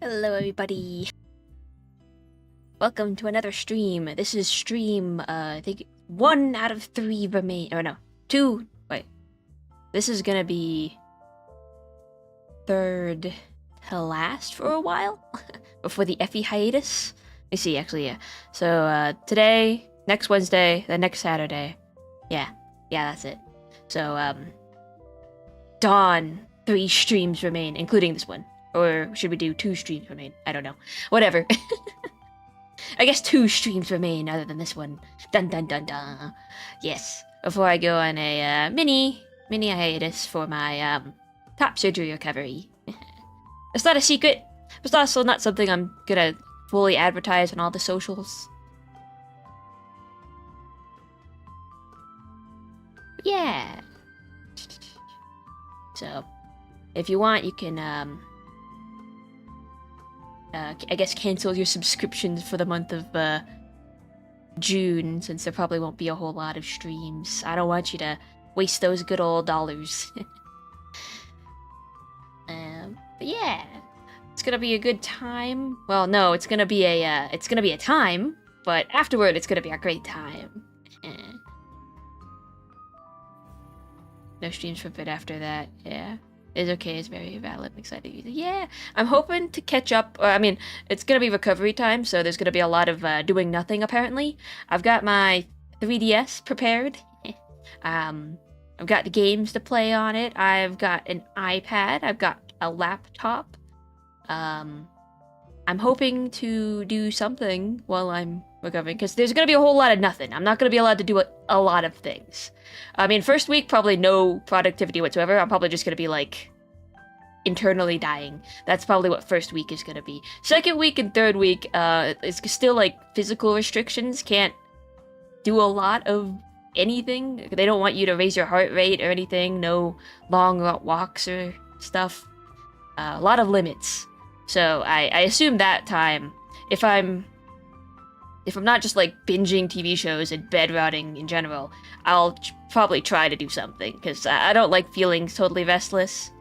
Hello everybody. Welcome to another stream. This is stream, I think 1 out of 3 remain, or no, 2, wait. This is gonna be third to last for a while, before the Effie hiatus. Let me see, actually, yeah. So, today, next Wednesday, then next Saturday. Yeah, that's it. So, dawn, 3 streams remain, including this one. Or should we do 2 streams remain? I don't know. Whatever. I guess 2 streams remain other than this one. Dun dun dun dun. Yes. Before I go on a mini hiatus for my top surgery recovery. It's not a secret. It's also not something I'm gonna fully advertise on all the socials. But yeah. So, if you want, you can I guess cancel your subscriptions for the month of June, since there probably won't be a whole lot of streams. I don't want you to waste those good old dollars. But yeah, it's gonna be a good time. Well, no, it's gonna be a time, but afterward, it's gonna be a great time. No streams for a bit after that. Yeah. It's okay, it's very valid, excited. Yeah, I'm hoping to catch up. I mean, it's gonna be recovery time, so there's gonna be a lot of doing nothing, apparently. I've got my 3DS prepared. I've got the games to play on it. I've got an iPad. I've got a laptop. I'm hoping to do something while I'm recovering, because there's gonna be a whole lot of nothing. I'm not gonna be allowed to do a lot of things. I mean, first week, probably no productivity whatsoever. I'm probably just gonna be, like, internally dying. That's probably what first week is gonna be. Second week and third week, it's still, like, physical restrictions. Can't do a lot of anything. They don't want you to raise your heart rate or anything. No long walks or stuff. A lot of limits. So I assume that time, if I'm not just like binging TV shows and bed rotting in general, I'll probably try to do something, because I don't like feeling totally restless.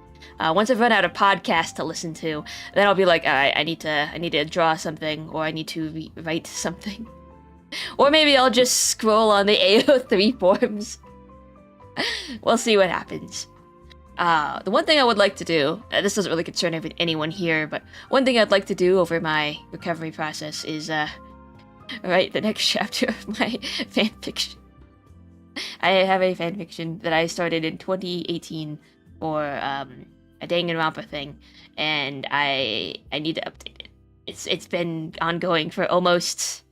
Once I've run out of podcasts to listen to, then I'll be like, alright, I need to draw something, or I need to write something. Or maybe I'll just scroll on the AO3 forums. We'll see what happens. The one thing I would like to do, this doesn't really concern anyone here, but one thing I'd like to do over my recovery process is, write the next chapter of my fanfiction. I have a fanfiction that I started in 2018 for, a Danganronpa thing, and I need to update it. It's been ongoing for almost...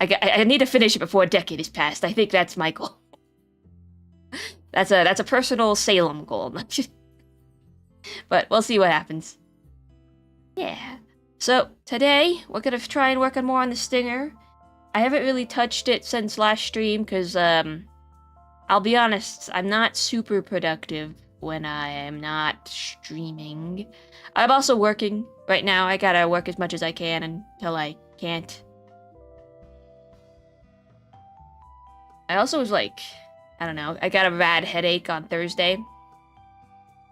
I need to finish it before a decade has passed. I think that's my goal. That's a personal Salem goal. But we'll see what happens. Yeah. So, today, we're gonna try and work on more on the stinger. I haven't really touched it since last stream, because, I'll be honest, I'm not super productive when I am not streaming. I'm also working right now. I gotta work as much as I can until I can't. I also was like, I don't know, I got a rad headache on Thursday.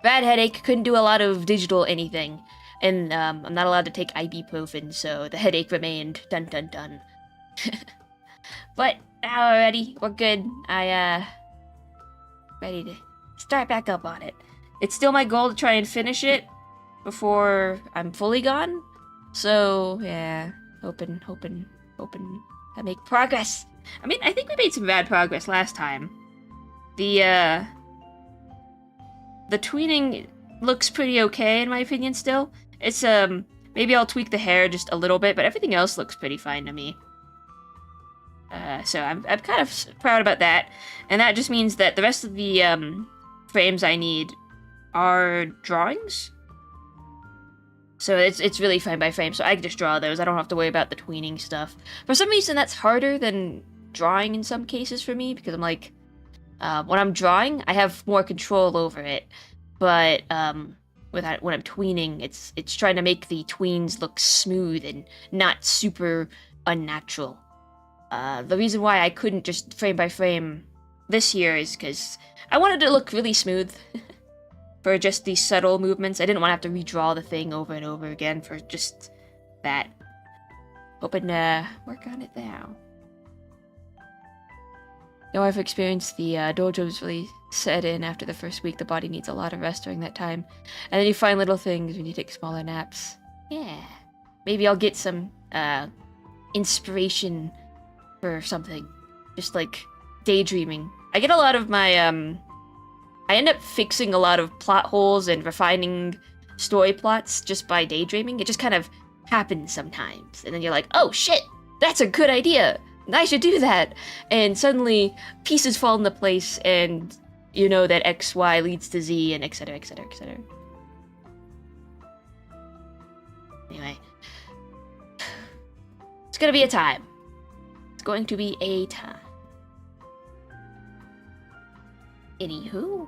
Rad headache, couldn't do a lot of digital anything. And I'm not allowed to take ibuprofen, so the headache remained. Dun dun dun. But already, we're good. Ready to start back up on it. It's still my goal to try and finish it before I'm fully gone. So yeah, hoping I make progress. I mean, I think we made some bad progress last time. The tweening looks pretty okay in my opinion still. It's, maybe I'll tweak the hair just a little bit, but everything else looks pretty fine to me. So I'm kind of proud about that. And that just means that the rest of the, frames I need are drawings. So it's really frame by frame, so I can just draw those. I don't have to worry about the tweening stuff. For some reason, that's harder than drawing in some cases for me, because I'm like, when I'm drawing, I have more control over it. But, when I'm tweening, it's trying to make the tweens look smooth and not super unnatural. The reason why I couldn't just frame by frame this year is because I wanted it to look really smooth. for just these subtle movements. I didn't want to have to redraw the thing over and over again for just that. Hoping to work on it now. Now I've experienced the dojo's really set in after the first week. The body needs a lot of rest during that time. And then you find little things when you take smaller naps. Yeah. Maybe I'll get some inspiration for something. Just like daydreaming. I get a lot of my I end up fixing a lot of plot holes and refining story plots just by daydreaming. It just kind of happens sometimes. And then you're like, oh shit, that's a good idea. I should do that. And suddenly pieces fall into place and you know that X, Y leads to Z and etc, etc, etc. Anyway. It's gonna be a time. It's going to be a time. Anywho.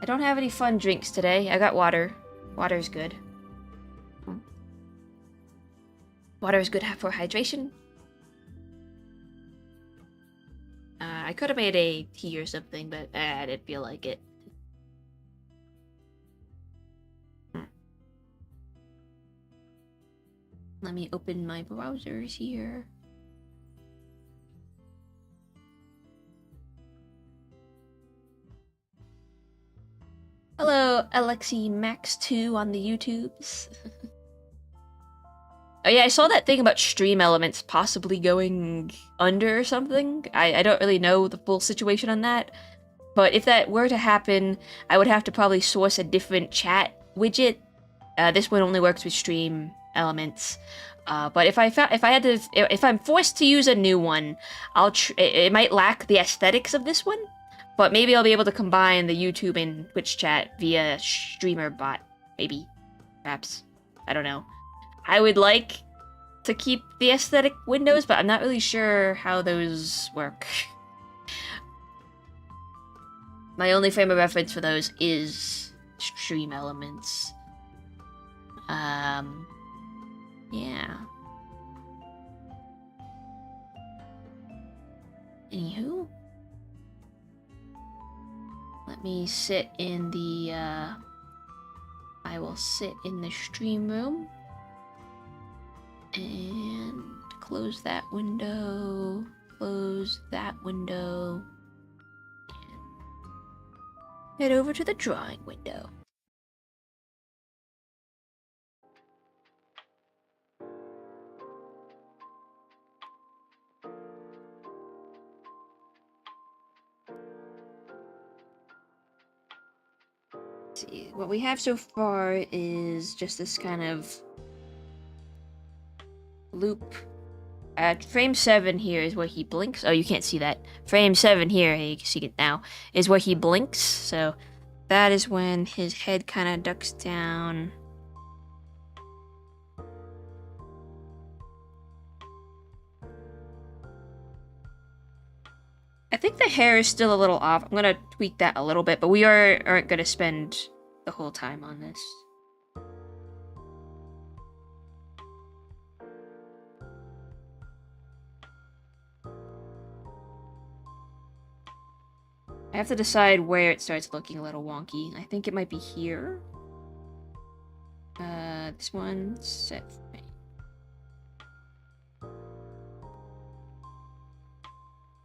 I don't have any fun drinks today. I got water. Water's good. Water is good for hydration. I could have made a tea or something, but I didn't feel like it. Let me open my browsers here. Hello, AlexiMax2 on the YouTubes. Oh yeah, I saw that thing about stream elements possibly going under or something. I don't really know the full situation on that. But if that were to happen, I would have to probably source a different chat widget. This one only works with stream elements. But if I'm forced to use a new one, it might lack the aesthetics of this one. But maybe I'll be able to combine the YouTube and Twitch chat via streamer bot. Maybe. Perhaps. I don't know. I would like to keep the aesthetic windows, but I'm not really sure how those work. My only frame of reference for those is stream elements. Yeah. Anywho. Let me sit in the, I will sit in the stream room. And close that window. Close that window. And head over to the drawing window. See, what we have so far is just this kind of loop. Frame 7 here is where he blinks. Oh, you can't see that. Frame 7 here, you can see it now, is where he blinks. So that is when his head kind of ducks down. I think the hair is still a little off. I'm gonna tweak that a little bit, but we aren't gonna spend the whole time on this. I have to decide where it starts looking a little wonky. I think it might be here. This one set frame.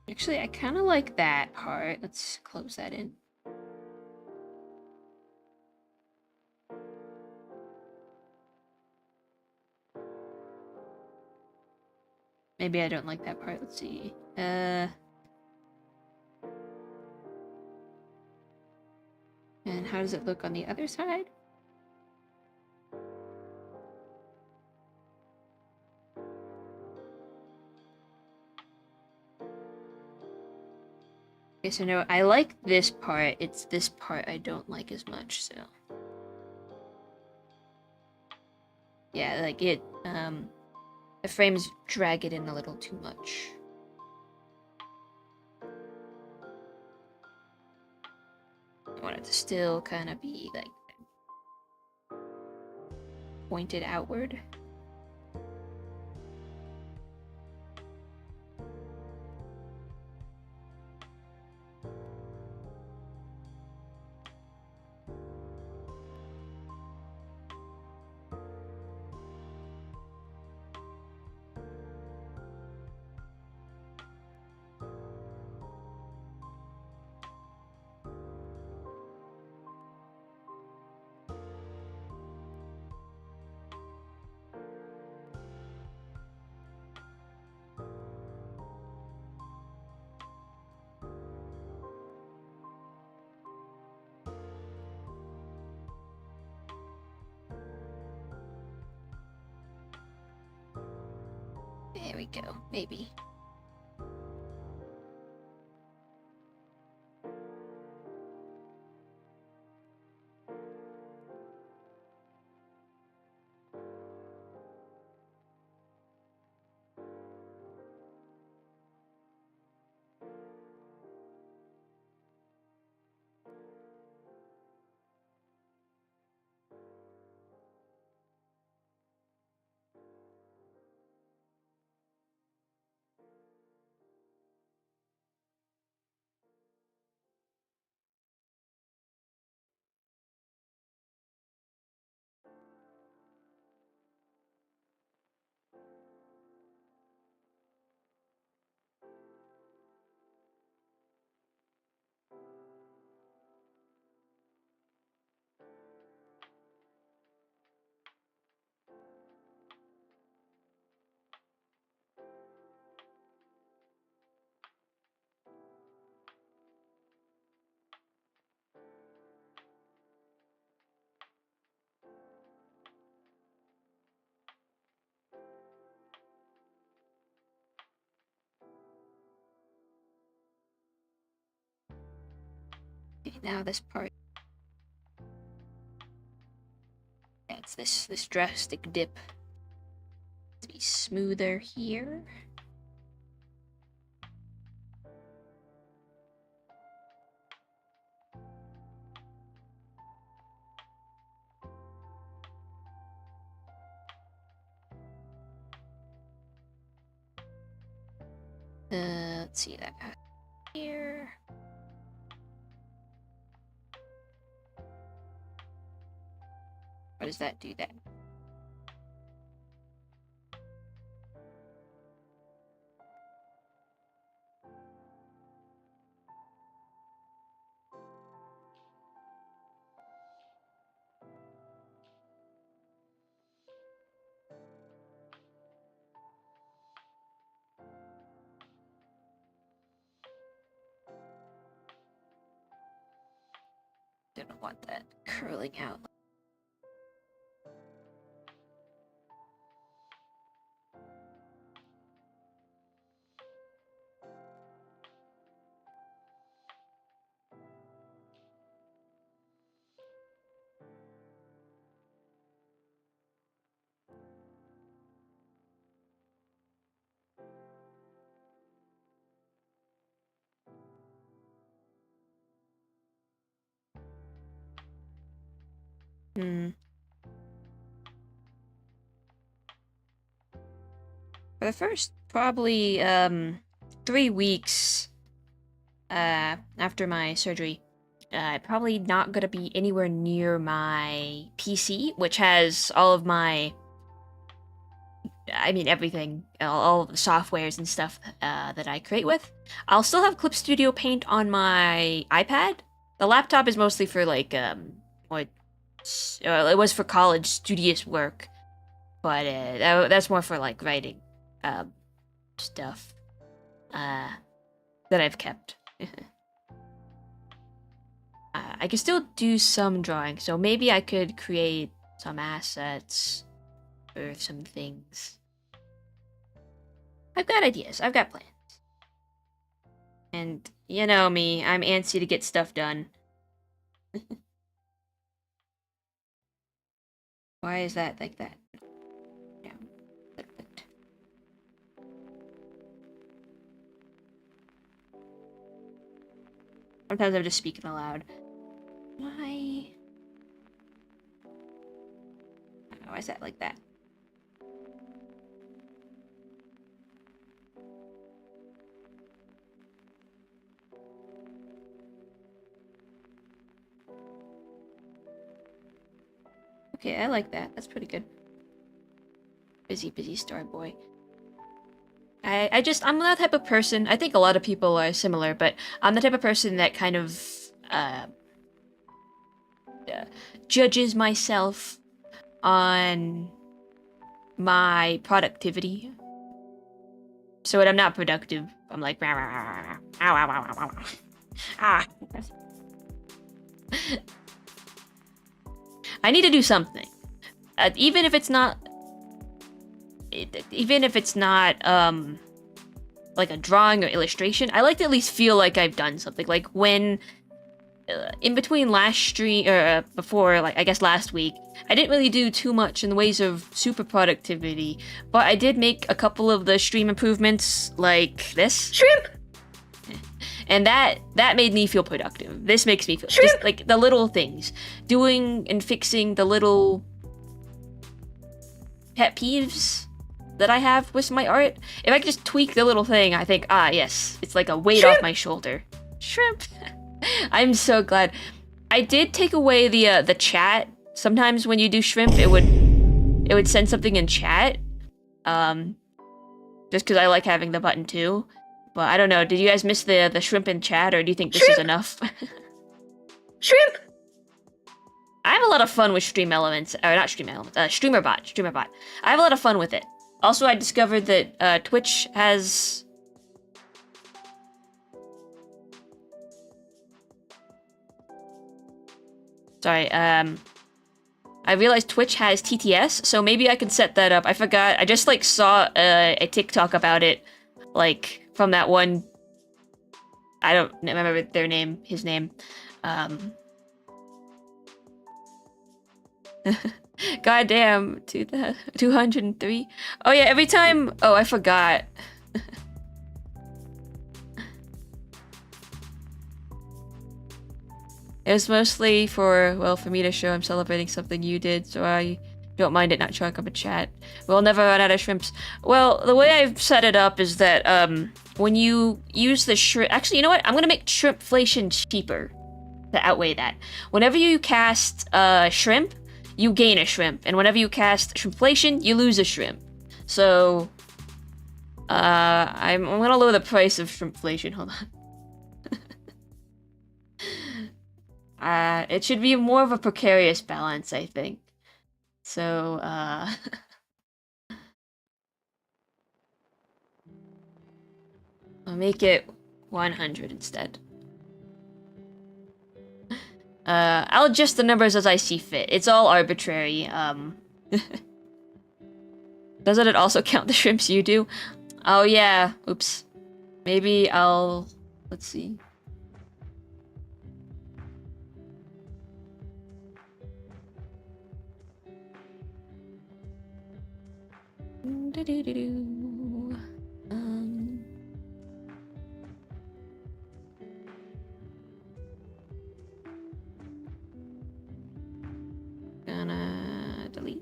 Actually, I kind of like that part. Let's close that in. Maybe I don't like that part. Let's see. And how does it look on the other side? Okay, so no, I like this part. It's this part I don't like as much, so. Yeah, like it, the frames drag it in a little too much. I want it to still kind of be, like, pointed outward. There we go, maybe. Okay, now this part. Yeah, it's this drastic dip. To be smoother here. Let's see that here. What does that do then? Don't want that curling out. For the first probably 3 weeks after my surgery, probably not gonna be anywhere near my PC, which has all of my, I mean everything, all of the softwares and stuff that I create with. I'll still have Clip Studio Paint on my iPad. The laptop is mostly for like it was for college studious work, but that's more for like writing stuff that I've kept. I can still do some drawing, so maybe I could create some assets or some things. I've got ideas, I've got plans. And you know me, I'm antsy to get stuff done. Why is that like that? Yeah. Sometimes I'm just speaking aloud. Why is that like that? Okay, I like that. That's pretty good. Busy star boy. I'm that type of person. I think a lot of people are similar, but I'm the type of person that kind of judges myself on my productivity. So when I'm not productive, I'm like, rah, rah, rah, rah, ow, ow, ow, ow, ow. Ah. I need to do something. Even if it's not even if it's not like a drawing or illustration, I like to at least feel like I've done something. Like when in between last stream or before, like I guess last week, I didn't really do too much in the ways of super productivity, but I did make a couple of the stream improvements, like this shrimp, and that made me feel productive. This makes me feel just like the little things, doing and fixing the little pet peeves that I have with my art. If I could just tweak the little thing, I think, yes, it's like a weight off my shoulder. Shrimp. I'm so glad. I did take away the chat. Sometimes when you do shrimp, it would send something in chat. Just because I like having the button too. But I don't know. Did you guys miss the shrimp in chat, or do you think this is enough? Shrimp. I have a lot of fun with Stream Elements, or not Stream Elements, StreamerBot. I have a lot of fun with it. Also, I discovered that Twitch has... Sorry, I realized Twitch has TTS, so maybe I can set that up. I forgot. I just, like, saw a TikTok about it, like, from that one... I don't remember his name. Goddamn, 203. Oh yeah, every time... Oh, I forgot. It was mostly for me to show I'm celebrating something you did, so I don't mind it not showing up in chat. We'll never run out of shrimps. Well, the way I've set it up is that when you use the shrimp... Actually, you know what? I'm gonna make shrimpflation cheaper to outweigh that. Whenever you cast shrimp, you gain a shrimp, and whenever you cast shrimpflation, you lose a shrimp. So, I'm gonna lower the price of shrimpflation. Hold on. It should be more of a precarious balance, I think. So, I'll make it 100 instead. I'll adjust the numbers as I see fit. It's all arbitrary. Doesn't it also count the shrimps you do? Oh yeah, oops. Maybe I'll... Let's see. Gonna delete.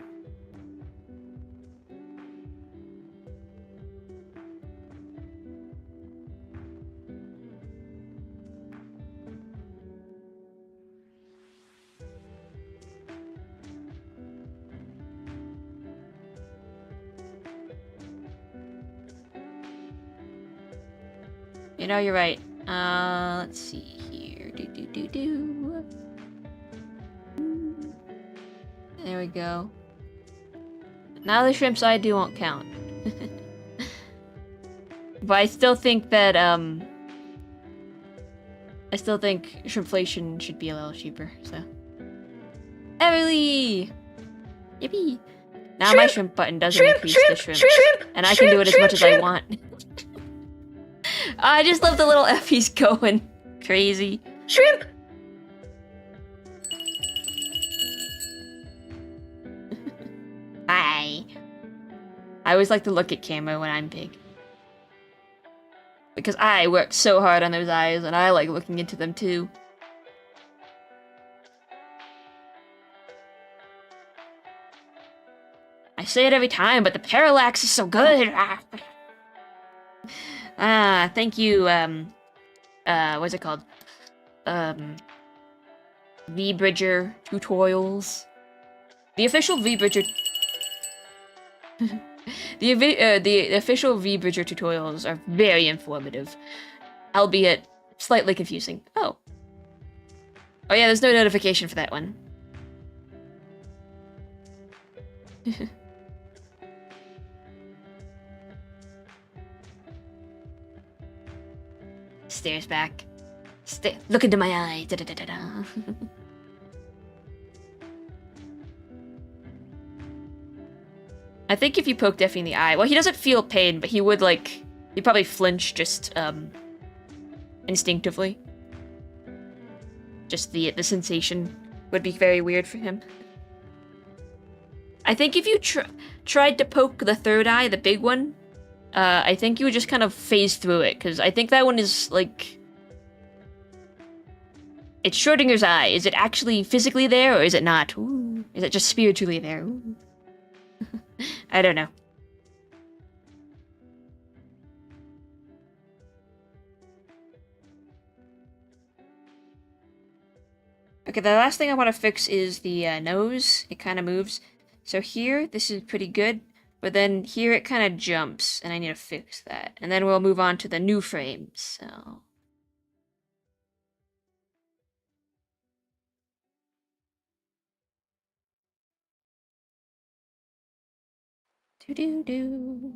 You know, you're right. Let's see here. There we go. Now the shrimps I do won't count. But I still think that, I still think shrimpflation should be a little cheaper, so. Everly! Yippee! Now my shrimp button doesn't increase the shrimps. And I can do it as much as I want. I just love the little Effie's going crazy. Shrimp! Hi. I always like to look at camera when I'm big. Because I worked so hard on those eyes, and I like looking into them too. I say it every time, but the parallax is so good! Thank you, what's it called? VBridger tutorials. The official VBridger... the official VBridger tutorials are very informative, albeit slightly confusing. Oh. Oh yeah, there's no notification for that one. Stares back. Look into my eye. Da -da -da -da -da. I think if you poked Effie in the eye, well, he doesn't feel pain, but he would, like, he'd probably flinch just, instinctively. Just the sensation would be very weird for him. I think if you tried to poke the third eye, the big one, I think you would just kind of phase through it, because I think that one is, like... It's Schrodinger's eye. Is it actually physically there, or is it not? Ooh. Is it just spiritually there? Ooh. I don't know. Okay, the last thing I want to fix is the nose. It kind of moves. So here, this is pretty good, but then here it kind of jumps, and I need to fix that. And then we'll move on to the new frame, so... Do-do-do.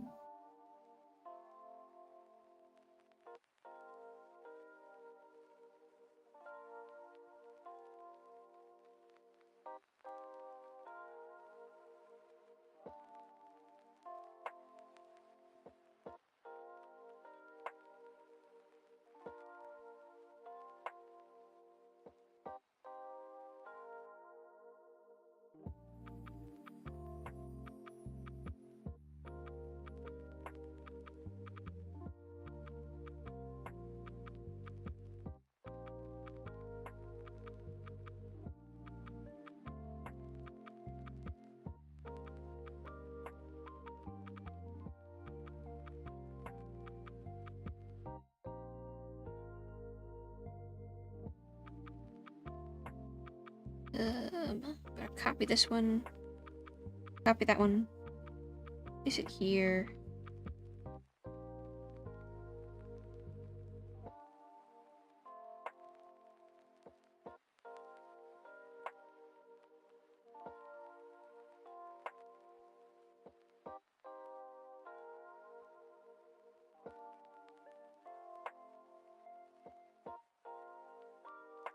Better copy this one. Copy that one. Place it here.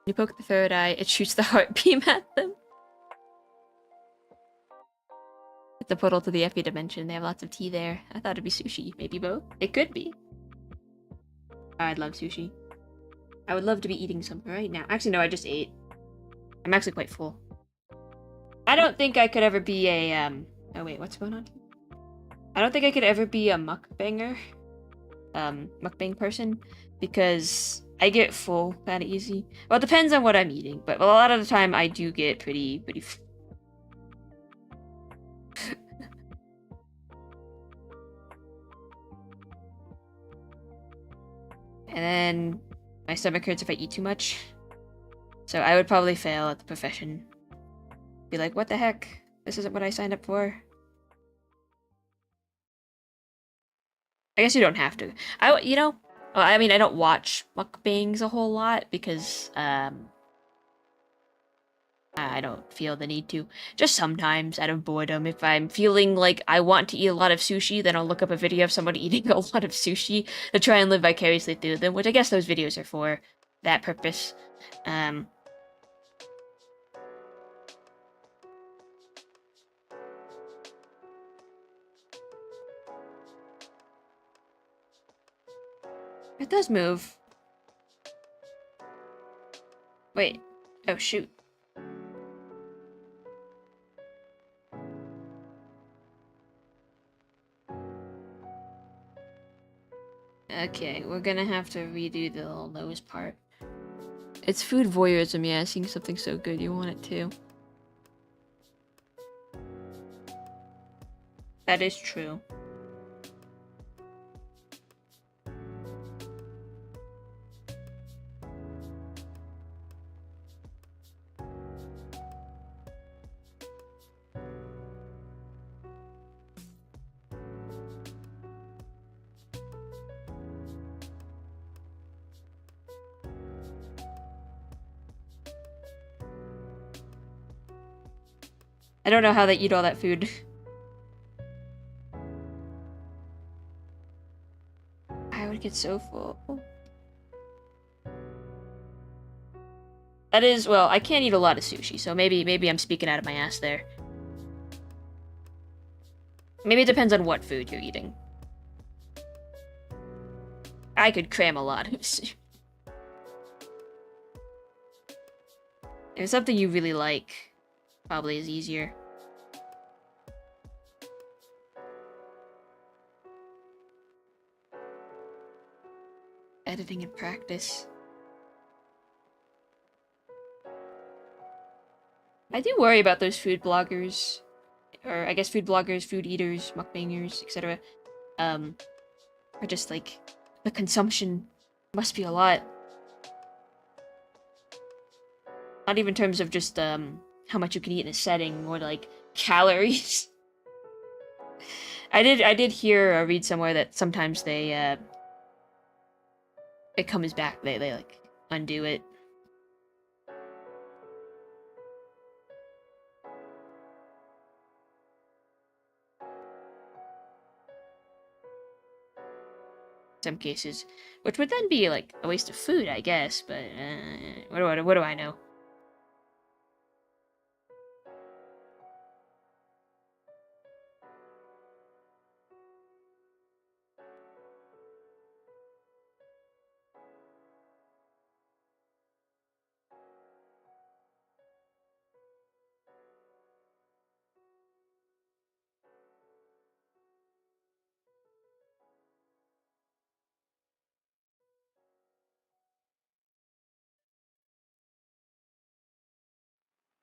You poke the third eye, it shoots the heart beam at them. It's a portal to the Effie dimension. They have lots of tea there. I thought it'd be sushi. Maybe both? It could be. I'd love sushi. I would love to be eating some right now. Actually, no, I just ate. I'm actually quite full. I don't think I could ever be a, Oh wait, what's going on? I don't think I could ever be a mukbanger. Mukbang person. Because... I get full kind of easy. Well, it depends on what I'm eating, but a lot of the time I do get pretty And then my stomach hurts if I eat too much. So I would probably fail at the profession. Be like, what the heck? This isn't what I signed up for. I guess you don't have to. You know... Well, I mean, I don't watch mukbangs a whole lot because, I don't feel the need to. Just sometimes, out of boredom, if I'm feeling like I want to eat a lot of sushi, then I'll look up a video of someone eating a lot of sushi to try and live vicariously through them, which I guess those videos are for that purpose. It does move. Wait. Oh, shoot. Okay, we're gonna have to redo the little nose part. It's food voyeurism, yeah, seeing something so good, you want it too. That is true. I don't know how they eat all that food. I would get so full. That is, well, I can't eat a lot of sushi, so maybe I'm speaking out of my ass there. Maybe it depends on what food you're eating. I could cram a lot. If it's something you really like, probably is easier. Editing and practice. I do worry about those food bloggers, or I guess food bloggers, food eaters, mukbangers, etc. Or just like the consumption must be a lot. Not even in terms of just how much you can eat in a setting, more like calories. I did hear or read somewhere that sometimes they it comes back. They like undo it. Some cases, which would then be like a waste of food, I guess. But what do I know?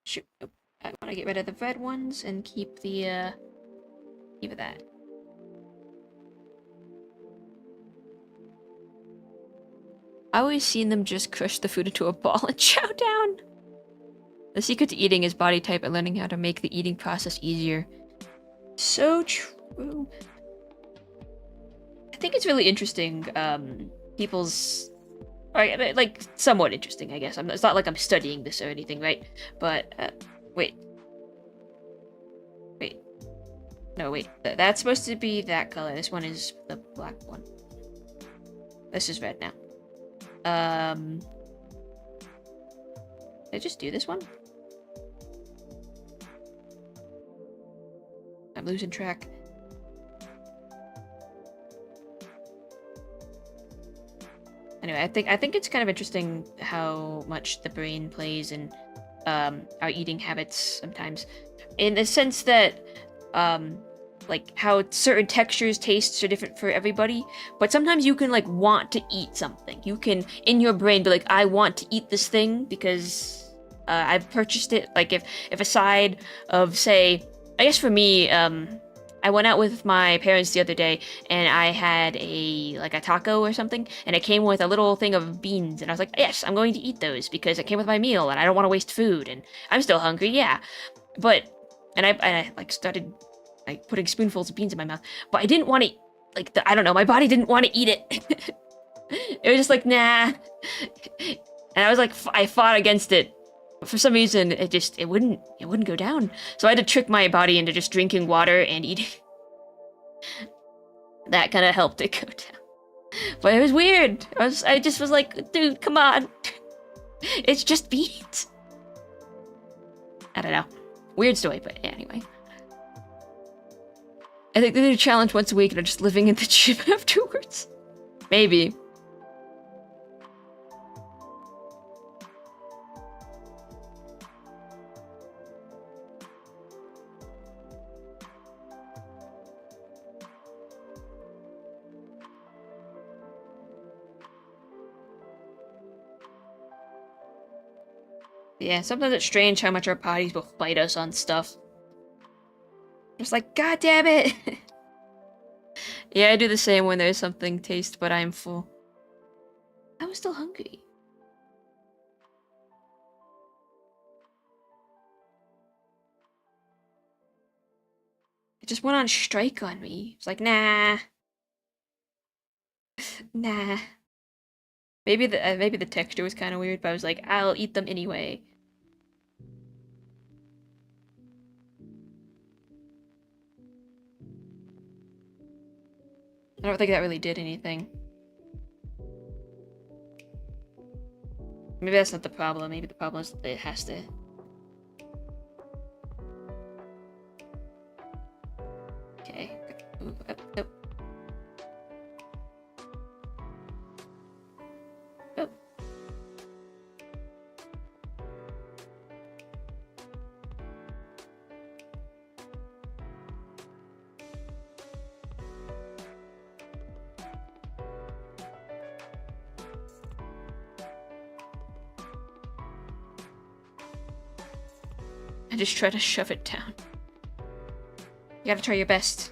Shoot, nope. I want to get rid of the red ones and keep the keep that. I always seen them just crush the food into a ball and chow down. The secret to eating is body type and learning how to make the eating process easier. So true. I think it's really interesting, people's... like, somewhat interesting, I guess. It's not like I'm studying this or anything, right? But, wait. Wait. No, wait. That's supposed to be that color. This one is the black one. This is red now. Did I just do this one? I'm losing track. Anyway, I think it's kind of interesting how much the brain plays in our eating habits sometimes. In the sense that like how certain textures, tastes are different for everybody, but sometimes you can like want to eat something. You can in your brain be like, I want to eat this thing because I've purchased it. Like if a side of, say, I guess for me, I went out with my parents the other day and I had a taco or something, and it came with a little thing of beans, and I was like, yes, I'm going to eat those because it came with my meal and I don't want to waste food and I'm still hungry, yeah. But and I like started like putting spoonfuls of beans in my mouth, but I didn't want to, like, I don't know, my body didn't want to eat it. It was just like, nah. And I was like, I fought against it. But for some reason, it wouldn't go down. So I had to trick my body into just drinking water and eating. That kind of helped it go down. But it was weird. I just was like, dude, come on. It's just beans. I don't know. Weird story, but anyway. I think they do a challenge once a week and are just living in the gym afterwards. Maybe. Yeah, sometimes it's strange how much our bodies will fight us on stuff. Just like, god damn it! Yeah, I do the same when there's something taste, but I'm full. I was still hungry. It just went on strike on me. It's like, nah. Nah. Maybe the texture was kind of weird, but I was like, I'll eat them anyway. I don't think that really did anything. Maybe that's not the problem. Maybe the problem is that it has to... Okay. and just try to shove it down. You gotta try your best.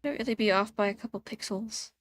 Could it really be off by a couple pixels?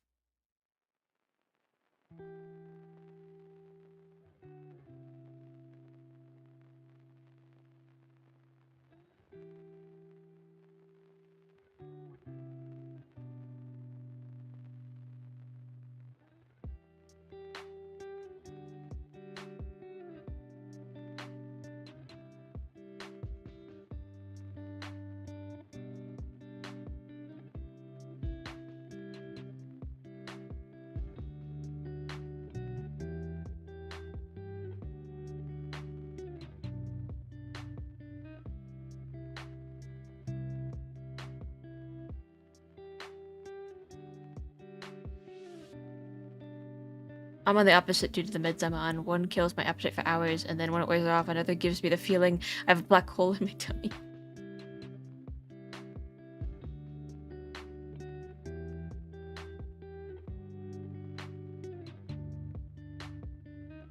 I'm on the opposite due to the meds I'm on. One kills my appetite for hours, and then when it wears off, another gives me the feeling I have a black hole in my tummy.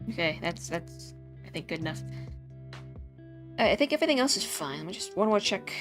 Okay, that's I think good enough. I think everything else is fine. Let me just one more check.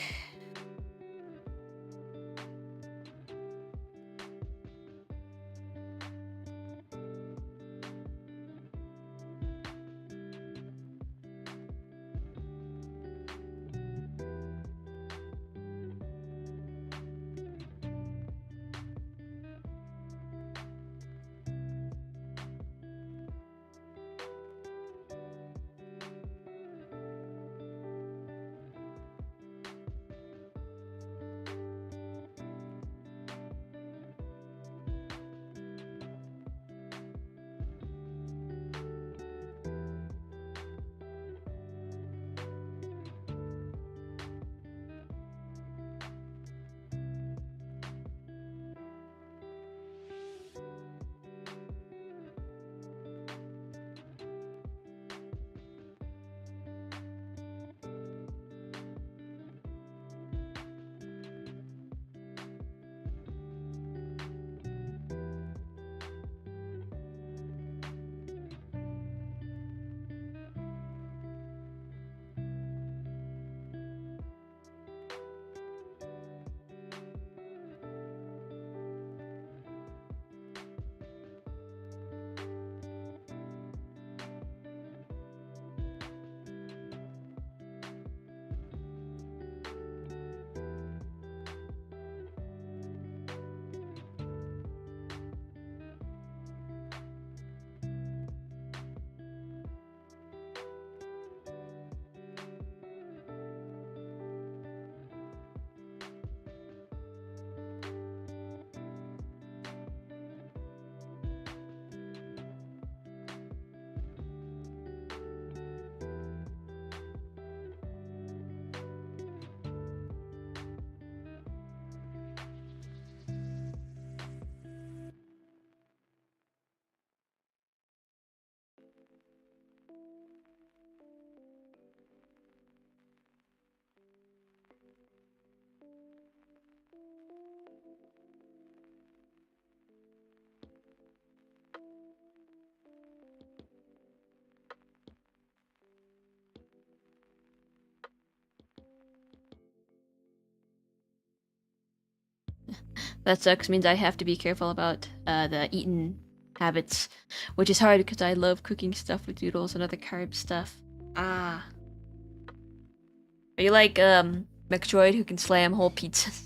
That sucks. Means I have to be careful about the eating habits, which is hard because I love cooking stuff with noodles and other carb stuff. Ah. Are you like McDroid who can slam whole pizzas?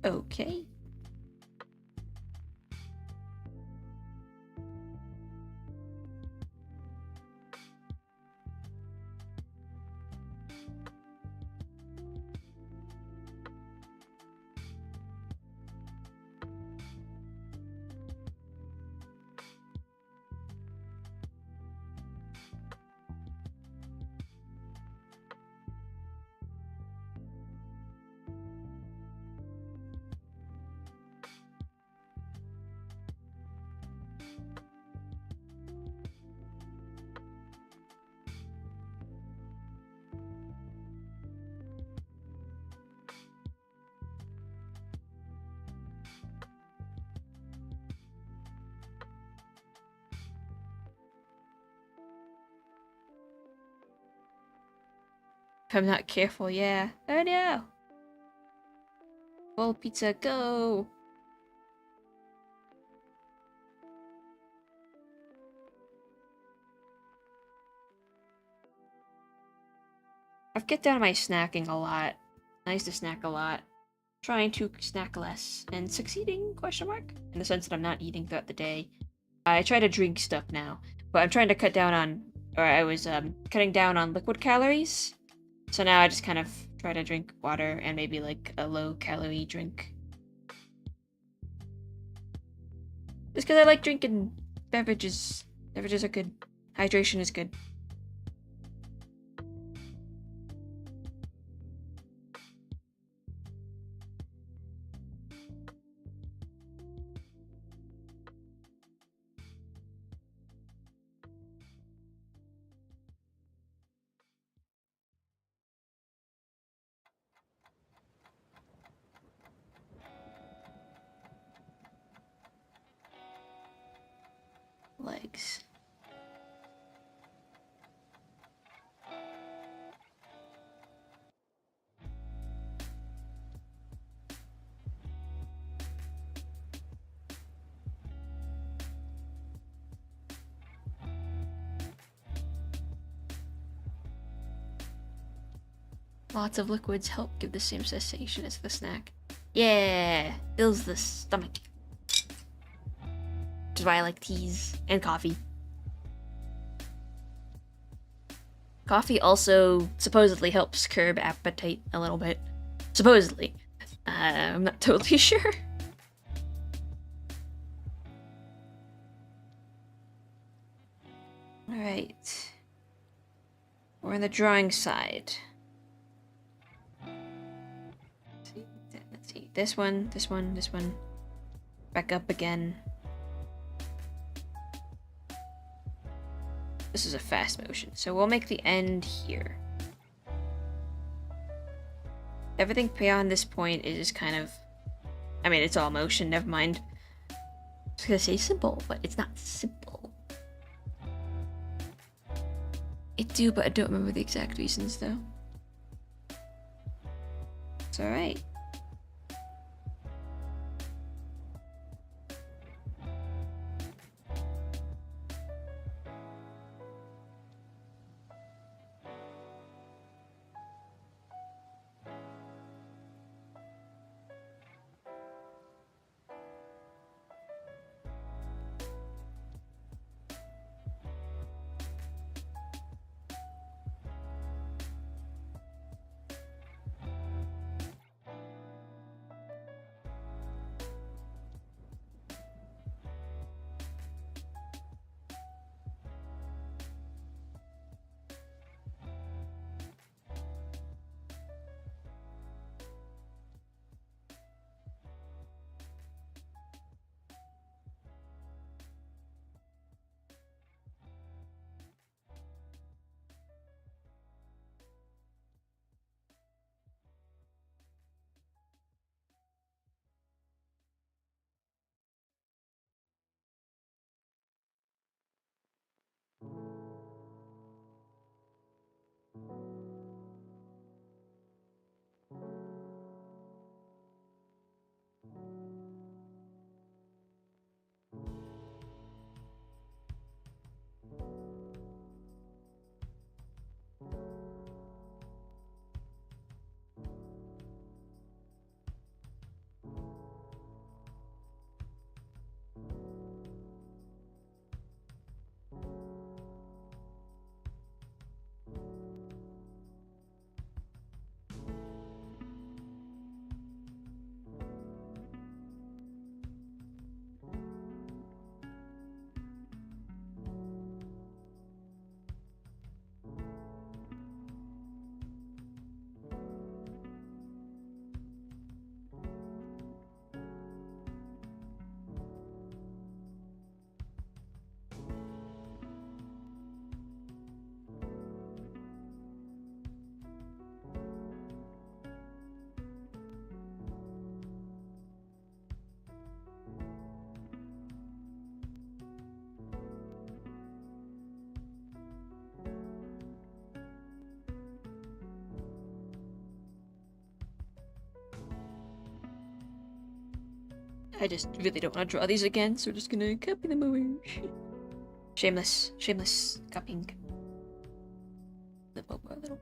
Okay. If I'm not careful, yeah. Oh no! Full pizza, go! I've cut down my snacking a lot. I used to snack a lot. Trying to snack less and succeeding, question mark? In the sense that I'm not eating throughout the day. I try to drink stuff now, but I'm trying to cut down on, or I was cutting down on liquid calories. So now I just kind of try to drink water and maybe like a low calorie drink. Just because I like drinking beverages. Beverages are good. Hydration is good. Legs. Lots of liquids help give the same sensation as the snack. Yeah, fills the stomach. Which is why I like teas and coffee. Coffee also supposedly helps curb appetite a little bit. Supposedly. I'm not totally sure. Alright. We're on the drawing side. Let's see. This one, this one, this one. Back up again. This is a fast motion, so we'll make the end here. Everything beyond this point is just kind of... I mean, it's all motion, never mind. I was gonna say simple, but it's not simple. It do, but I don't remember the exact reasons, though. It's alright. I just really don't want to draw these again, so we're just gonna copy them over. Shameless copying. Flip over a little.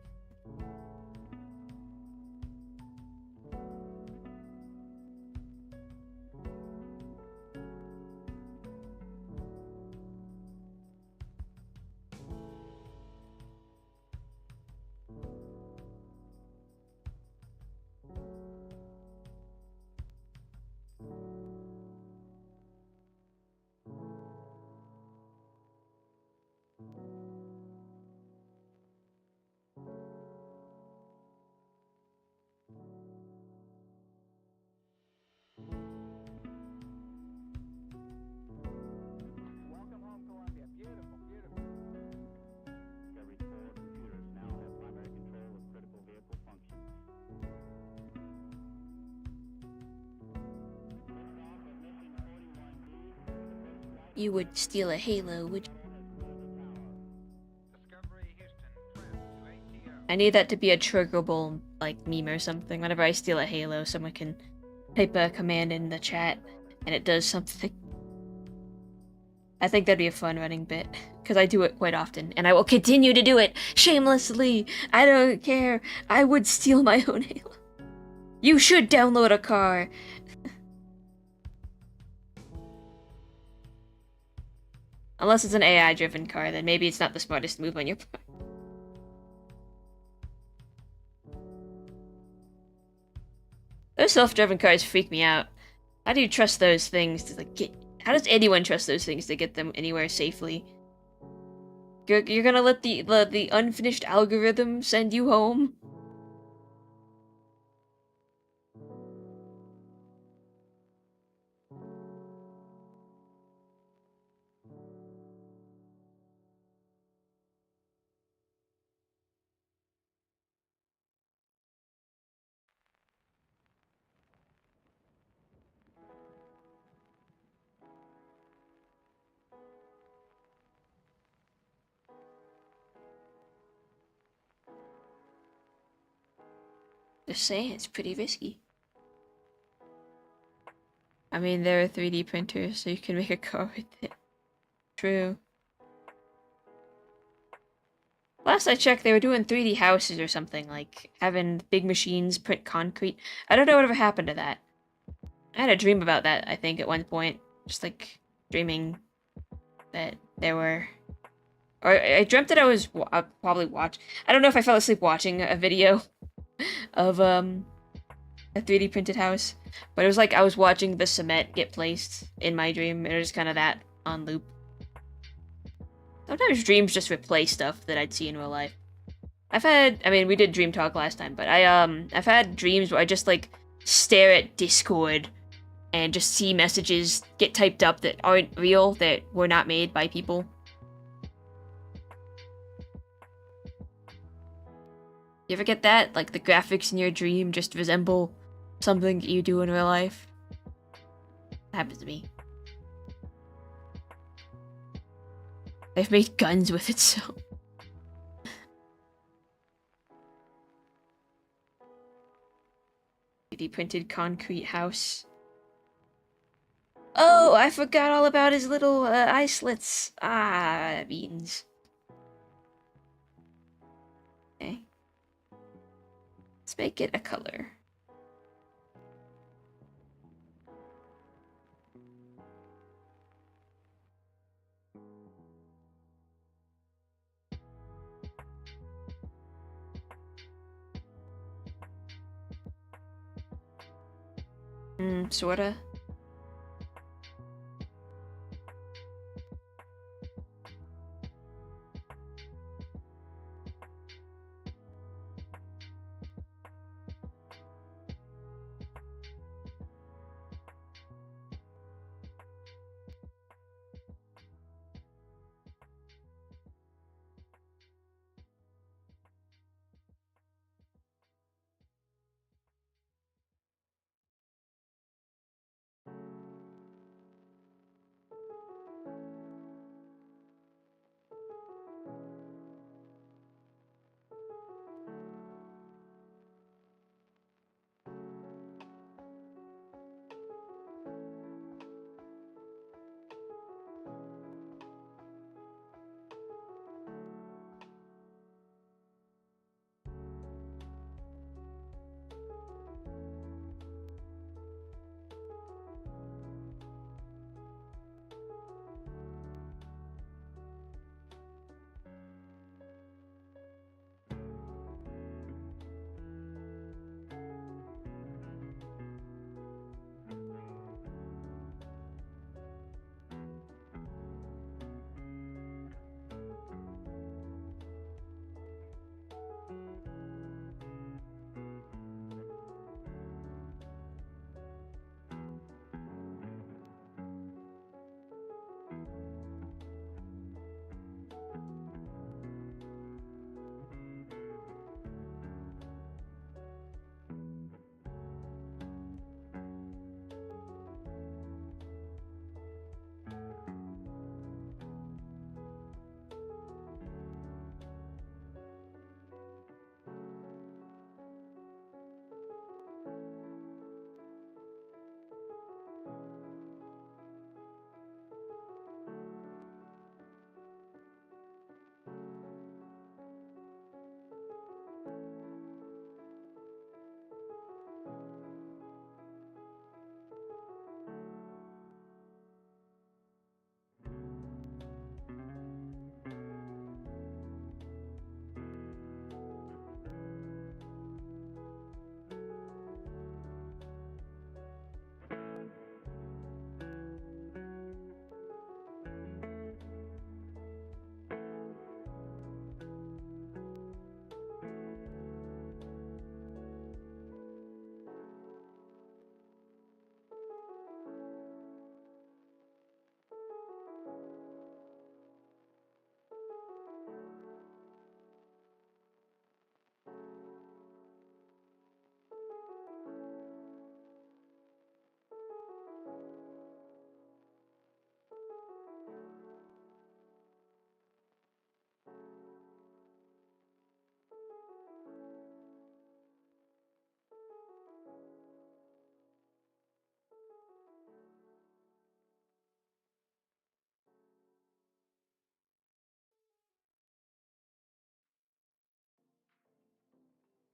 You would steal a Halo, would you? I need that to be a triggerable, like, meme or something. Whenever I steal a Halo, someone can type a command in the chat, and it does something. I think that'd be a fun running bit, because I do it quite often, and I will continue to do it shamelessly. I don't care. I would steal my own Halo. You should download a car. Unless it's an AI-driven car, then maybe it's not the smartest move on your part. Those self-driven cars freak me out. How do you trust those things to like get? How does anyone trust those things to get them anywhere safely? You're gonna let the unfinished algorithm send you home? Just saying, it's pretty risky. I mean, there are 3D printers, so you can make a car with it. True. Last I checked, they were doing 3D houses or something, like having big machines print concrete. I don't know whatever happened to that. I had a dream about that, I think, at one point. Just like dreaming that there were... Or I dreamt that I was probably I don't know if I fell asleep watching a video of a 3D printed house, but it was like I was watching the cement get placed in my dream. It was kind of that on loop. Sometimes dreams just replace stuff that I'd see in real life. I mean, we did dream talk last time, but I've had dreams where I just like stare at Discord and just see messages get typed up that aren't real, that were not made by people. You ever get that? Like the graphics in your dream just resemble something you do in real life? That happens to me. I've made guns with it, so... 3D printed concrete house. Oh, I forgot all about his little eye slits. Ah, beans. Okay. Let's make it a color. Sorta.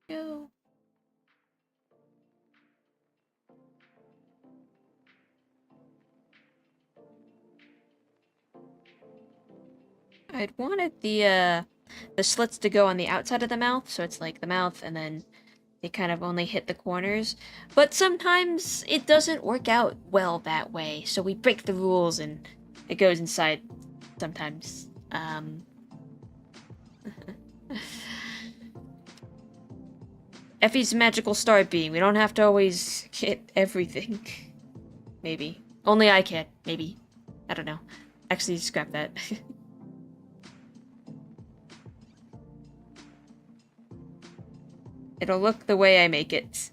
Go. I'd wanted the slits to go on the outside of the mouth, so it's like the mouth and then they kind of only hit the corners. But sometimes it doesn't work out well that way, so we break the rules and it goes inside sometimes. Effie's magical star being. We don't have to always get everything. Maybe. Only I can. Maybe. I don't know. Actually, scrap that. It'll look the way I make it.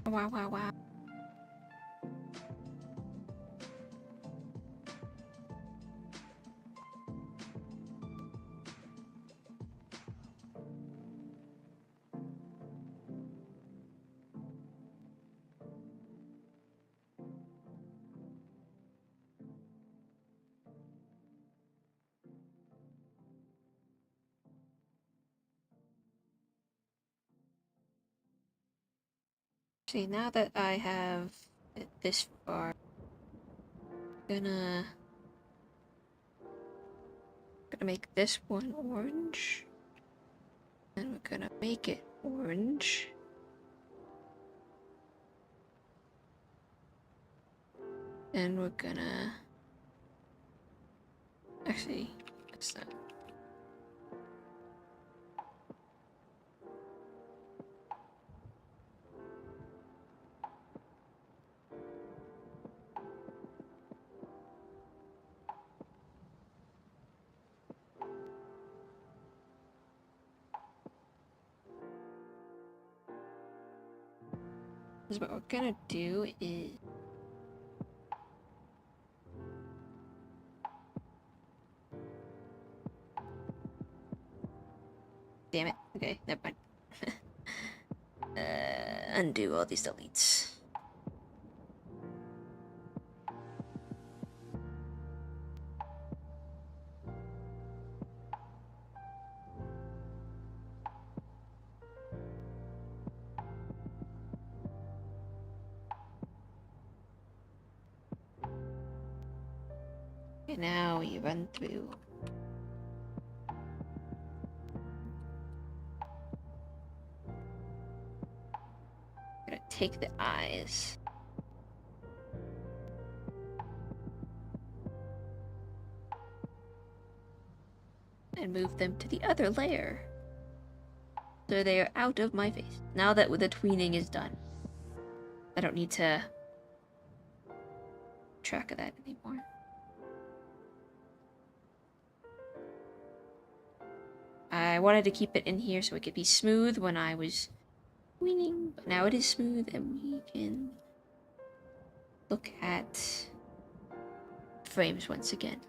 Wow, wow, wow. See, now that I have it this far, gonna make this one orange, and we're gonna make it orange, and we're gonna actually that's that. So what we're gonna do is damn it. Okay, never mind. Undo all these deletes. Okay, now we run through. Gonna take the eyes. And move them to the other layer. So they are out of my face. Now that the tweening is done. I don't need to track of that anymore. I wanted to keep it in here so it could be smooth when I was tweening, but now it is smooth and we can look at frames once again.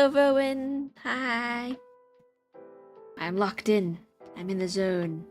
Hello, Rowan. Hi. I'm locked in. I'm in the zone.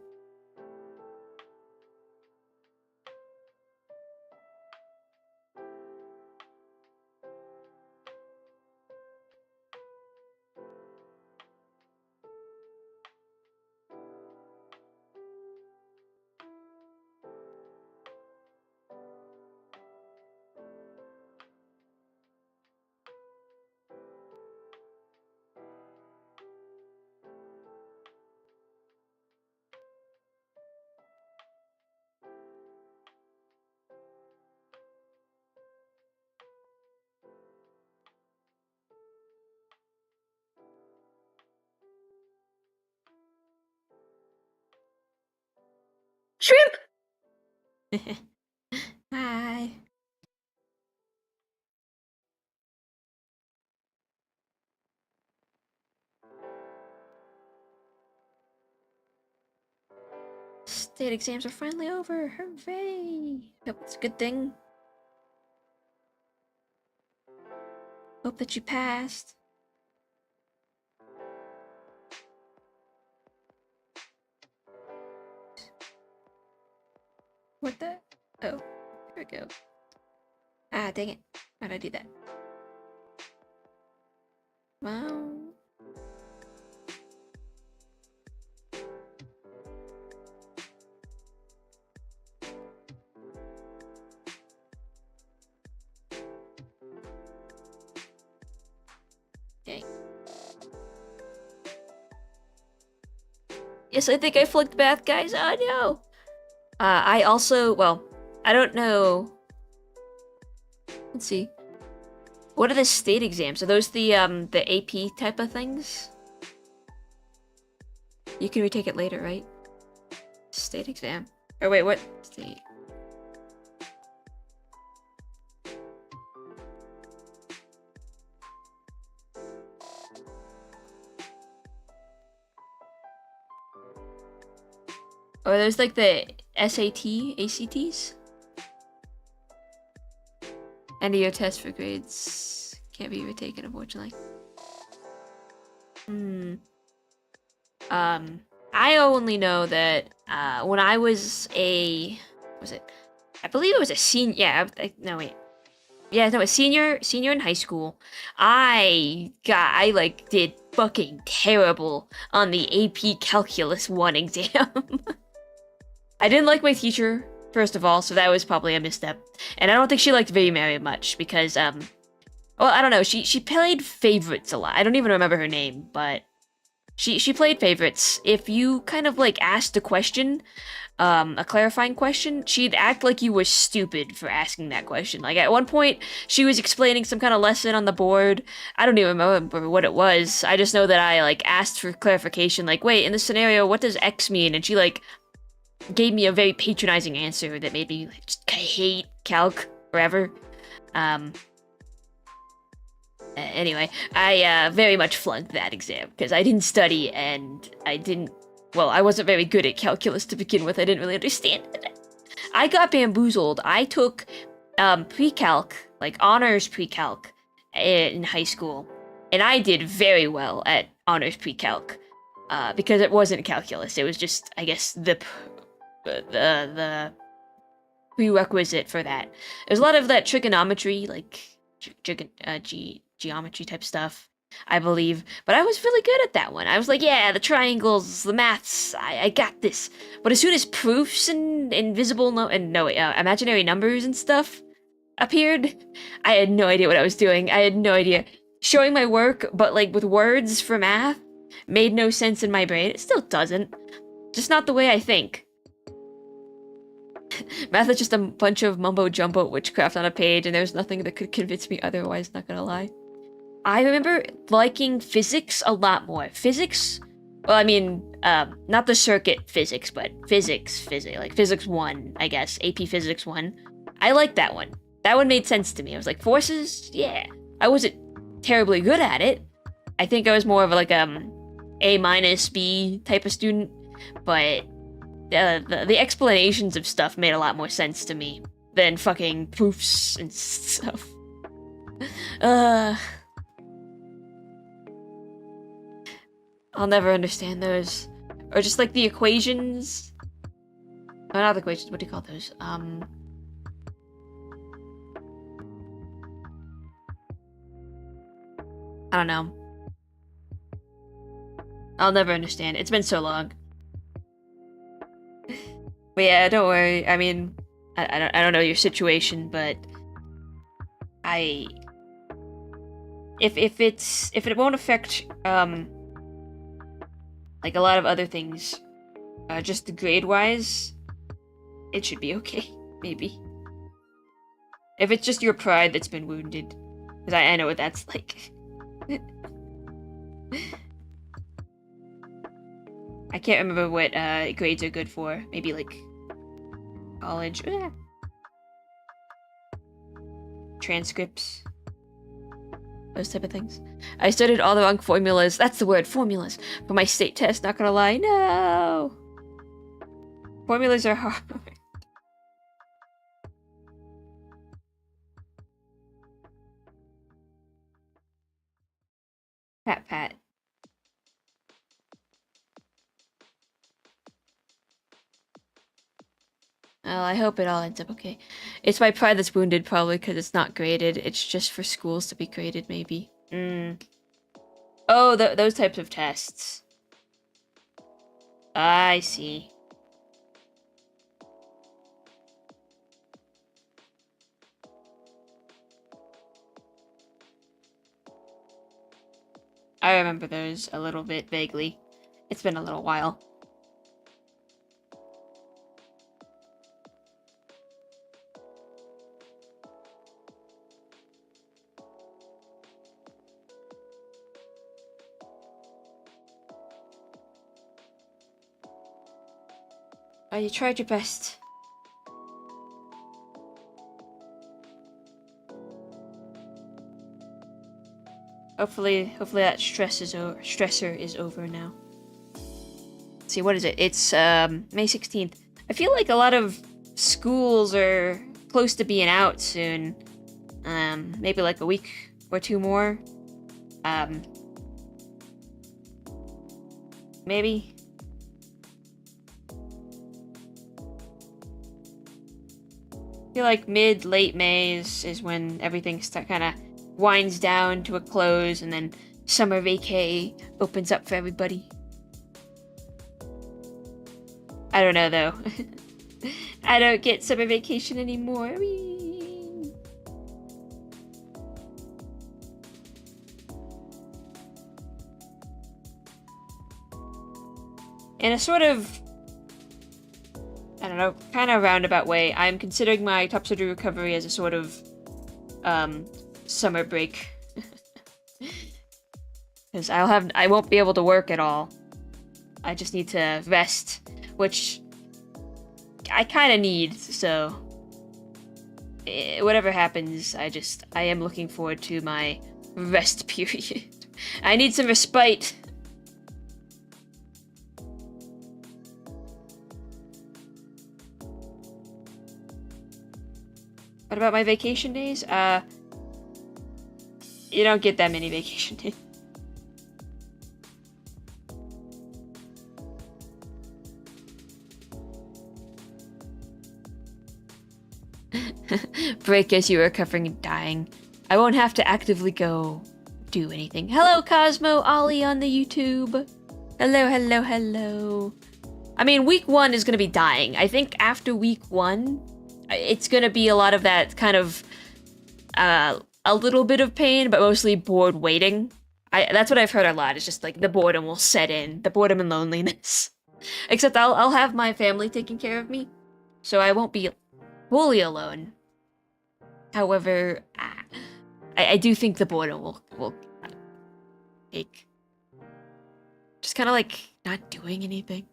Shrimp! Hi. State exams are finally over. Hooray! Hope it's a good thing. Hope that you passed. What the? Oh, there we go. Ah, dang it. How'd I do that? Wow. Dang. Yes, I think I flunked math, guys. Oh no! I also, well, I don't know. Let's see. What are the state exams? Are those the AP type of things? You can retake it later, right? State exam. Or wait, what? State. Or there's like the SAT, ACTs? End of year test for grades can't be retaken, unfortunately. I only know that when I was a, I believe it was a senior. Yeah, no wait. Yeah, no, a senior in high school. I like did fucking terrible on the AP Calculus 1 exam. I didn't like my teacher, first of all, so that was probably a misstep. And I don't think she liked me very much because, well, I don't know, she played favorites a lot. I don't even remember her name, but she played favorites. If you kind of like asked a question, a clarifying question, she'd act like you were stupid for asking that question. Like at one point, she was explaining some kind of lesson on the board. I don't even remember what it was. I just know that I like asked for clarification, like, wait, in this scenario, what does X mean? And she like gave me a very patronizing answer that made me like, just hate calc forever. Anyway, I very much flunked that exam because I didn't study and I wasn't very good at calculus to begin with. I didn't really understand it. I got bamboozled. I took pre-calc, like honors pre-calc in high school, and I did very well at honors pre-calc because it wasn't calculus. It was just, I guess, the prerequisite for that. There's a lot of that trigonometry, like geometry type stuff, I believe. But I was really good at that one. I was like, yeah, the triangles, the maths, I got this. But as soon as proofs and imaginary numbers and stuff appeared, I had no idea what I was doing. I had no idea. Showing my work, but like with words for math, made no sense in my brain. It still doesn't. Just not the way I think. Math is just a bunch of mumbo-jumbo witchcraft on a page, and there's nothing that could convince me otherwise, not gonna lie. I remember liking physics a lot more. Physics? Well, I mean, not the circuit physics, but physics, like physics 1, I guess. AP Physics 1. I liked that one. That one made sense to me. I was like, forces? Yeah. I wasn't terribly good at it. I think I was more of like A-B type of student, but the explanations of stuff made a lot more sense to me than fucking proofs and stuff. I'll never understand those. Or just like the equations. Oh, not the equations, what do you call those? I don't know. I'll never understand. It's been so long. But yeah, don't worry. I mean, I don't know your situation, but if it won't affect like a lot of other things, just the grade wise, it should be okay, maybe. If it's just your pride that's been wounded, because I know what that's like. I can't remember what grades are good for. Maybe like college. Transcripts. Those type of things. I studied all the wrong formulas. That's the word, formulas. For my state test, not gonna lie. No! Formulas are hard. Pat pat. Well, I hope it all ends up okay. It's my pride that's wounded, probably, because it's not graded. It's just for schools to be graded, maybe. Oh, those types of tests. I see. I remember those a little bit vaguely. It's been a little while. Oh, you tried your best. Hopefully that stressor is over now. Let's see, what is it? It's May 16th. I feel like a lot of schools are close to being out soon. Maybe like a week or two more. Maybe. I feel like late May is when everything kind of winds down to a close, and then summer vacay opens up for everybody. I don't know though. I don't get summer vacation anymore. In a sort of, I don't know, kind of roundabout way, I'm considering my top surgery recovery as a sort of summer break. Because I won't be able to work at all. I just need to rest, which I kind of need, so whatever happens, I am looking forward to my rest period. I need some respite. What about my vacation days? You don't get that many vacation days. Break as you are recovering and dying. I won't have to actively go do anything. Hello, Cosmo Ollie on the YouTube. Hello. I mean, week 1 is gonna be dying. I think after week 1, it's gonna be a lot of that kind of, a little bit of pain, but mostly bored waiting. That's what I've heard a lot. It's just like the boredom will set in, the boredom and loneliness. Except I'll have my family taking care of me, so I won't be fully alone. However, I do think the boredom will take. Just kind of like not doing anything.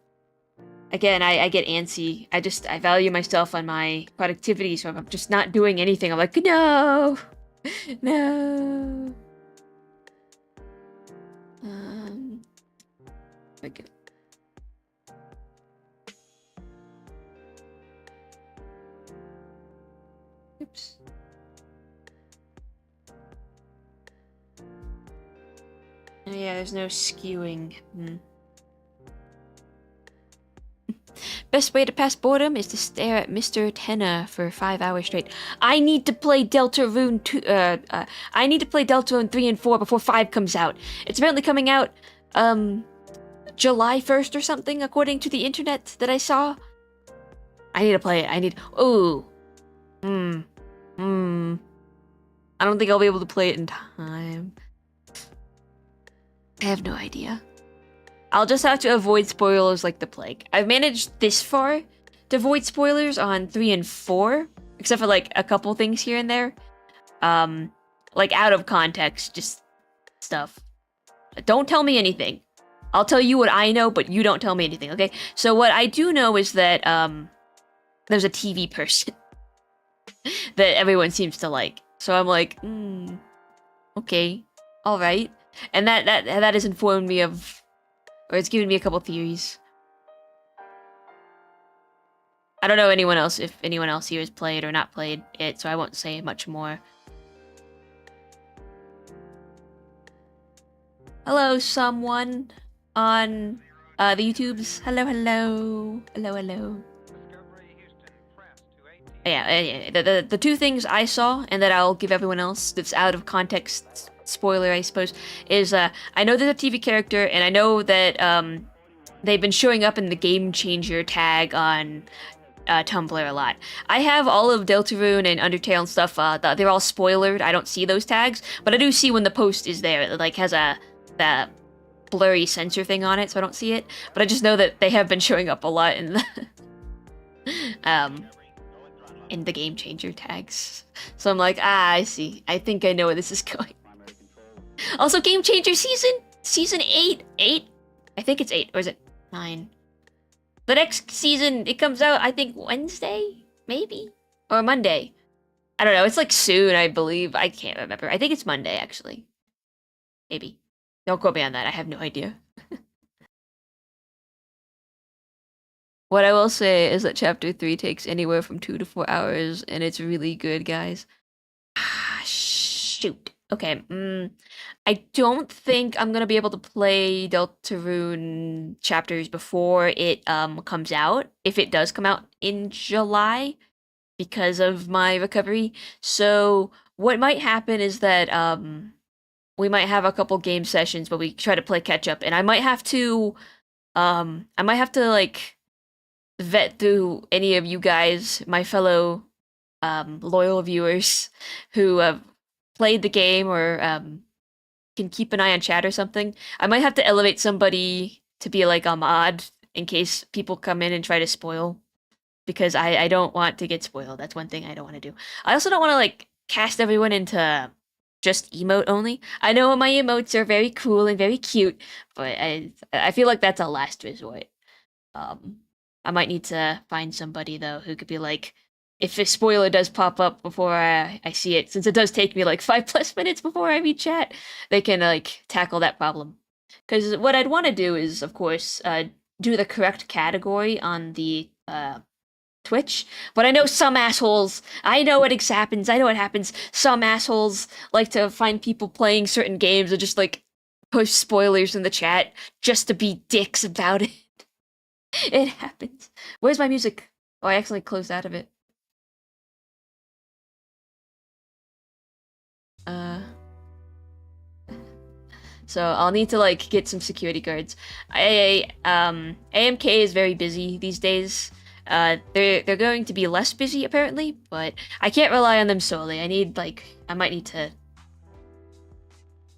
Again, I get antsy. I value myself on my productivity, so if I'm just not doing anything, I'm like, no! No! Okay. Oops. Yeah, there's no skewing. Best way to pass boredom is to stare at Mr. Tenna for 5 hours straight. I need to play Deltarune 2. I need to play Deltarune 3 and 4 before 5 comes out. It's apparently coming out July 1st or something, according to the internet that I saw. I need to play it. I need. Ooh. I don't think I'll be able to play it in time. I have no idea. I'll just have to avoid spoilers like the plague. I've managed this far to avoid spoilers on 3 and 4, except for like a couple things here and there. Like out of context, just stuff. Don't tell me anything. I'll tell you what I know, but you don't tell me anything, okay? So what I do know is that there's a TV person that everyone seems to like. So I'm like, okay, all right. And that has informed me of, or it's given me a couple theories. I don't know anyone else, if anyone else here has played or not played it, so I won't say much more. Hello, someone on the YouTubes. Hello, hello. Hello, hello. Yeah, the two things I saw, and that I'll give everyone else that's out of context spoiler, I suppose, is I know there's a TV character, and I know that they've been showing up in the Game Changer tag on Tumblr a lot. I have all of Deltarune and Undertale and stuff, they're all spoilered. I don't see those tags, but I do see when the post is there. It like has that blurry censor thing on it, so I don't see it. But I just know that they have been showing up a lot in the in the Game Changer tags. So I'm like, I see. I think I know where this is going. Also, Game Changer season 8. I think it's 8, or is it 9? The next season, it comes out, I think, Wednesday? Maybe? Or Monday. I don't know, it's like soon, I believe. I can't remember. I think it's Monday, actually. Maybe. Don't quote me on that, I have no idea. What I will say is that Chapter 3 takes anywhere from 2 to 4 hours, and it's really good, guys. Ah, shoot. Okay, I don't think I'm gonna be able to play Deltarune chapters before it comes out, if it does come out in July, because of my recovery. So what might happen is that we might have a couple game sessions, but we try to play catch up, and I might have to like vet through any of you guys, my fellow loyal viewers who have played the game or can keep an eye on chat or something. I might have to elevate somebody to be like a mod in case people come in and try to spoil, because I don't want to get spoiled. That's one thing I don't want to do. I also don't want to like cast everyone into just emote only. I know my emotes are very cool and very cute, but I feel like that's a last resort. I might need to find somebody though who could be like, if a spoiler does pop up before I see it, since it does take me like 5+ minutes before I read chat, they can like tackle that problem. Because what I'd want to do is, of course, do the correct category on the Twitch, but I know some assholes, I know what happens, some assholes like to find people playing certain games and just like push spoilers in the chat just to be dicks about it. It happens. Where's my music? Oh, I accidentally closed out of it. So I'll need to like get some security guards. AMK is very busy these days. They're going to be less busy apparently, but I can't rely on them solely. I might need to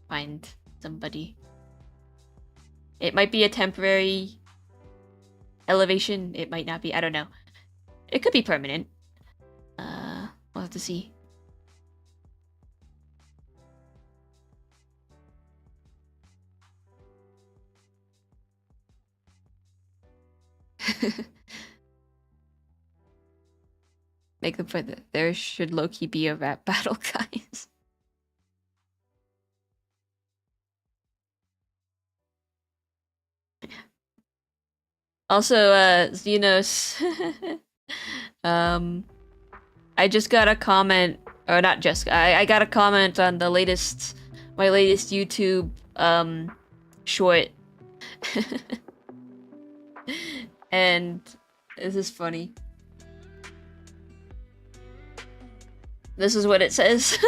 find somebody. It might be a temporary elevation, it might not be, I don't know. It could be permanent. We'll have to see. Make the point that there should low-key be a rap battle, guys. Also, Xenos, I just got a comment, or not just, I got a comment on the my latest YouTube, short. And this is funny. This is what it says.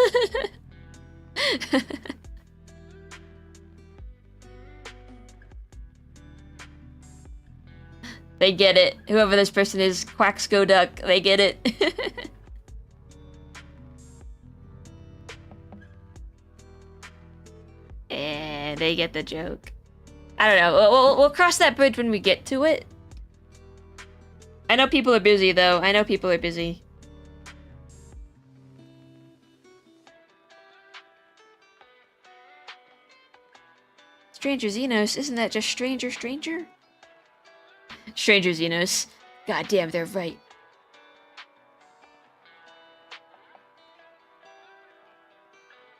They get it. Whoever this person is, Quaxco Duck, they get it. And they get the joke. I don't know. We'll cross that bridge when we get to it. I know people are busy, though. I know people are busy. Stranger Xenos? Isn't that just Stranger? Stranger Xenos. God damn, they're right.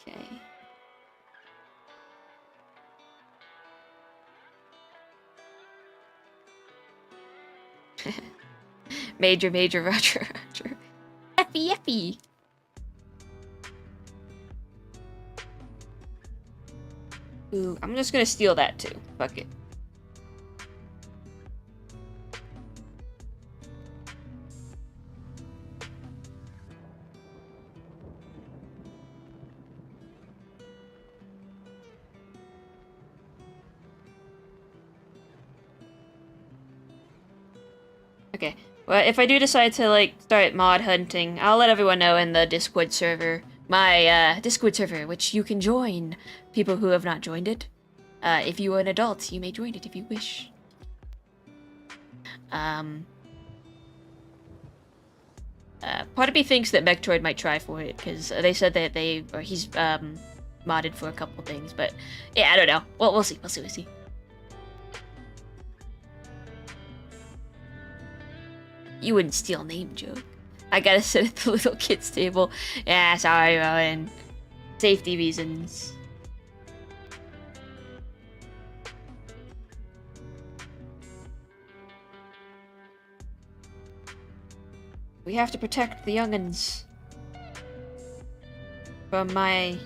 Okay. Major, Roger. Effie. Ooh, I'm just gonna steal that too. Fuck it. Okay. Well, if I do decide to, like, start mod hunting, I'll let everyone know in the Discord server. My, Discord server, which you can join. People who have not joined it. If you are an adult, you may join it if you wish. Part of me thinks that Mectroid might try for it, because they said that he's, modded for a couple things, but, yeah, I don't know. Well, we'll see. You wouldn't steal name joke. I gotta sit at the little kids table. Yeah, sorry, Rowan. Safety reasons. We have to protect the young'uns from my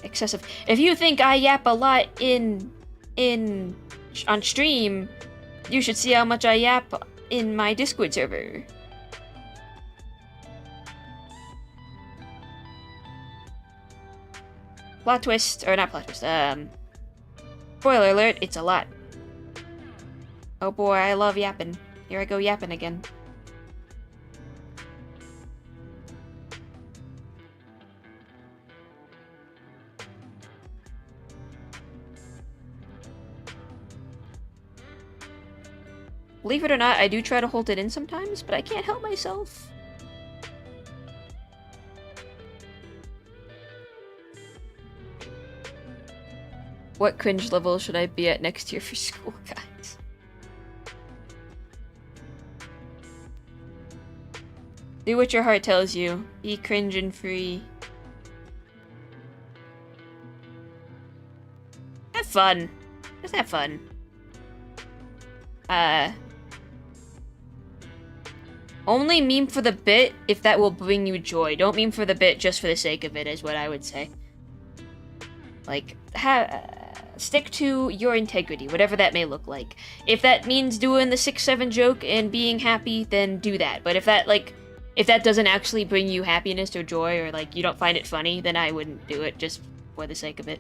excessive. If you think I yap a lot on stream, you should see how much I yap in my Discord server. Plot twist, or not plot twist, spoiler alert, it's a lot. Oh boy, I love yapping. Here I go yapping again. Believe it or not, I do try to hold it in sometimes, but I can't help myself. What cringe level should I be at next year for school, guys? Do what your heart tells you. Be cringe and free. Have fun. Just have fun. Only meme for the bit if that will bring you joy. Don't meme for the bit just for the sake of it, is what I would say. Like, stick to your integrity, whatever that may look like. If that means doing the 6-7 joke and being happy, then do that. But if that doesn't actually bring you happiness or joy, or like you don't find it funny, then I wouldn't do it just for the sake of it.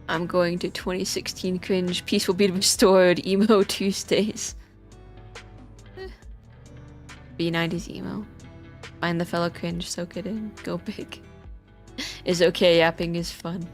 I'm going to 2016 cringe. Peace will be restored. Emo Tuesdays. B90's emo. Find the fellow cringe. Soak it in. Go big. Is okay. Yapping is fun.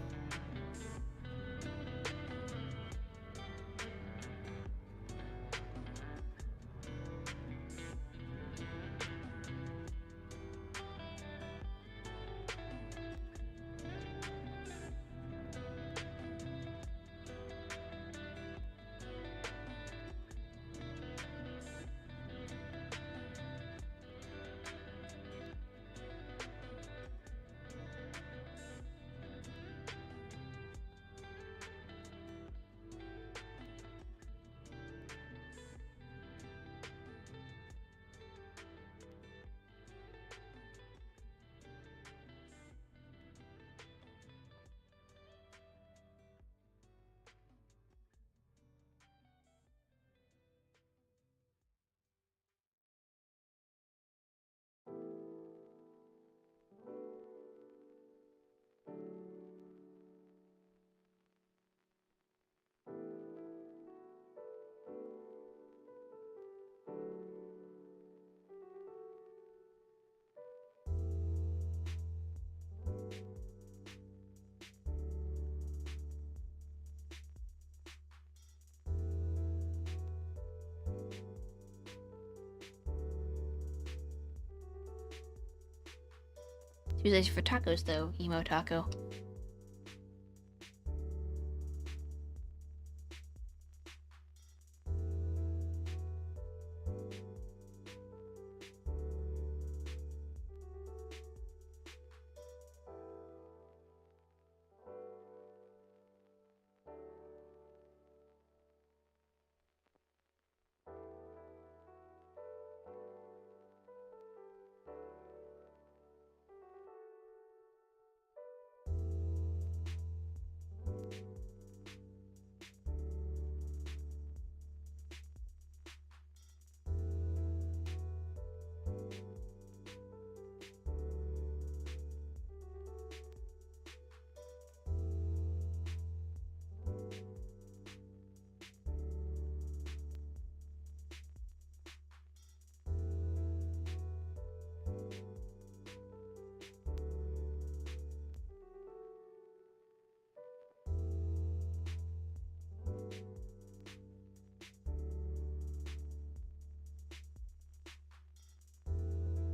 Tuesdays for tacos, though. Emo taco.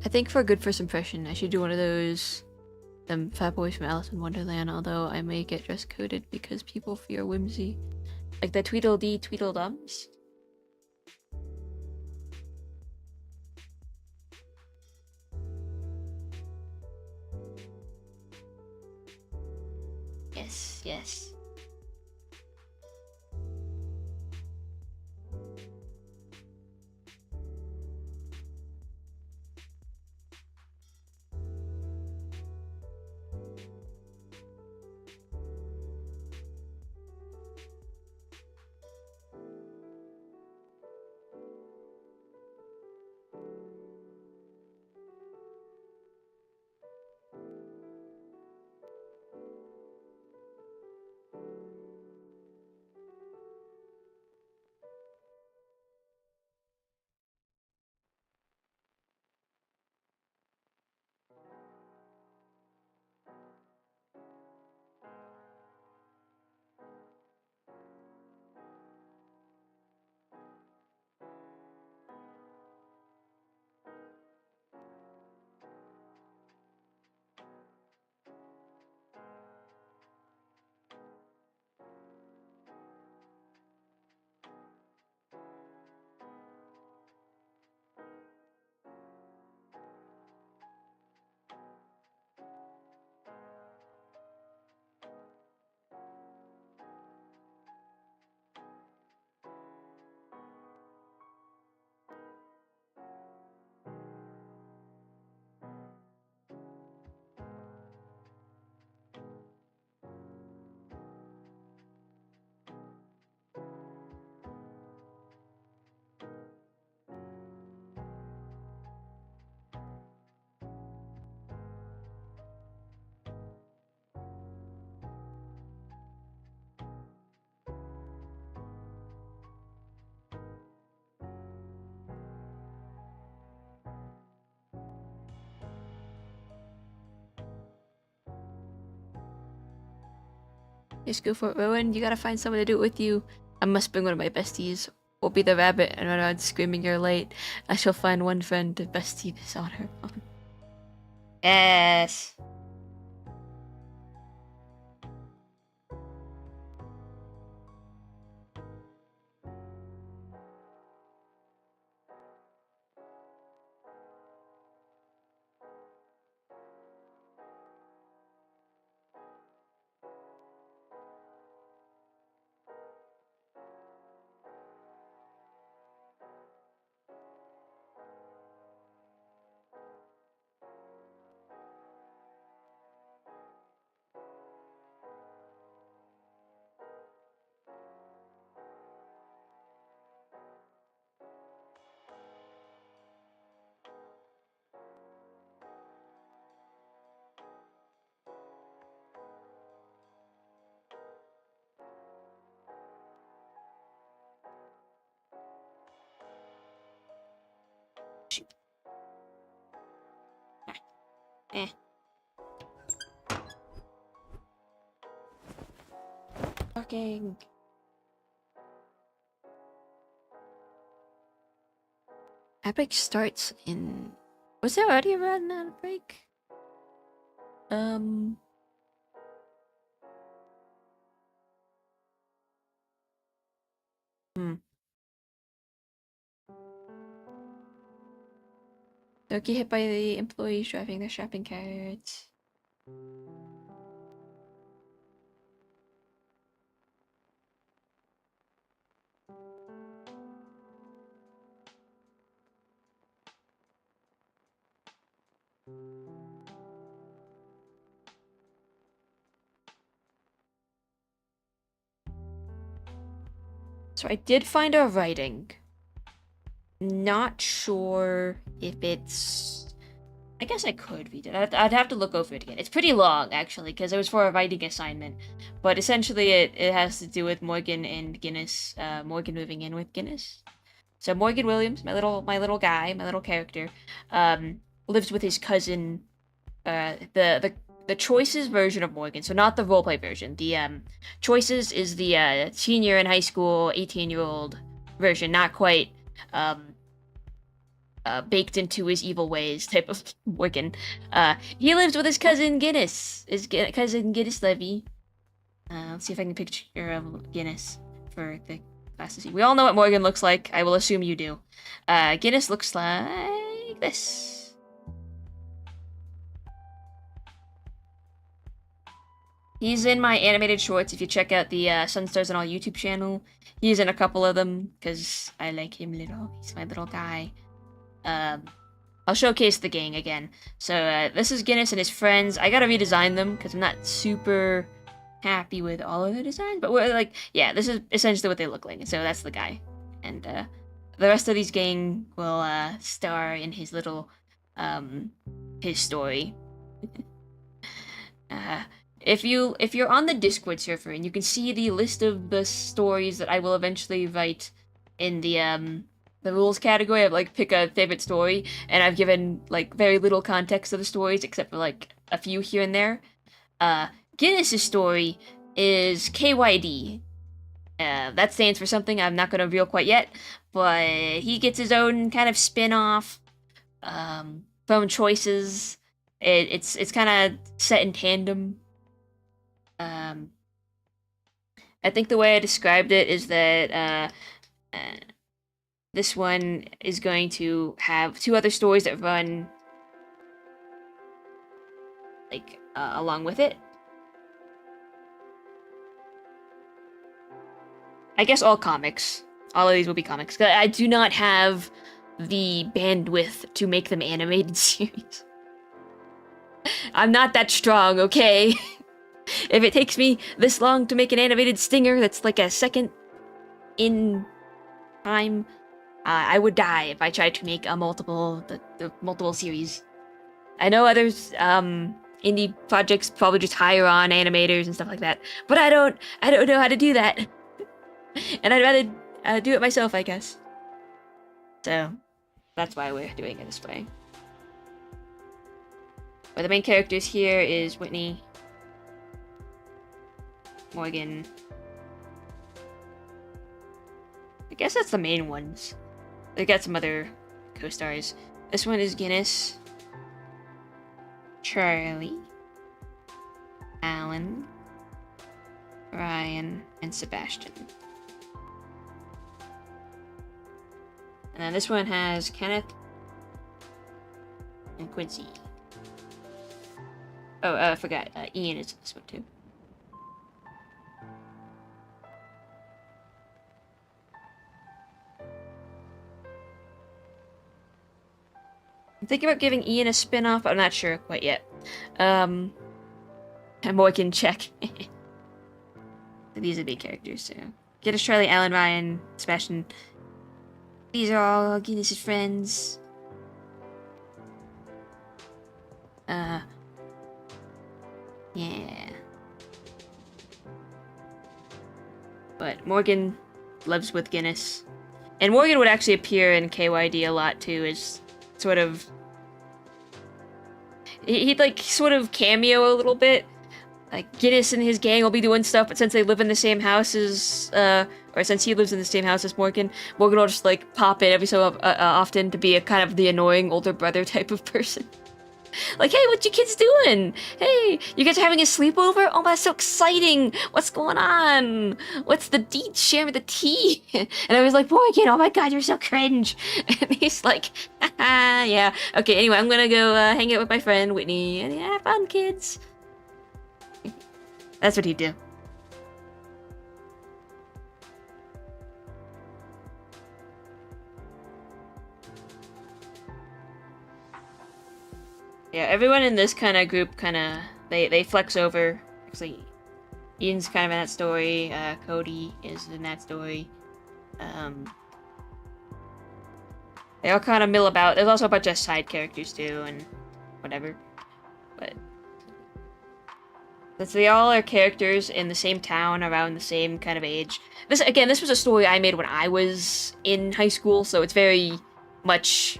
I think for a good first impression, I should do one of those Fat Boys from Alice in Wonderland, although I may get dress coded because people fear whimsy. Like the Tweedledee Tweedledums. Yes, yes. Just go for it, Rowan. You gotta find someone to do it with you. I must bring one of my besties. We'll be the rabbit and run around screaming you're late. I shall find one friend to bestie this honor on. Yes. Eh. Fucking. Epic starts in. Was there already a run break? Hmm. Don't get hit by the employees driving their shopping carts. So I did find our writing. Not sure if it's... I guess I could read it. I'd have to look over it again. It's pretty long, actually, because it was for a writing assignment. But essentially, it has to do with Morgan and Guinness. Morgan moving in with Guinness. So Morgan Williams, my little guy, my little character, lives with his cousin. The Choices version of Morgan, so not the roleplay version. The Choices is the senior in high school, 18-year-old version, not quite baked into his evil ways type of Morgan. He lives with his cousin Guinness. His cousin Guinness Levy. Let's see if I can picture of Guinness for the class to see. We all know what Morgan looks like. I will assume you do. Guinness looks like this. He's in my animated shorts. If you check out the SunStarsAndAll YouTube channel, he's in a couple of them because I like him little. He's my little guy. I'll showcase the gang again. So this is Guinness and his friends. I gotta redesign them because I'm not super happy with all of the designs, but we're like, yeah, this is essentially what they look like. So that's the guy, and the rest of these gang will star in his little his story. If you're on the Discord server and you can see the list of the stories that I will eventually write in the rules category of like pick a favorite story, and I've given like very little context of the stories except for like a few here and there. Guinness's story is KYD. That stands for something I'm not gonna reveal quite yet, but he gets his own kind of spin-off from Choices. It's kind of set in tandem. I think the way I described it is that this one is going to have two other stories that run like along with it. I guess all comics. All of these will be comics. I do not have the bandwidth to make them animated series. I'm not that strong, okay? If it takes me this long to make an animated stinger that's like a second in time, I would die if I tried to make a multiple series. I know others indie projects probably just hire on animators and stuff like that, but I don't know how to do that. And I'd rather do it myself, I guess. So that's why we're doing it this way. But the main characters here is Whitney, Morgan. I guess that's the main ones. They got some other co-stars. This one is Guinness, Charlie, Alan, Ryan, and Sebastian. And then this one has Kenneth and Quincy. Oh, I forgot. Ian is this one too. I'm thinking about giving Ian a spin-off, but I'm not sure quite yet. And Morgan, check. These are big characters, so. Guinness, Charlie, Alan, Ryan, Sebastian. These are all Guinness's friends. Yeah. But Morgan lives with Guinness. And Morgan would actually appear in KYD a lot too, as sort of... He'd like sort of cameo a little bit. Like Guinness and his gang will be doing stuff, but since they live in the same house as, or since he lives in the same house as Morgan, Morgan will just like pop in every so often to be a kind of the annoying older brother type of person. Like, hey, what you kids doing? Hey, you guys are having a sleepover? Oh, that's so exciting. What's going on? What's the deed? Share me the tea. And I was like, boy, kid, oh my god, you're so cringe. And he's like, haha, yeah. Okay, anyway, I'm gonna go hang out with my friend, Whitney. And yeah, have fun, kids. That's what he'd do. Yeah, everyone in this kind of group they flex over. Actually, Ian's kind of in that story. Cody is in that story. They all kind of mill about. There's also a bunch of side characters too, and whatever. But since they all are characters in the same town, around the same kind of age. This was a story I made when I was in high school, so it's very much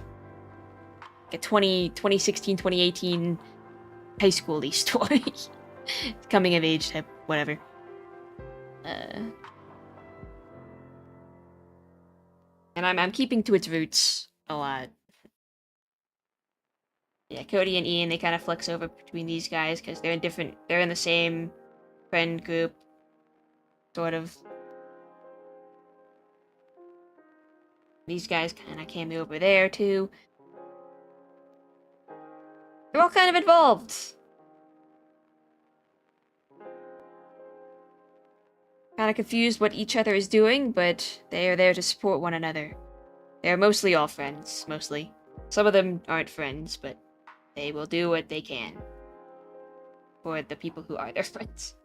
a 2016, 2018 high school-y story. Coming of age type, whatever. And I'm keeping to its roots a lot. Yeah, Cody and Ian, they kind of flex over between these guys because they're in the same friend group, sort of. These guys kind of came over there too. They're all kind of involved. Kind of confused what each other is doing, but they are there to support one another. They're mostly all friends, mostly. Some of them aren't friends, but they will do what they can for the people who are their friends.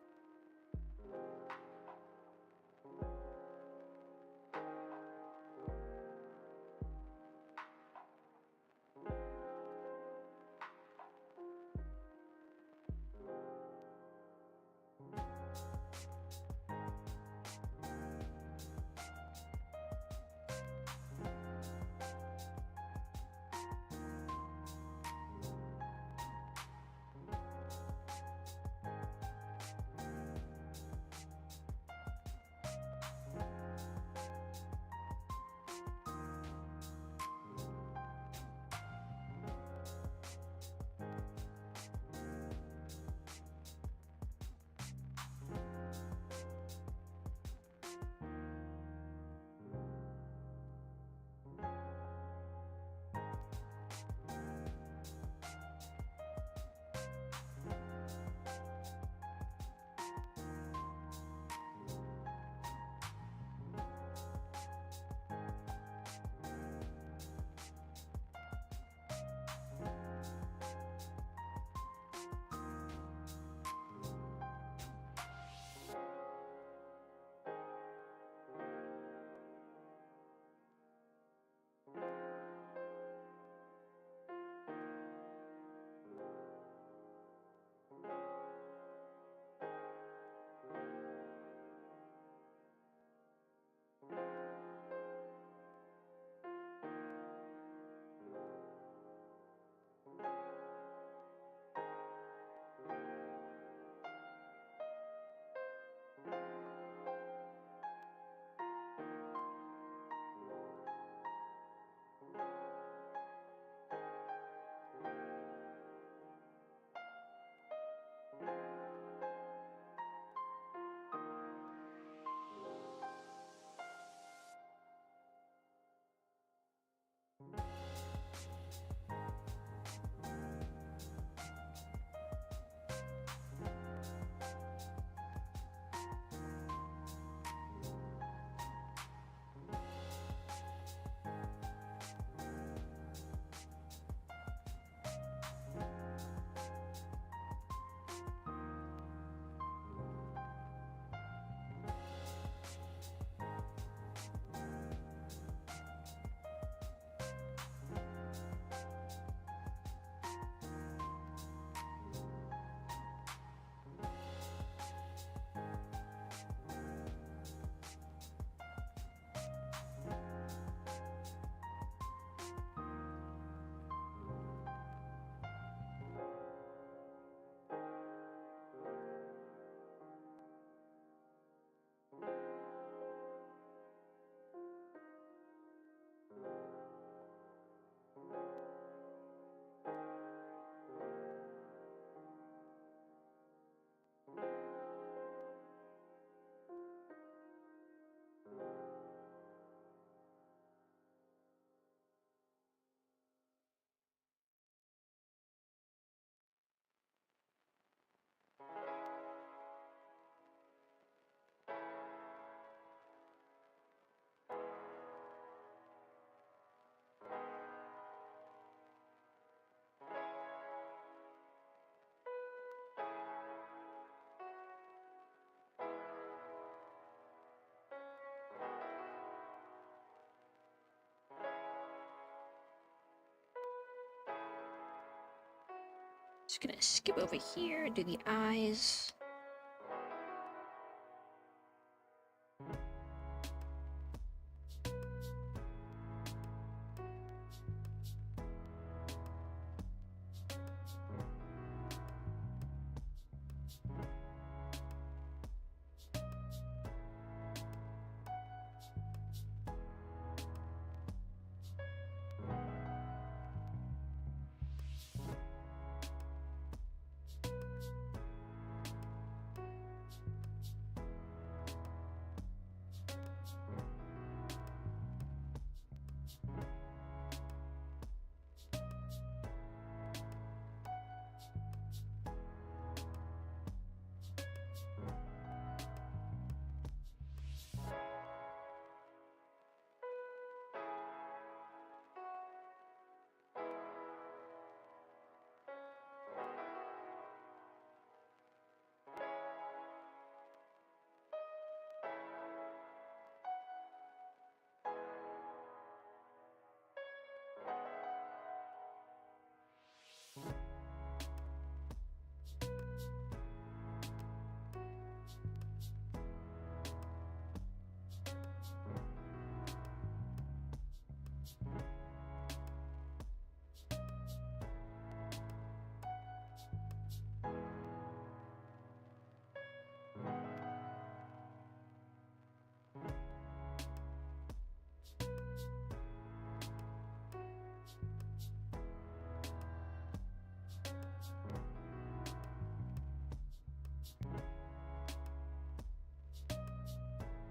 Just gonna skip over here, do the eyes.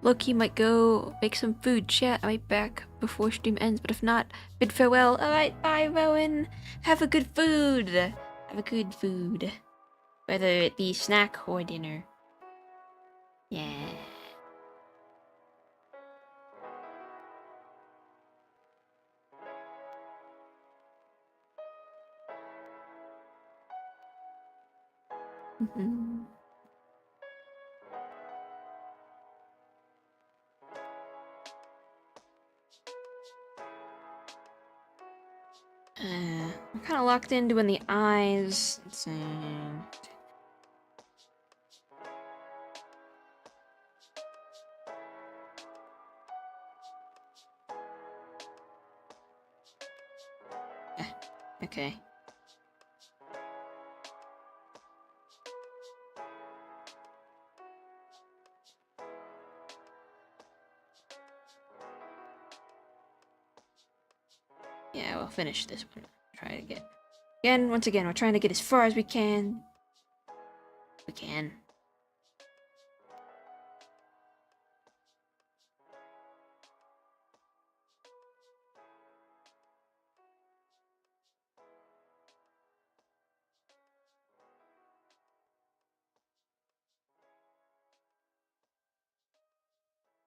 Loki might go make some food. Chat, I might be back before stream ends, but if not, bid farewell. Alright, bye, Rowan. Have a good food. Have a good food. Whether it be snack or dinner. Yeah. I'm kind of locked in doing the eyes. Let's see. Okay. Yeah, we'll finish this one. Try to get... Again, once again, we're trying to get as far as we can. We can.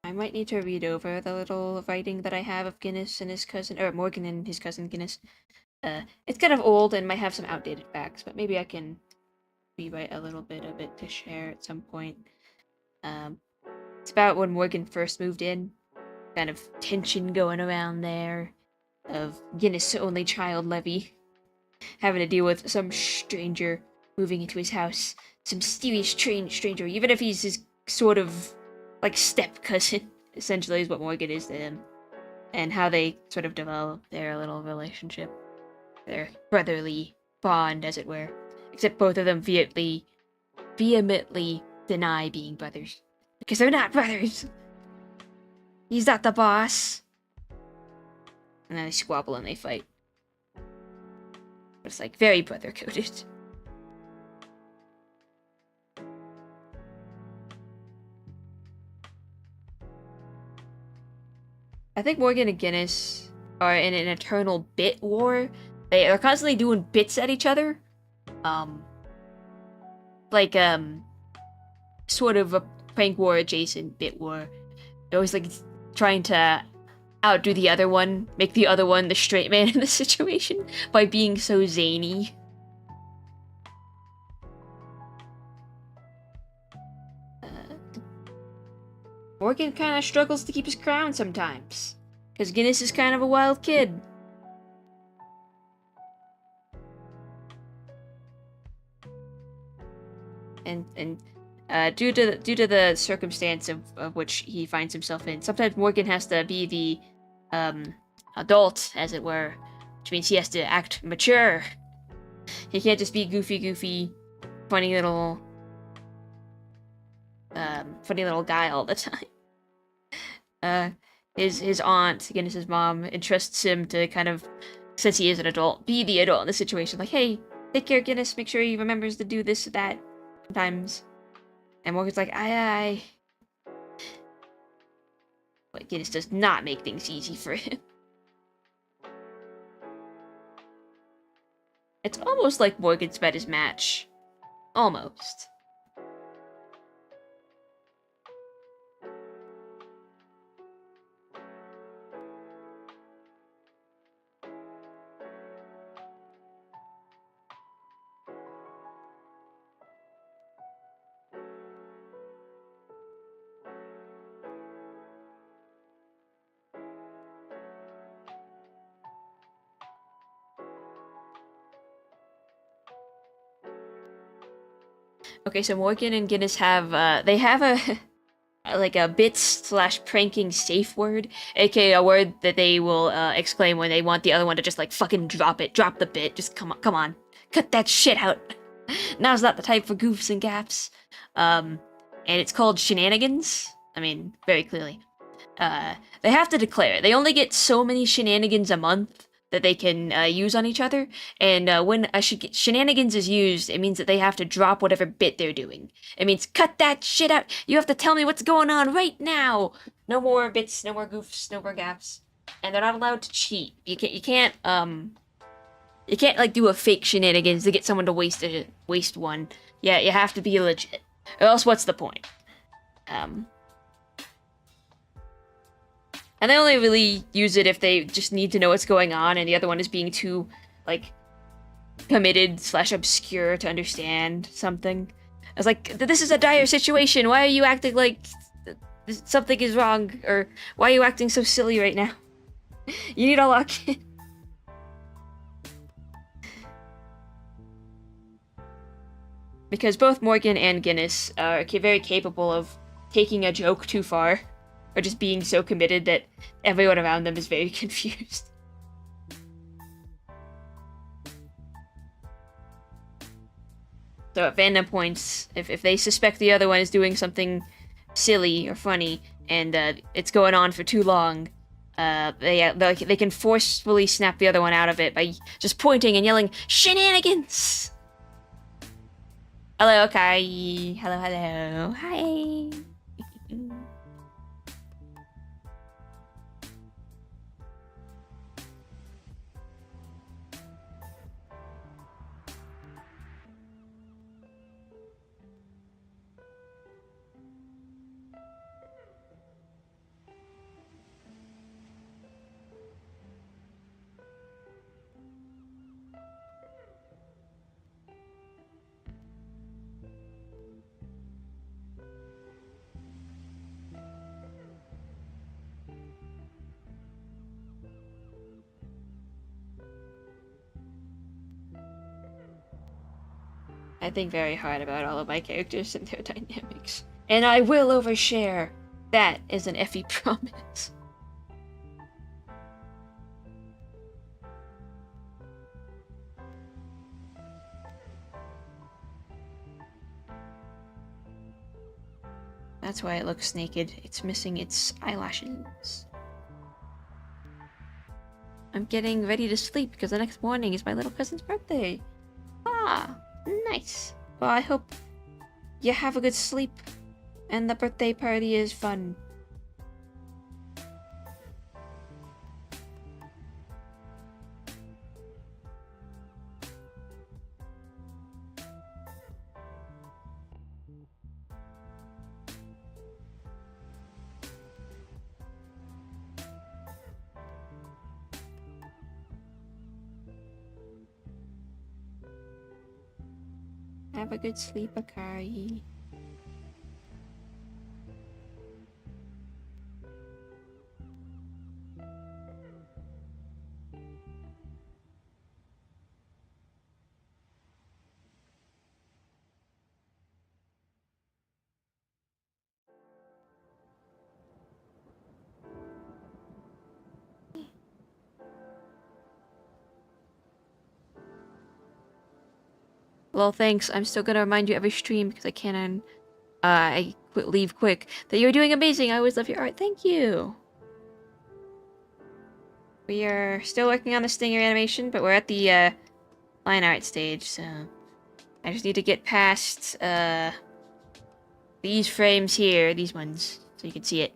I might need to read over the little writing that I have of Guinness and his cousin, or Morgan and his cousin Guinness. It's kind of old and might have some outdated facts, but maybe I can rewrite a little bit of it to share at some point. It's about when Morgan first moved in. Kind of tension going around there. Of Guinness' only child, Levy, having to deal with some stranger moving into his house. Some mysterious stranger, even if he's his sort of, like, step-cousin, essentially, is what Morgan is to him. And how they sort of develop their little relationship. Their brotherly bond, as it were. Except both of them vehemently deny being brothers. Because they're not brothers! He's not the boss! And then they squabble and they fight. It's like very brother-coded. I think Morgan and Guinness are in an eternal bit war. They're constantly doing bits at each other. Sort of a prank war adjacent bit war. They're always like trying to outdo the other one, make the other one the straight man in the situation by being so zany. Morgan kind of struggles to keep his crown sometimes, because Guinness is kind of a wild kid. and due to the circumstance of which he finds himself in, sometimes Morgan has to be the adult, as it were, which means he has to act mature. He can't just be goofy, funny little guy all the time. His aunt, Guinness's mom, entrusts him to kind of, since he is an adult, be the adult in the situation. Like, hey, take care, Guinness. Make sure he remembers to do this or that sometimes. And Morgan's like, aye. But Guinness does not make things easy for him. It's almost like Morgan's met his match. Almost. Okay, so Morgan and Guinness have, they have a, like a bits/pranking safe word, aka a word that they will, exclaim when they want the other one to just, like, fucking drop the bit, just come on, cut that shit out. Now's not the time for goofs and gaps. And it's called shenanigans. I mean, very clearly. They have to declare it. They only get so many shenanigans a month that they can use on each other, and when a shenanigans is used, it means that they have to drop whatever bit they're doing. It means, cut that shit out! You have to tell me what's going on right now! No more bits, no more goofs, no more gaps. And they're not allowed to cheat. You can't like do a fake shenanigans to get someone to waste one. Yeah, you have to be legit. Or else what's the point? And they only really use it if they just need to know what's going on and the other one is being too, like, committed/obscure to understand something. I was like, this is a dire situation. Why are you acting like something is wrong? Or why are you acting so silly right now? You need to lock in. Because both Morgan and Guinness are very capable of taking a joke too far. Or just being so committed that everyone around them is very confused. So at random points, if they suspect the other one is doing something silly or funny, and it's going on for too long, they can forcefully snap the other one out of it by just pointing and yelling, "Shenanigans!" Hello, Kai. Hello. Hi. I think very hard about all of my characters and their dynamics. And I will overshare. That is an Effie promise. That's why it looks naked. It's missing its eyelashes. I'm getting ready to sleep because the next morning is my little cousin's birthday. Ah, nice. Well, I hope you have a good sleep and the birthday party is fun. Have a good sleep, Akari. Well, thanks. I'm still gonna remind you every stream because I can't. I leave quick. That you're doing amazing. I always love your art. Thank you. We are still working on the stinger animation, but we're at the line art stage, so I just need to get past these frames here, these ones, so you can see it.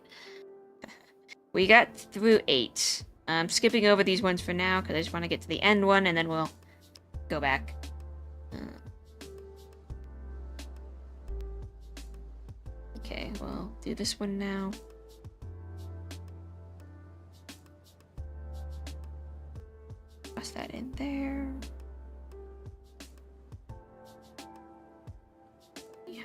We got through 8. I'm skipping over these ones for now because I just want to get to the end one, and then we'll go back. Okay, we'll do this one now. Toss that in there. Yeah.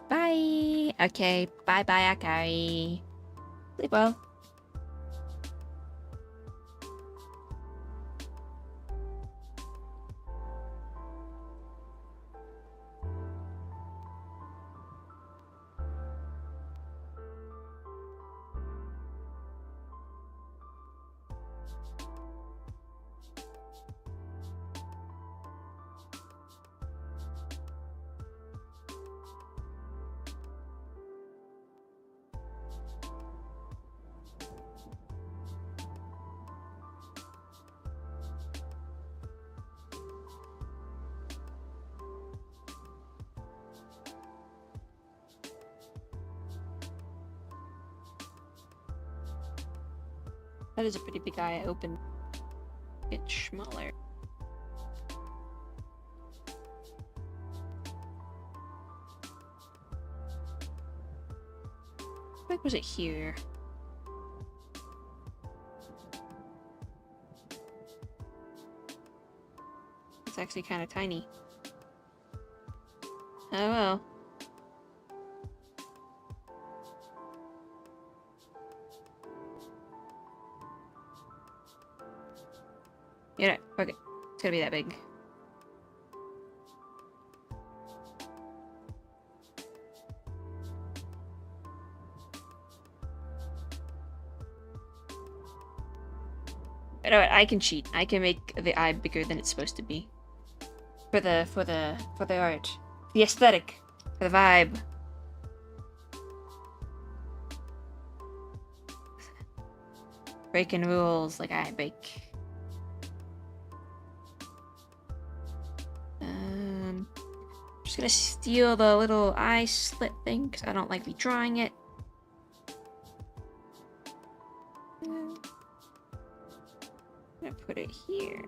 Bye. Okay. Bye, Akari. Sleep well. That is a pretty big eye. I opened it smaller. What was it here? It's actually kind of tiny. Oh well. Yeah, okay. It's gonna be that big. You know what? I can cheat. I can make the eye bigger than it's supposed to be. For the art. The aesthetic. For the vibe. Breaking rules like I break. Just gonna steal the little eye slit thing because I don't like redrawing it. I'm gonna put it here.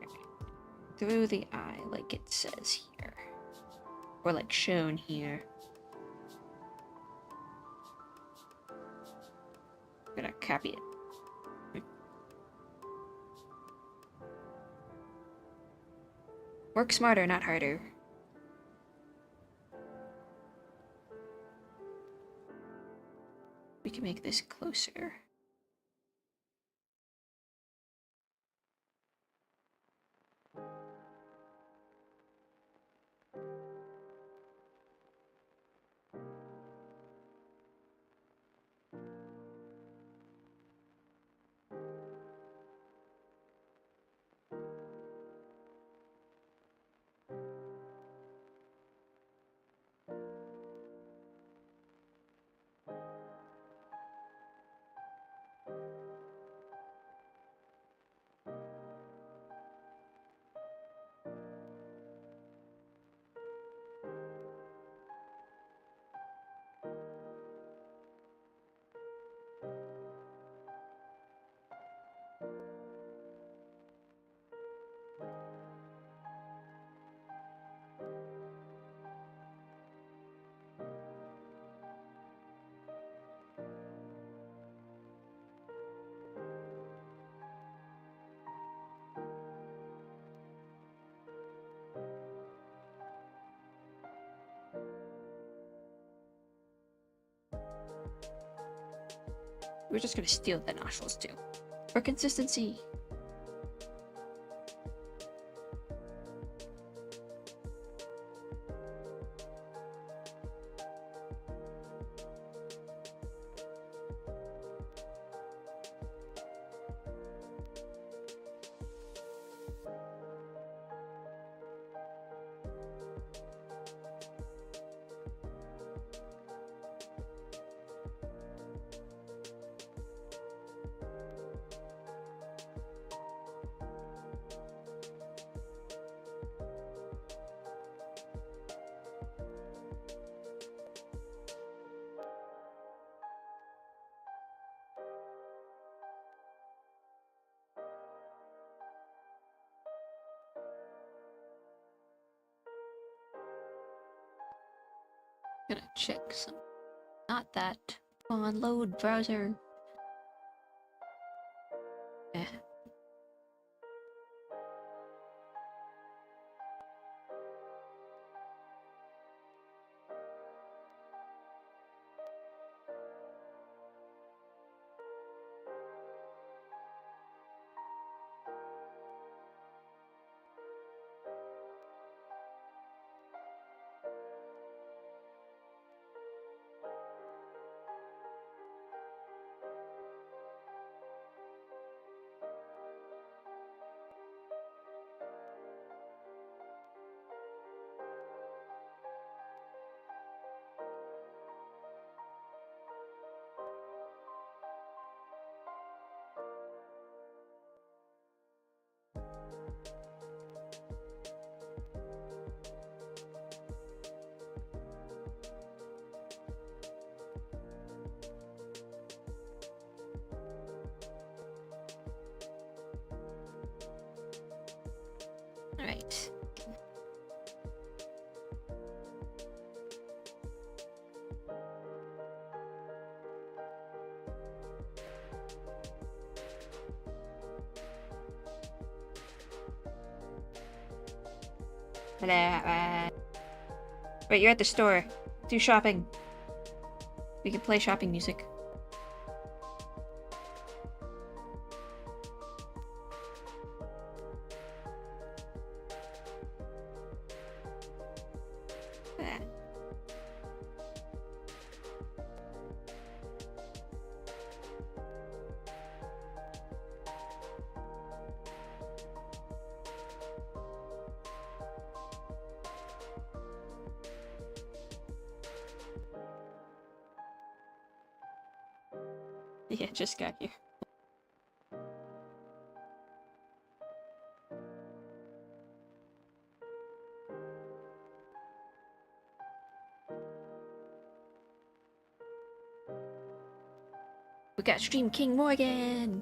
Through the eye, like it says here. Or like shown here. I'm gonna copy it. Work smarter, not harder. We can make this closer. We're just gonna steal the nostrils too. For consistency. Gonna check some. Not that. Come on, load browser. Eh. Alright. Wait, you're at the store. Do shopping. We can play shopping music. Yeah, just got here. We got Stream King Morgan!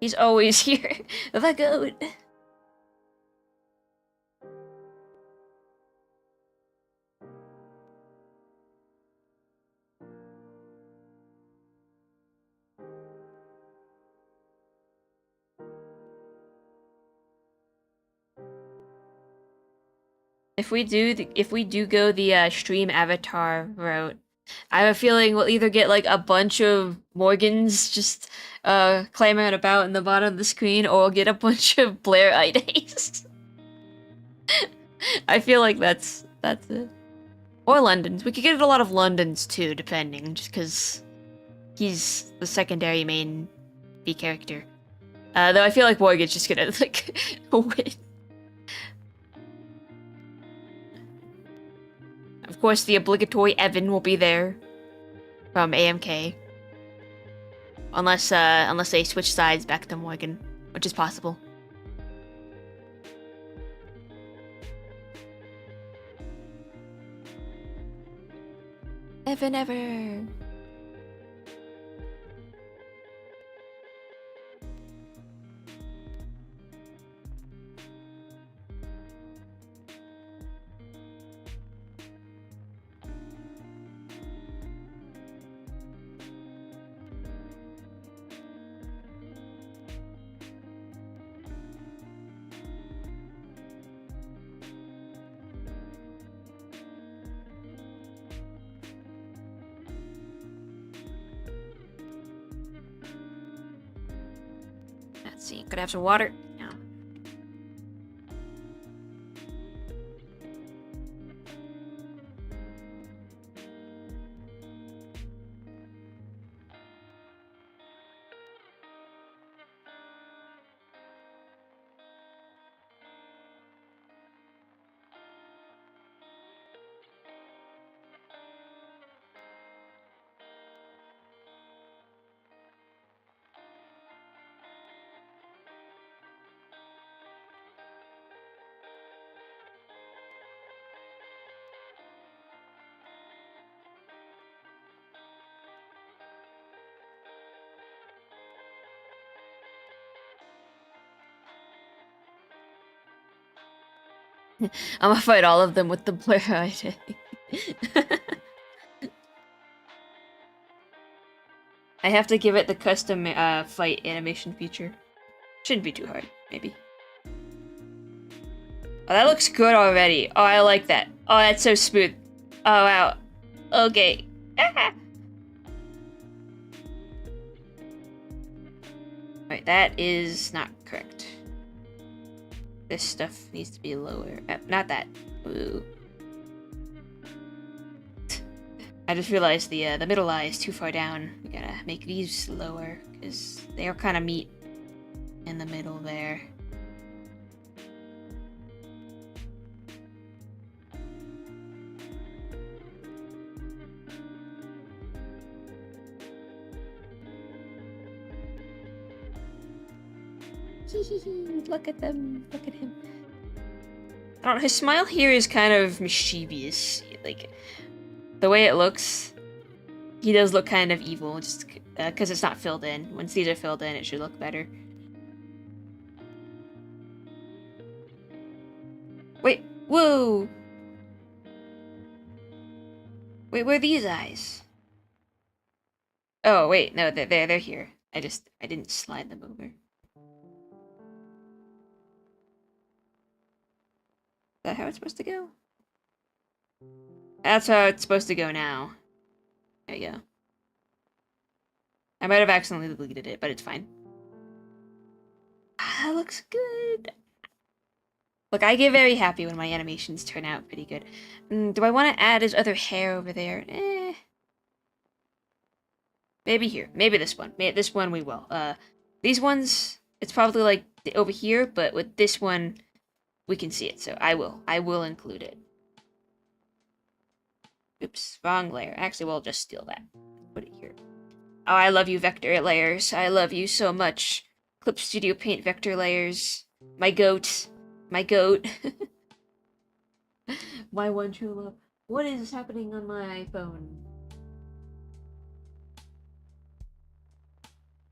He's always here. The goat! If we do go the stream avatar route, I have a feeling we'll either get like a bunch of Morgans just clamoring about in the bottom of the screen, or we'll get a bunch of Blairites. I feel like that's it. Or Londons. We could get a lot of Londons too, depending, just because he's the secondary main B character. Though I feel like Morgan's just gonna like win. Of course, the obligatory Evan will be there from AMK. Unless they switch sides back to Morgan, which is possible. Evan ever. Let's see, could I have some water? No. I'm gonna fight all of them with the blur ID. I have to give it the custom fight animation feature. Shouldn't be too hard, maybe. Oh, that looks good already. Oh, I like that. Oh, that's so smooth. Oh, wow. Okay. Alright, that is not correct. This stuff needs to be lower. Not that. Ooh. I just realized the middle eye is too far down. We gotta make these lower, because they are kind of meet in the middle there. Look at them. Look at him. I don't know, his smile here is kind of mischievous. Like, the way it looks, he does look kind of evil, just because it's not filled in. Once these are filled in, it should look better. Wait, whoa! Wait, where are these eyes? Oh, wait, no, they're here. I didn't slide them over. Is that how it's supposed to go? That's how it's supposed to go now. There you go. I might have accidentally deleted it, but it's fine. That looks good. Look, I get very happy when my animations turn out pretty good. Do I want to add his other hair over there? Maybe here. Maybe this one. This one we will. These ones, it's probably like over here, but with this one, we can see it. So I will include it. Oops, wrong layer. Actually, we'll just steal that. Put it here. Oh, I love you, vector layers. I love you so much. Clip Studio Paint vector layers. My goat. My goat. My one true love. What is happening on my phone?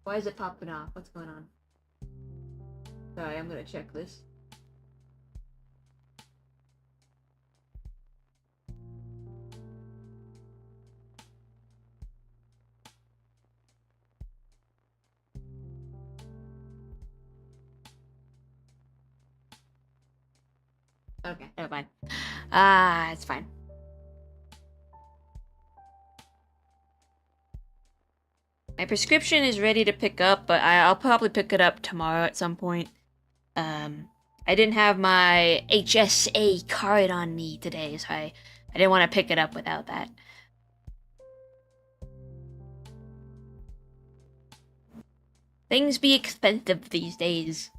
Why is it popping off? What's going on? Sorry, I'm gonna check this. Okay, never mind. It's fine. My prescription is ready to pick up, but I'll probably pick it up tomorrow at some point. I didn't have my HSA card on me today, so I didn't want to pick it up without that. Things be expensive these days.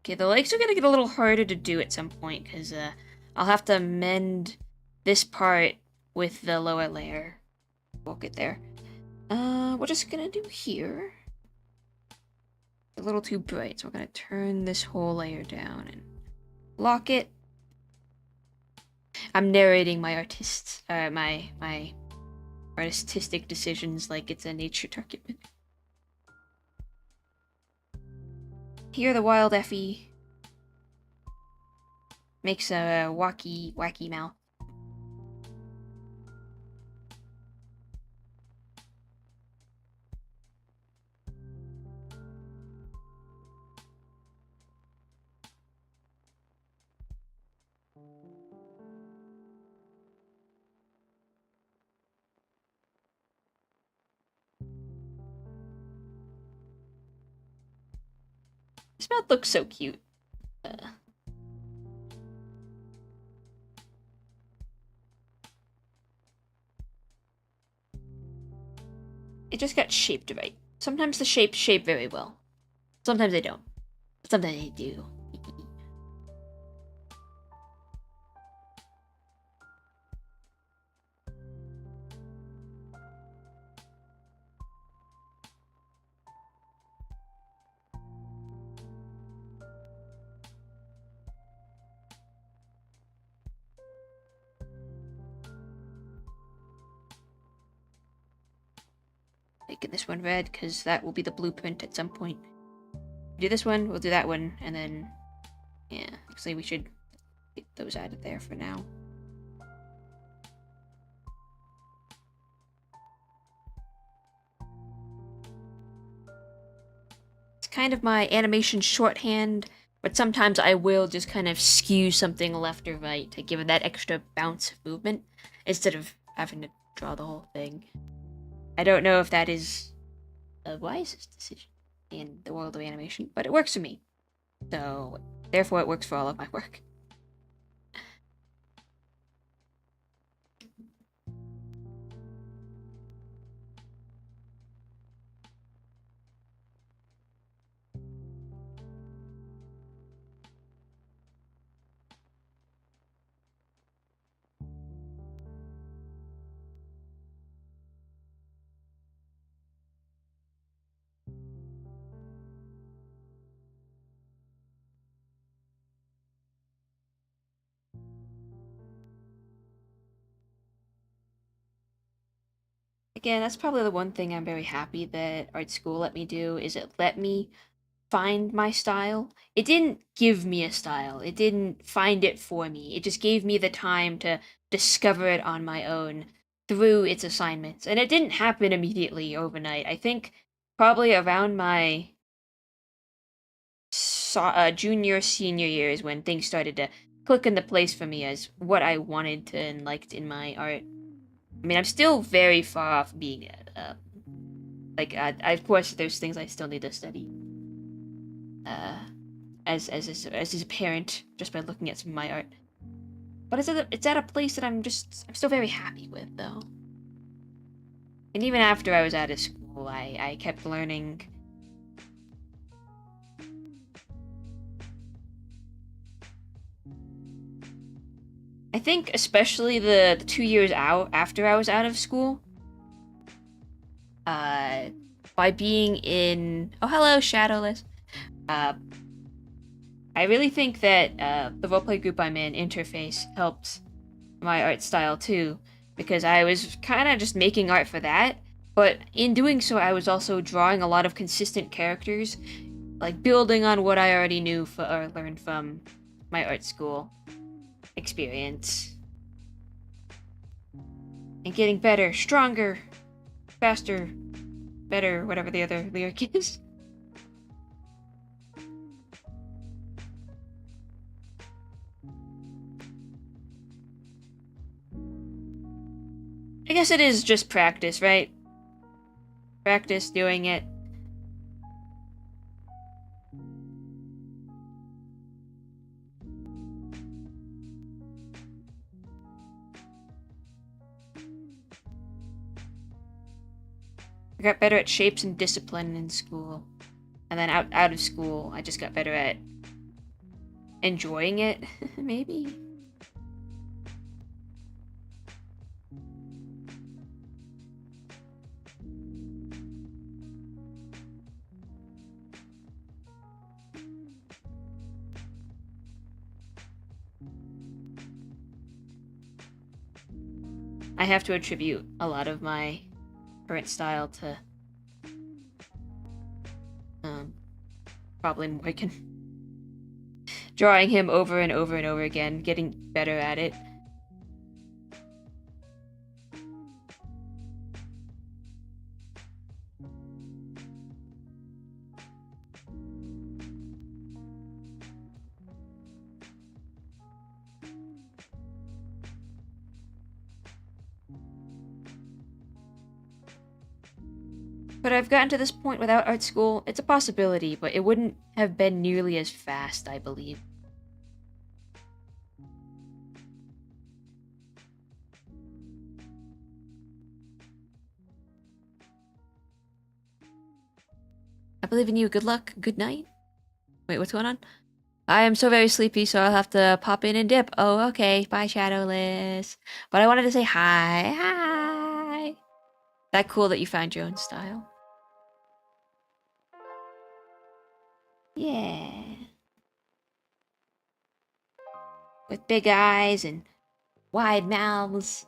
Okay, the legs are gonna get a little harder to do at some point, because I'll have to mend this part with the lower layer. We'll get there. We're just gonna do here. A little too bright, so we're gonna turn this whole layer down and lock it. I'm narrating my my artistic decisions like it's a nature document. Here, the wild Effie makes a wacky mouth. This mouth looks so cute. It just got shaped right. Sometimes the shapes shape very well. Sometimes they don't. Sometimes they do. making this one red, because that will be the blueprint at some point. Do this one, we'll do that one, and then, yeah, actually we should get those out of there for now. It's kind of my animation shorthand, but sometimes I will just kind of skew something left or right to give it that extra bounce of movement, instead of having to draw the whole thing. I don't know if that is the wisest decision in the world of animation, but it works for me. So, therefore it works for all of my work. Again, that's probably the one thing I'm very happy that art school let me do, is it let me find my style. It didn't give me a style. It didn't find it for me. It just gave me the time to discover it on my own through its assignments. And it didn't happen immediately overnight. I think probably around my junior, senior years when things started to click into place for me as what I wanted to and liked in my art. I mean, I'm still very far off being of course, there's things I still need to study. As is apparent just by looking at some of my art. But it's at a place that I'm still very happy with, though. And even after I was out of school, I kept learning. I think especially the 2 years out after I was out of school, by being in... Oh, hello, Shadowless. I really think that the roleplay group I'm in, Interface, helped my art style too, because I was kind of just making art for that, but in doing so I was also drawing a lot of consistent characters, like building on what I already knew or learned from my art school experience. And getting better, stronger, faster, better, whatever the other lyric is. I guess it is just practice, right? Practice doing it. I got better at shapes and discipline in school. And then out of school, I just got better at enjoying it, maybe? I have to attribute a lot of my current style to probably Morgan. Drawing him over and over and over again, getting better at it. But I've gotten to this point without art school. It's a possibility, but it wouldn't have been nearly as fast, I believe. I believe in you. Good luck. Good night. Wait, what's going on? I am so very sleepy, so I'll have to pop in and dip. Oh, okay. Bye, Shadowless. But I wanted to say hi. Hi. That cool that you found your own style. Yeah. With big eyes and wide mouths.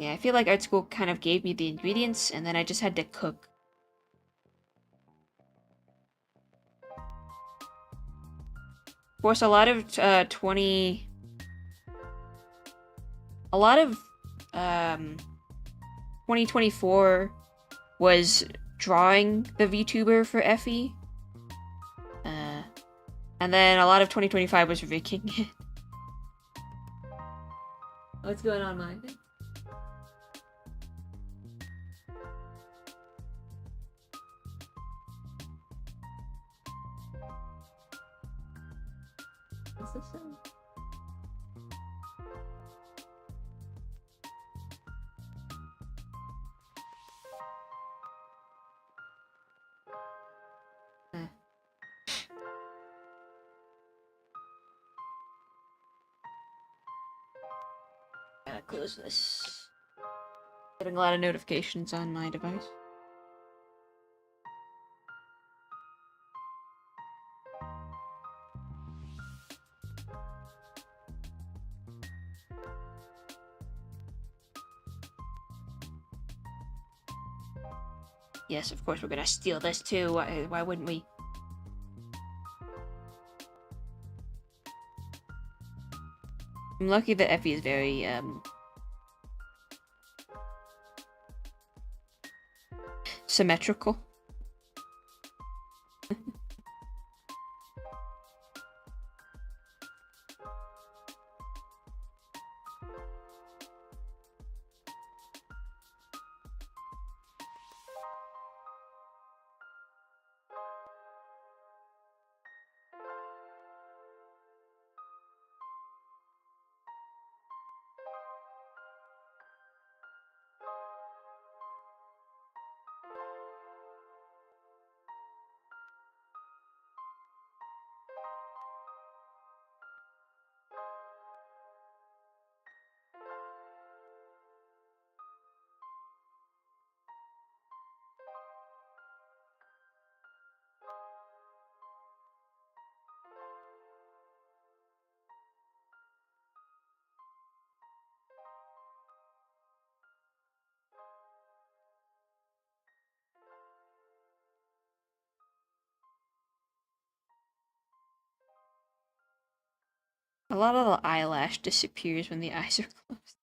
Yeah, I feel like art school kind of gave me the ingredients, and then I just had to cook. Of course, a lot of 2024 was drawing the VTuber for Effie. And then a lot of 2025 was making it. What's going on, Mike? What's this sound? Gotta close this. Getting a lot of notifications on my device. Yes, of course we're gonna steal this too. Why wouldn't we? I'm lucky that Effie is very, symmetrical. A lot of the eyelash disappears when the eyes are closed.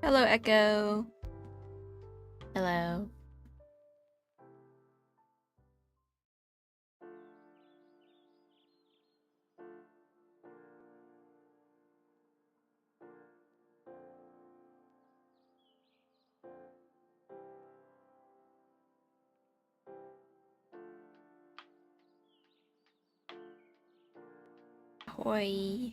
Hello, Echo. Hello. Ahoy.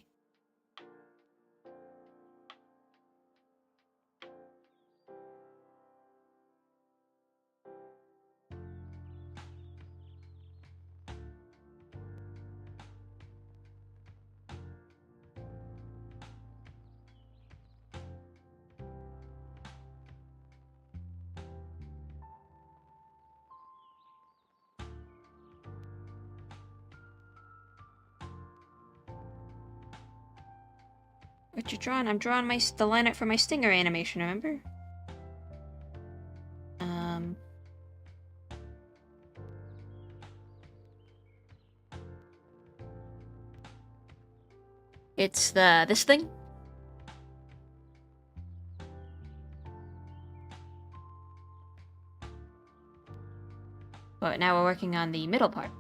What you drawing? I'm drawing the lineup for my stinger animation, remember? It's this thing? But now we're working on the middle part.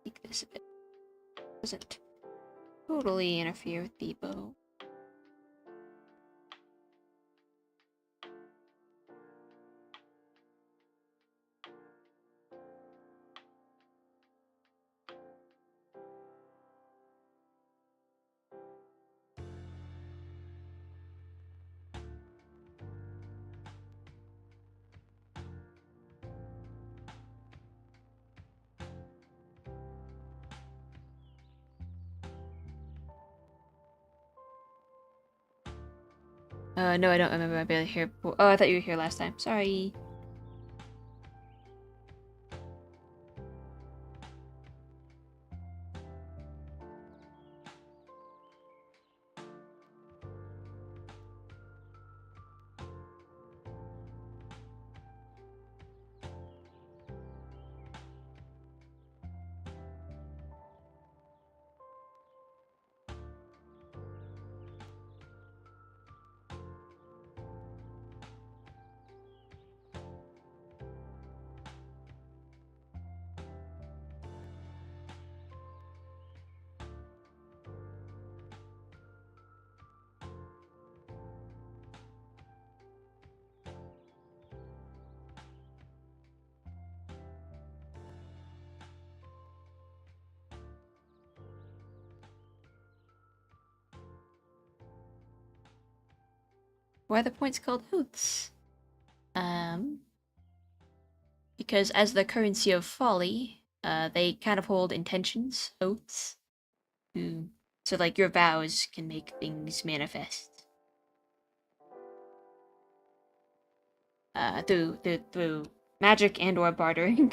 Take this a bit. Doesn't totally interfere with the bow. No, I don't remember. I barely here. Oh, I thought you were here last time. Sorry. Why are the points called oaths? Because as the currency of folly, they kind of hold intentions, oaths. So like your vows can make things manifest. Through magic and or bartering.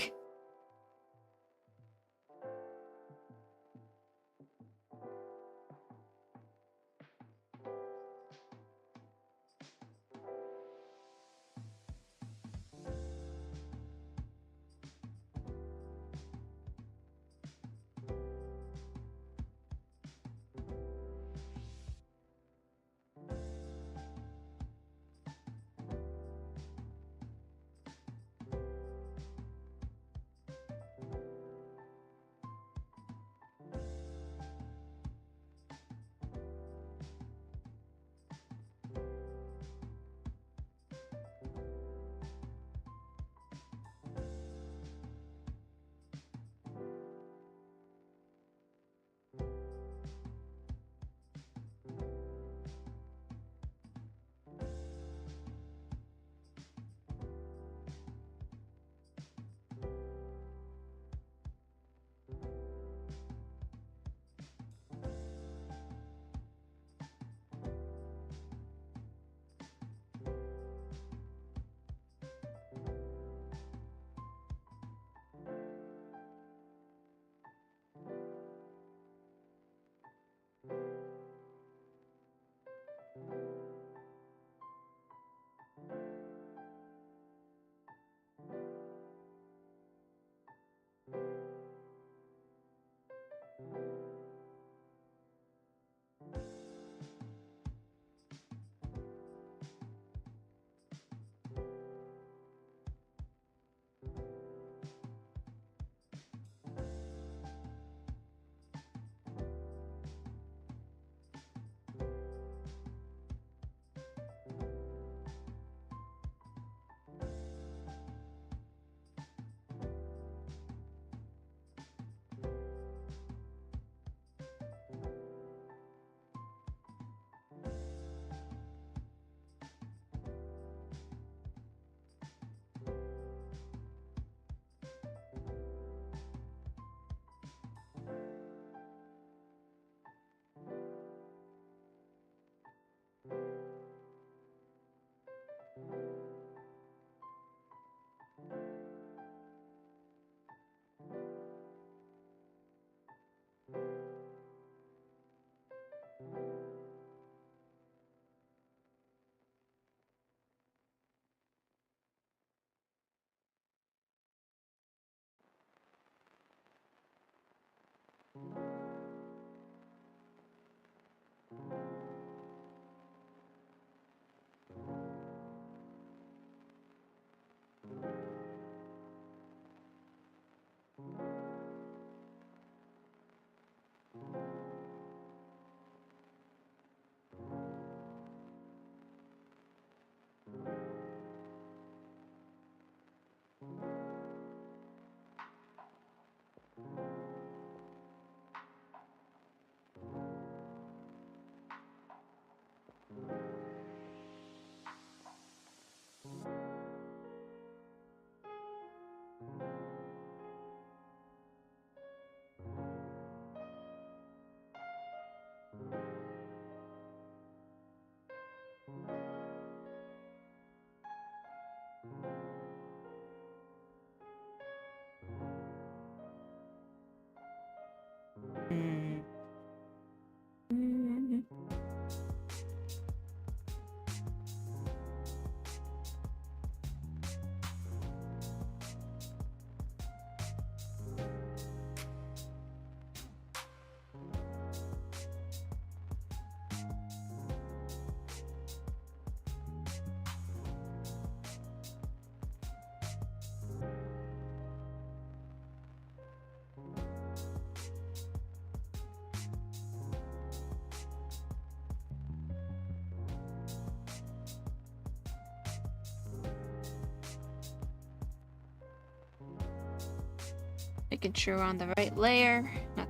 Making sure we're on the right layer. Not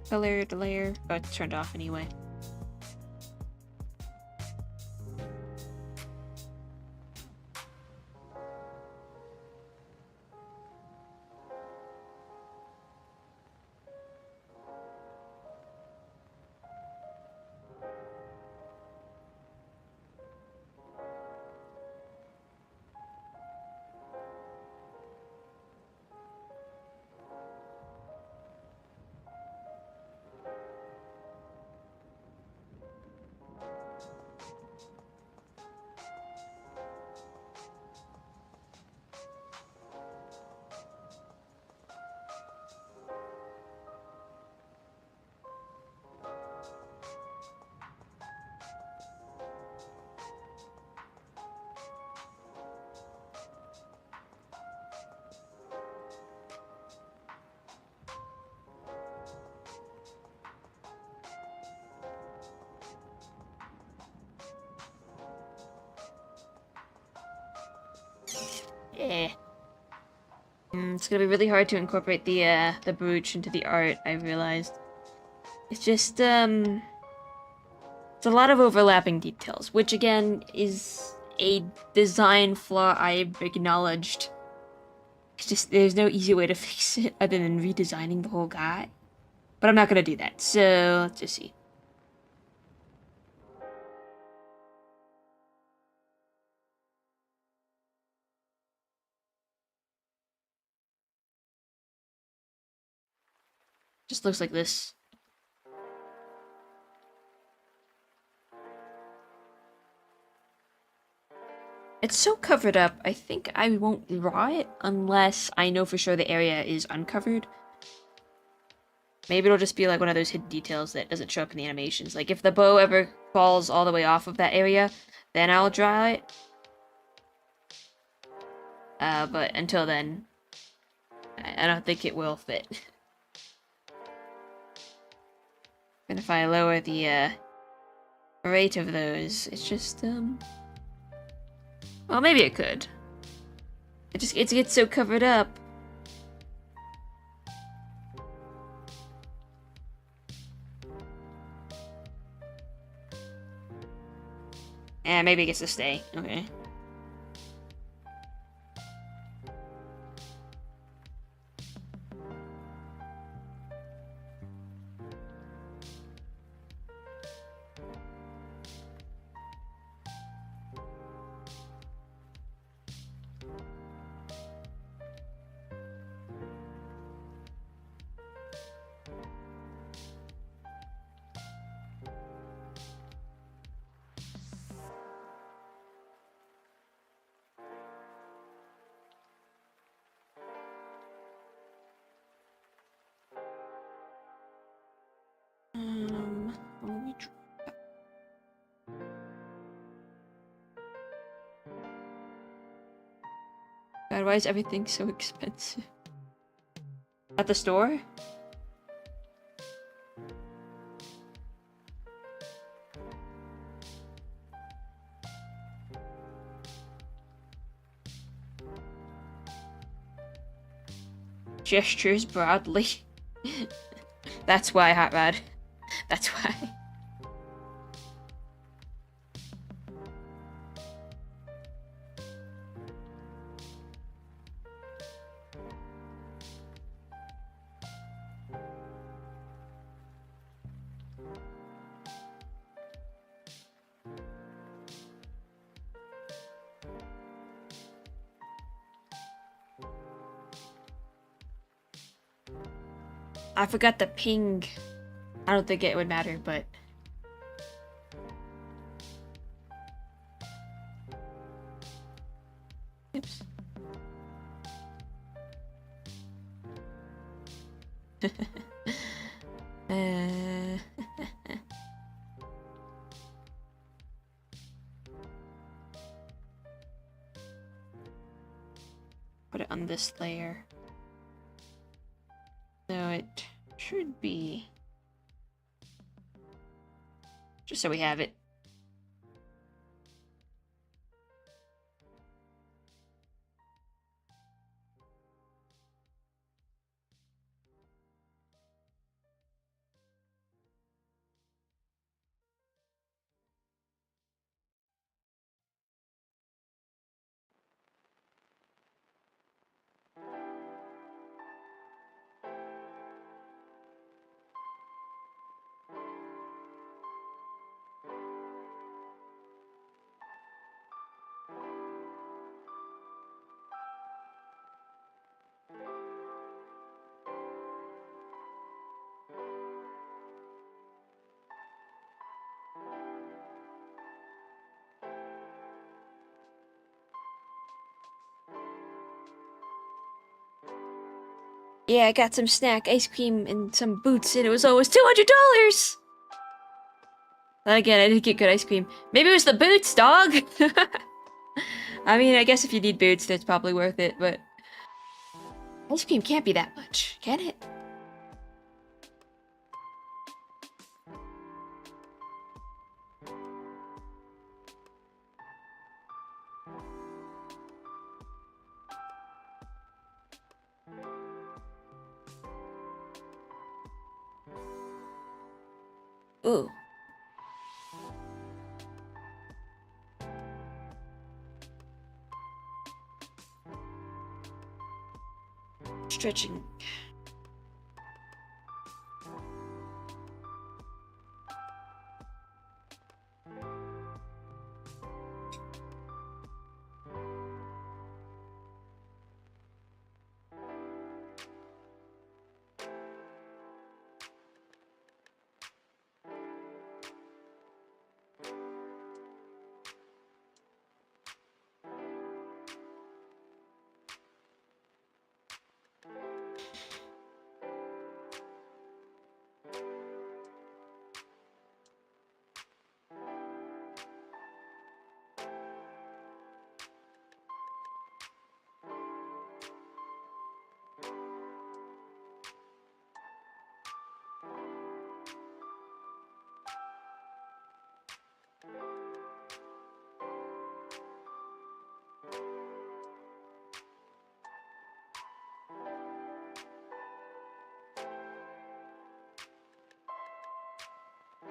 colored layer. Oh, it's turned off anyway. Yeah. It's gonna be really hard to incorporate the brooch into the art, I realized. It's just, it's a lot of overlapping details, which again is a design flaw I've acknowledged. It's just, there's no easy way to fix it other than redesigning the whole guy. But I'm not gonna do that, so let's just see. Just looks like this. It's so covered up, I think I won't draw it unless I know for sure the area is uncovered. Maybe it'll just be like one of those hidden details that doesn't show up in the animations. Like if the bow ever falls all the way off of that area, then I'll draw it. But until then, I don't think it will fit. And if I lower the rate of those, it's just well, maybe it could. It gets so covered up. Yeah, maybe it gets to stay. Okay. Let me try. God, why is everything so expensive? At the store? Gestures broadly. That's why, Hot Rod. That's why. I forgot the ping. I don't think it would matter, but... Oops. Put it on this layer. So it should be... Just so we have it. Yeah, I got some snack, ice cream, and some boots, and it was almost $200! Again, I didn't get good ice cream. Maybe it was the boots, dog! I mean, I guess if you need boots, that's probably worth it, but... Ice cream can't be that much, can it? Ooh. Stretching.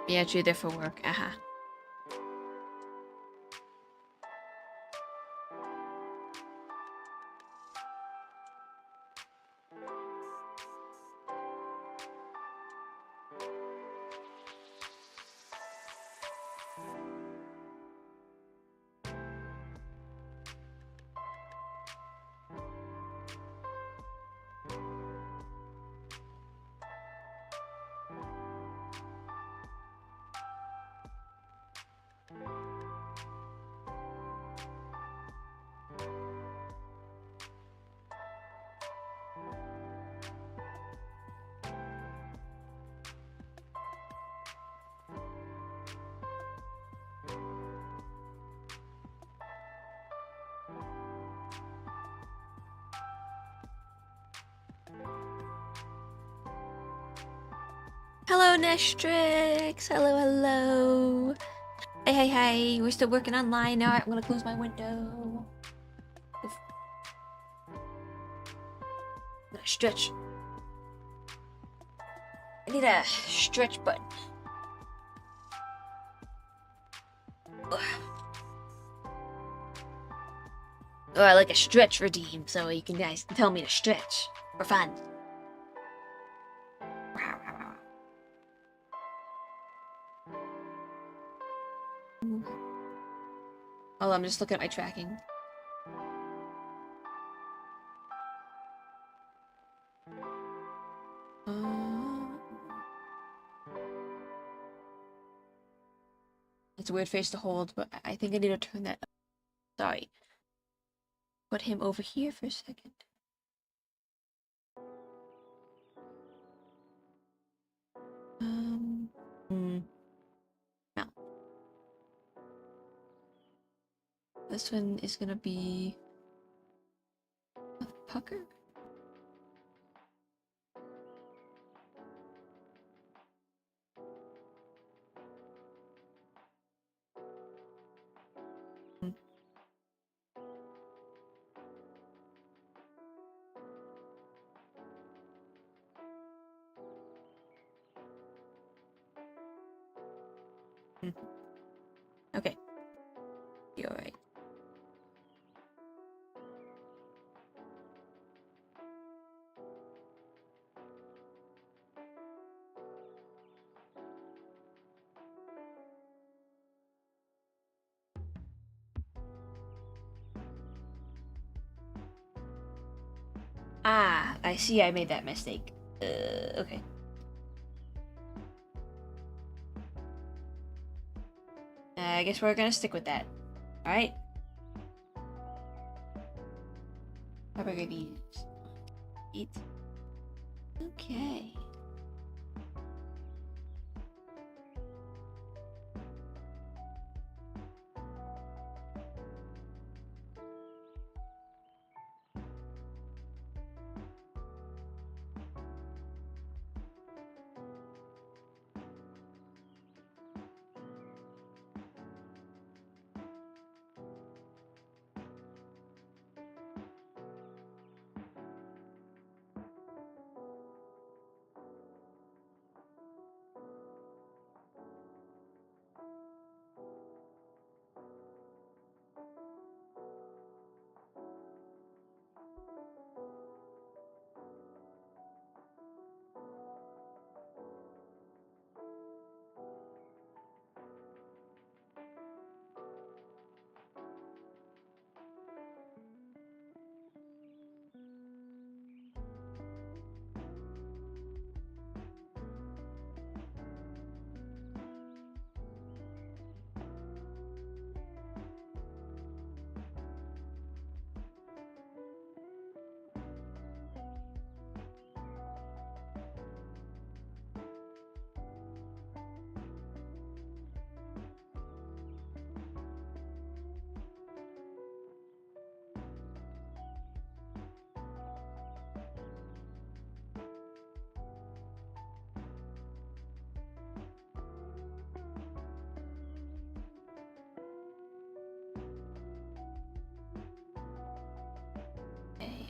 Yeah, you're there for work. Hello, Nestrix! Hello, hello! Hey, we're still working online. Alright, I'm gonna close my window. Oof. Stretch. I need a stretch button. Ugh. Oh, I like a stretch redeem, so you guys can tell me to stretch for fun. Oh, I'm just looking at my tracking. It's a weird face to hold, but I think I need to turn that up. Sorry. Put him over here for a second. No. This one is gonna be a pucker. Okay. You're right. Ah, I see I made that mistake. Okay. I guess we're gonna stick with that. Alright? How about these? Eat. Okay.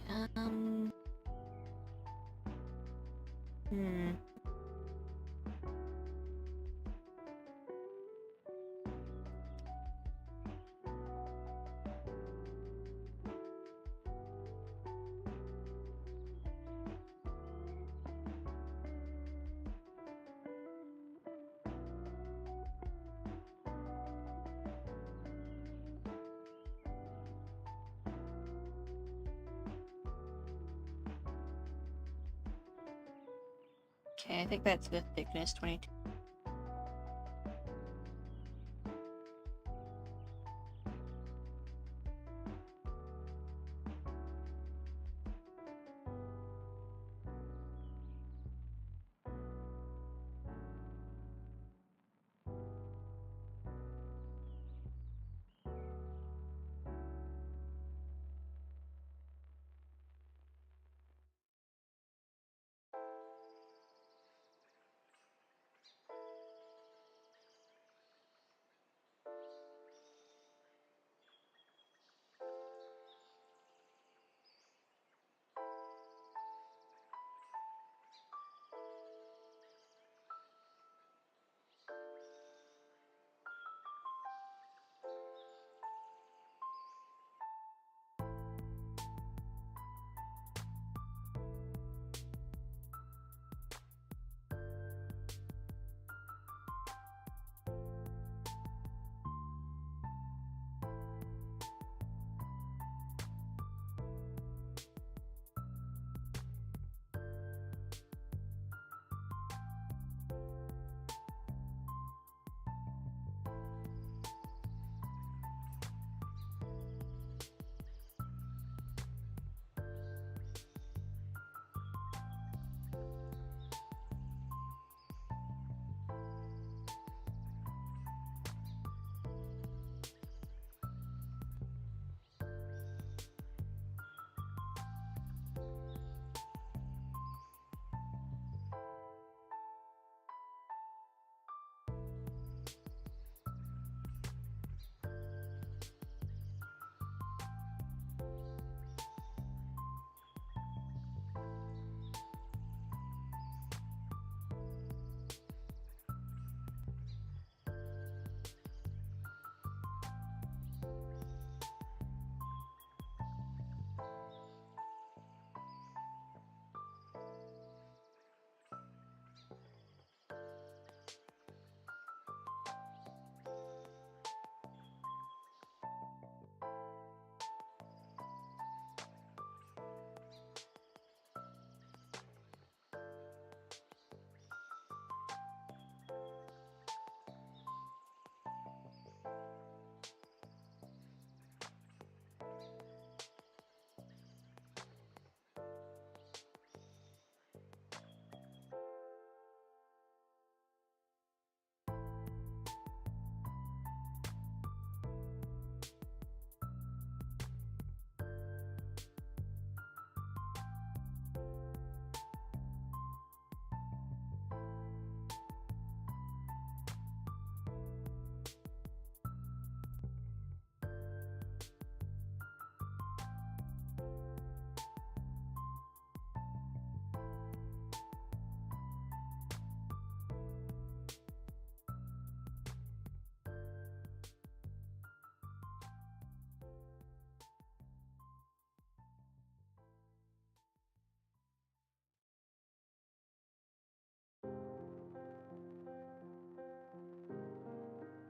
Okay, hmm. Okay, I think that's the thickness, 22.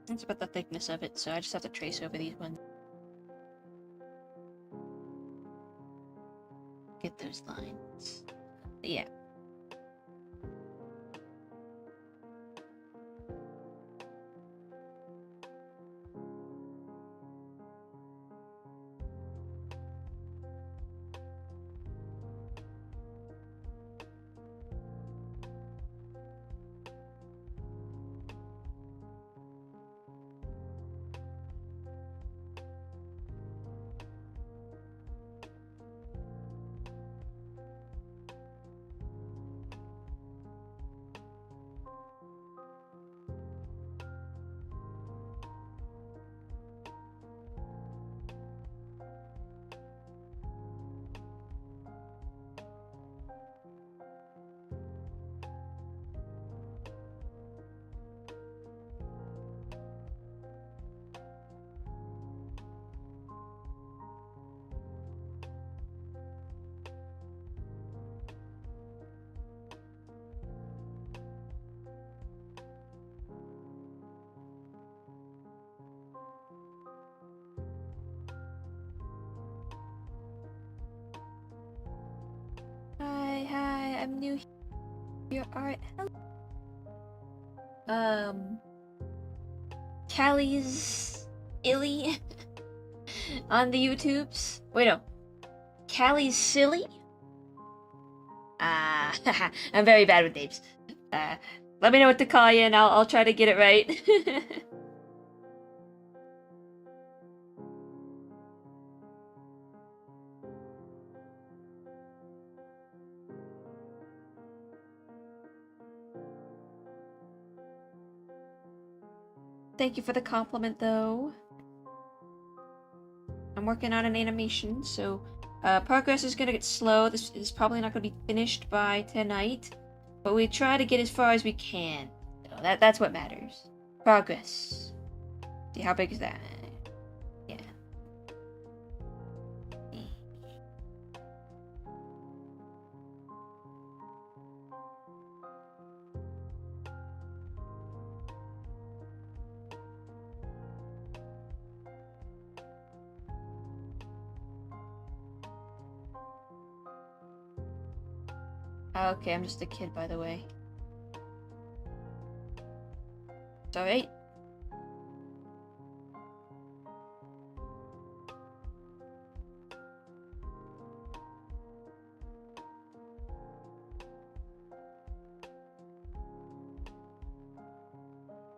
That's about the thickness of it, so I just have to trace over these ones. Get those lines. Yeah. Hi, I'm new here. Alright, hello. Callie's Illy on the YouTubes. Wait, no. Callie's Silly? I'm very bad with names. Let me know what to call you and I'll try to get it right. Thank you for the compliment, though. I'm working on an animation, so progress is gonna get slow. This is probably not gonna be finished by tonight, but we try to get as far as we can. So that's what matters. Progress. See, how big is that? Yeah. Okay, I'm just a kid, by the way. It's alright.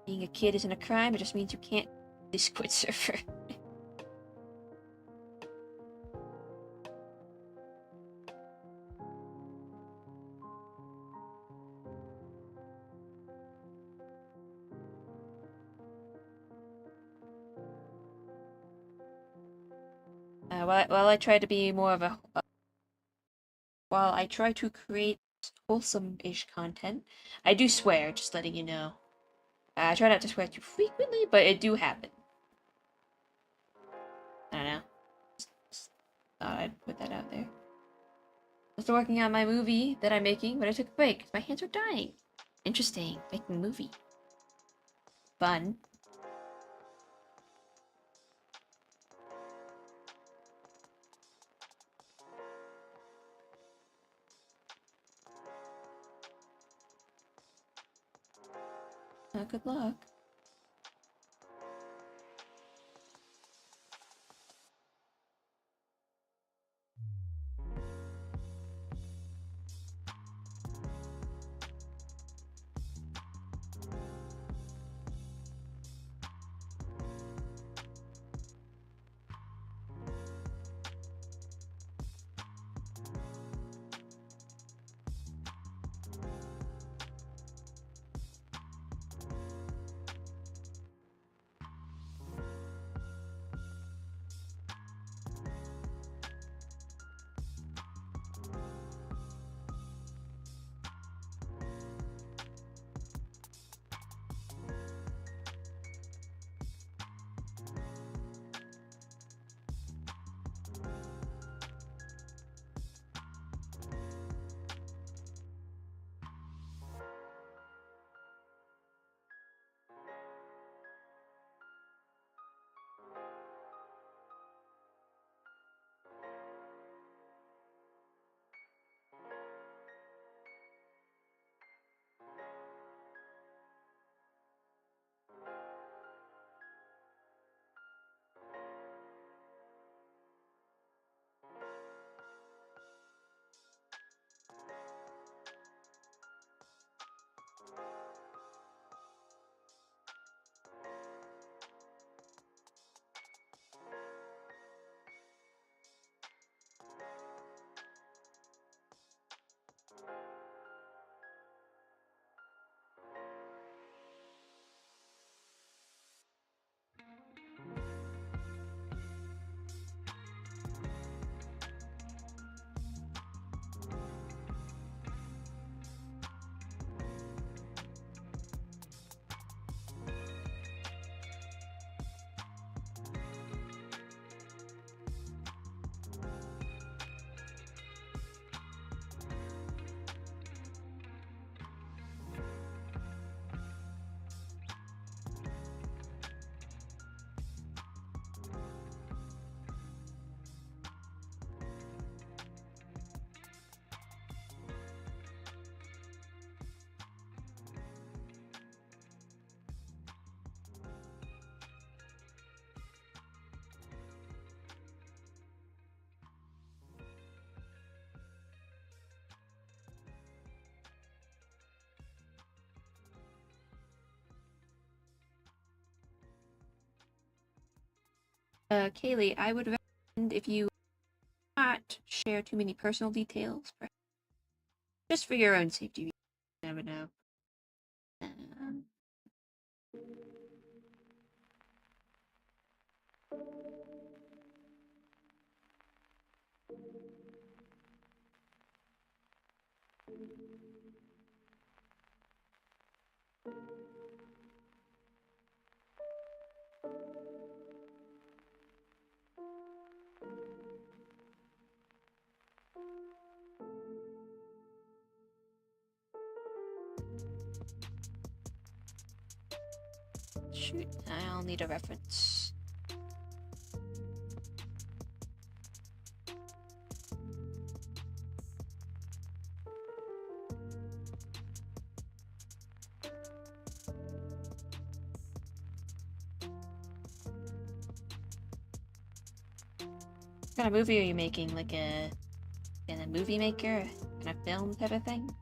Being a kid isn't a crime, it just means you can't Discord server. While I try to be more of a... while I try to create wholesome-ish content, I do swear, just letting you know. I try not to swear too frequently, but it do happen. I don't know. Just thought I'd put that out there. I was working on my movie that I'm making, but I took a break because my hands were dying. Interesting. Making a movie. Fun. Good luck. Kaylee, I would recommend if you not share too many personal details, just for your own safety. You never know. Shoot, I'll need a reference. What kind of movie are you making? Like a movie maker? Kind of film type of thing?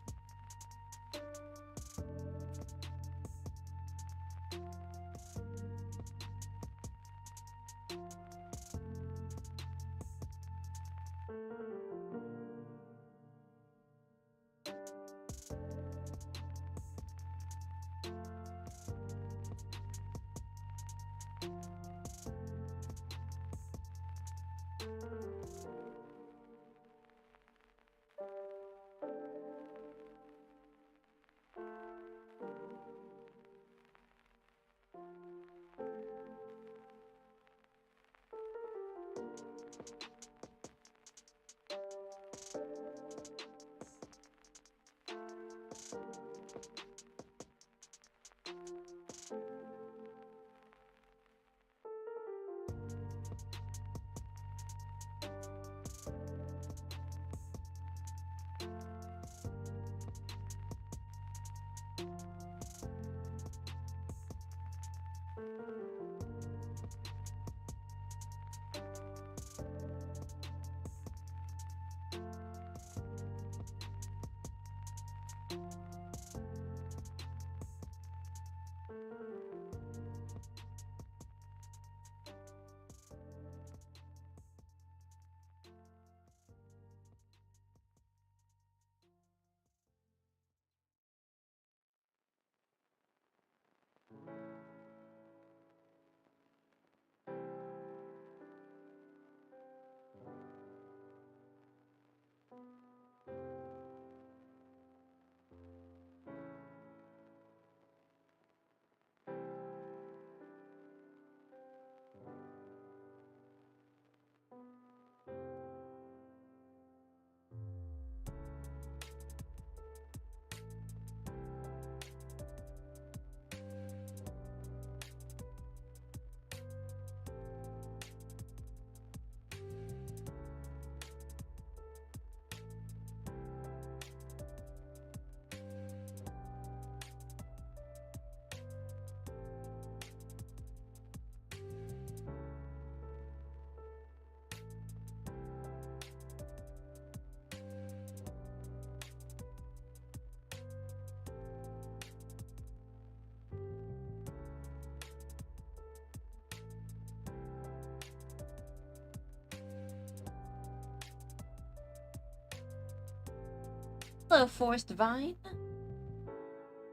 Hello, Forest Vine.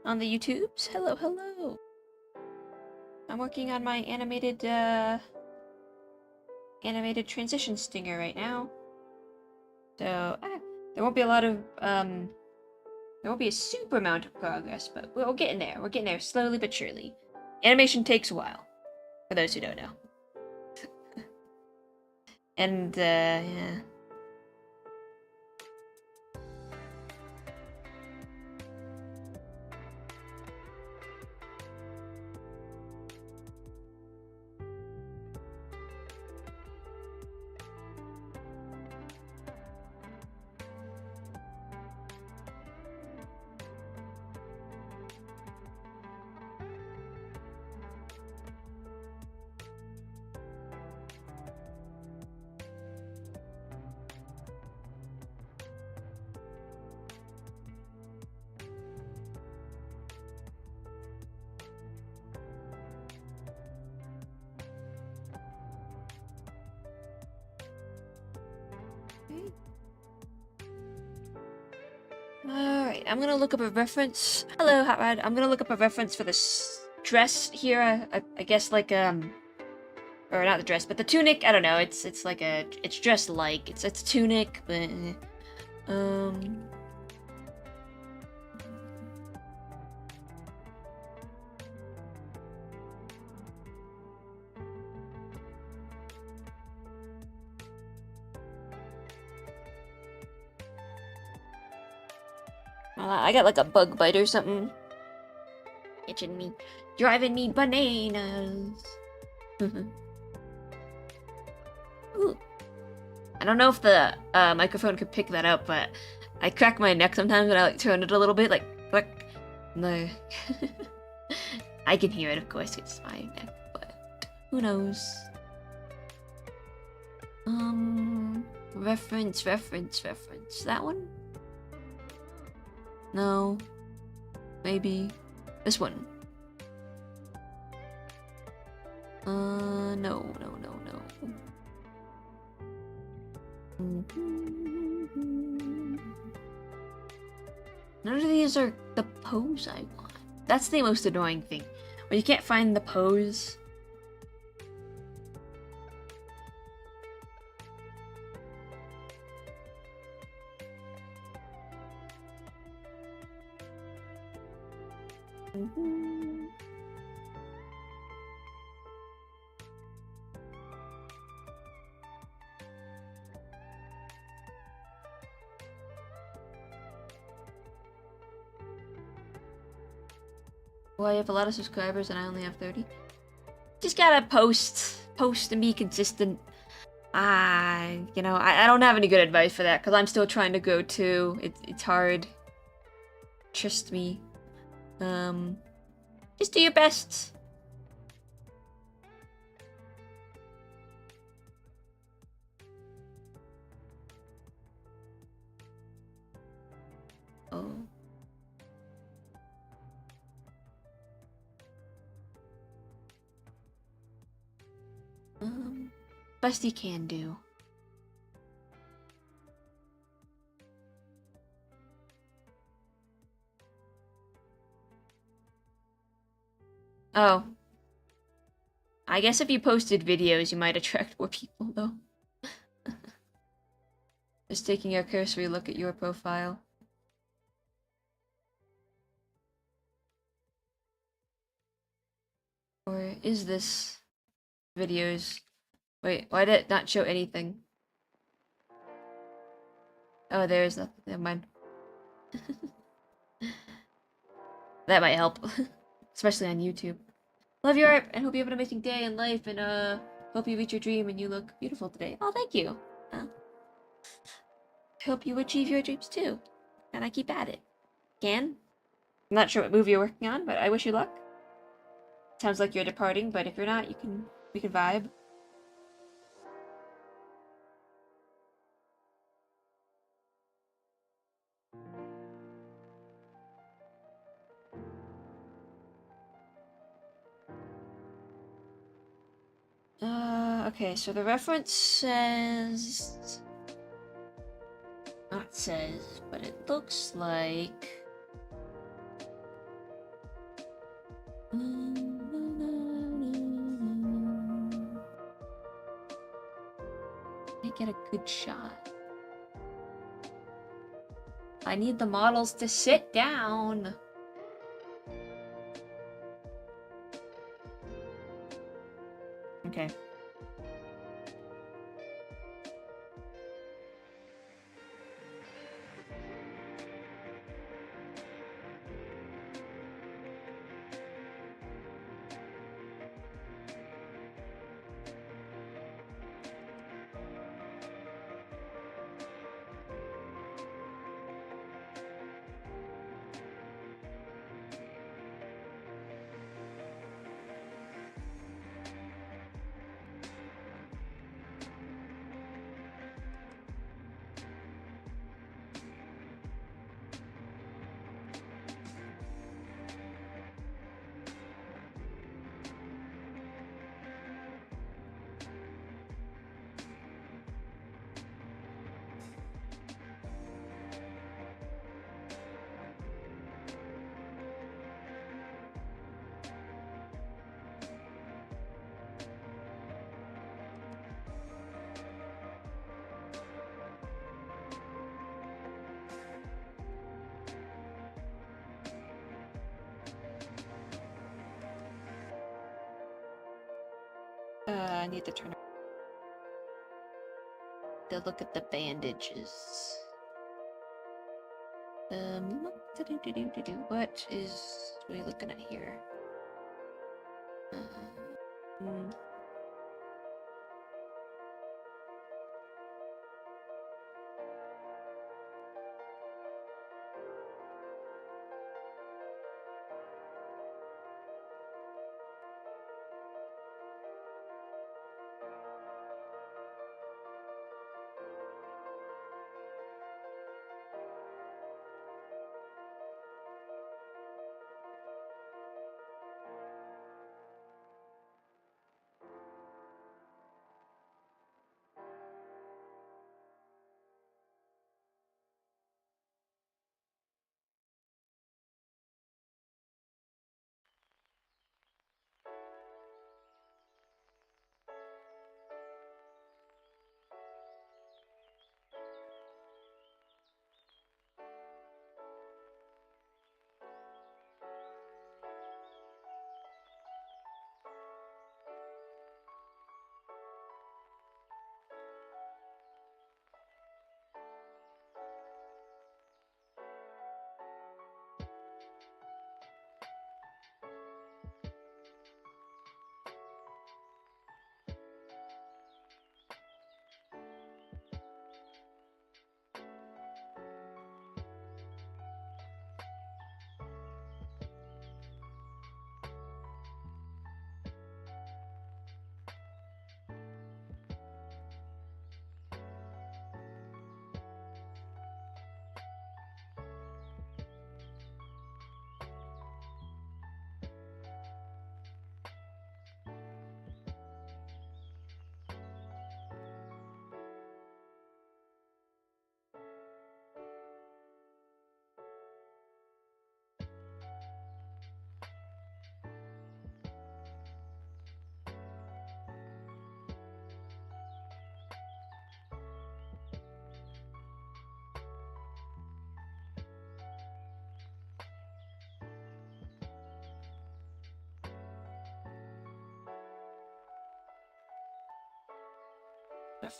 On the YouTubes. Hello, hello. I'm working on my animated transition stinger right now. So, there won't be a lot of, there won't be a super amount of progress, but we're getting there. We're getting there slowly but surely. Animation takes a while, for those who don't know. And, yeah. Okay. Alright, I'm gonna look up a reference. Hello, Hot Rod. I'm gonna look up a reference for this dress here. I guess like, or not the dress, but the tunic. I don't know. It's like it's dressed like. It's a tunic, but, I got like a bug bite or something. Itching me. Driving me bananas. Ooh. I don't know if the microphone could pick that up, but I crack my neck sometimes when I like turn it a little bit, like click. No. I can hear it, of course, it's my neck, but who knows? Reference. That one? No. Maybe. This one. No. None of these are the pose I want. That's the most annoying thing. When you can't find the pose. Well, I have a lot of subscribers and I only have 30. Just gotta post and be consistent. You know, I don't have any good advice for that because I'm still trying to grow too. It's hard. Trust me. Just do your best. Oh. Best you can do. Oh. I guess if you posted videos, you might attract more people, though. Just taking a cursory look at your profile. Or is this videos? Wait, why did it not show anything? Oh, there is nothing. Never mind. That might help. Especially on YouTube. Love your art and hope you have an amazing day in life and hope you reach your dream and you look beautiful today. Oh, thank you. Hope you achieve your dreams too. And I keep at it. I'm not sure what movie you're working on, but I wish you luck. Sounds like you're departing, but if you're not, we can vibe. Okay, so the reference says... Not says, but it looks like... I get a good shot. I need the models to sit down. Okay. I need to turn to look at the bandages. What are we looking at here? Hmm.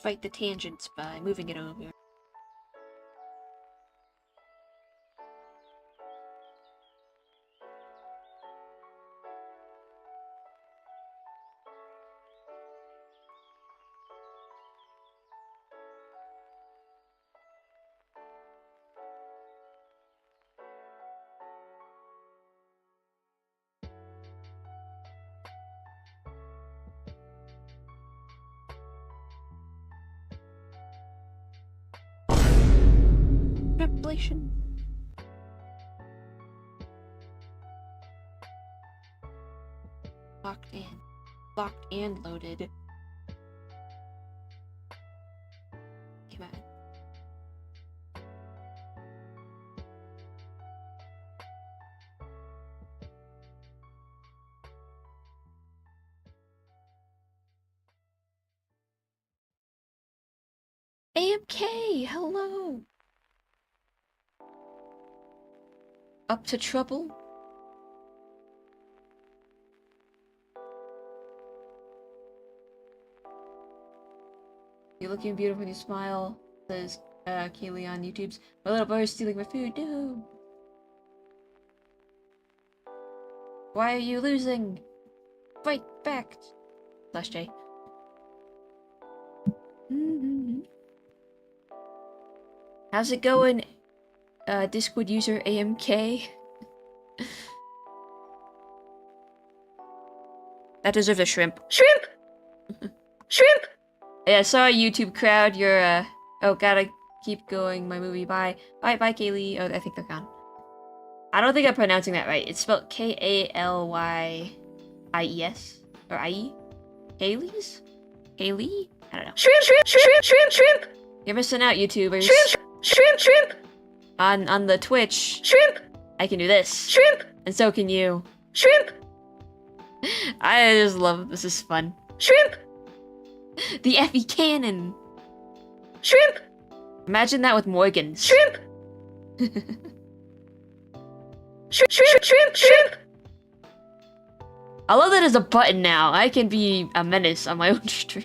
Fight the tangents by moving it over. Revelation. Locked in. Locked and loaded. Come on. AMK, hello. Up to trouble? You're looking beautiful with your smile, says Kaylee on YouTube's. My little brother's stealing my food. No. Why are you losing? Fight back. Slash J. How's it going, Discord user AMK? That deserves a shrimp. Shrimp! Shrimp! Yeah, sorry, YouTube crowd. You're, oh, gotta keep going. My movie. Bye. Bye, Kaylee. Oh, I think they're gone. I don't think I'm pronouncing that right. It's spelled K-A-L-Y-I-E-S? Or I-E? Kaylee's? Kaylee? I don't know. Shrimp, shrimp, shrimp, shrimp, shrimp! You're missing out, YouTubers. Shrimp, shrimp, shrimp! On the Twitch. Shrimp! I can do this. Shrimp! And so can you. Shrimp! I just love this. Is fun. Shrimp! The Effie cannon! Shrimp! Imagine that with Morgans. Shrimp! Shrimp, shrimp, shrimp, shrimp! I love that there's a button now. I can be a menace on my own stream.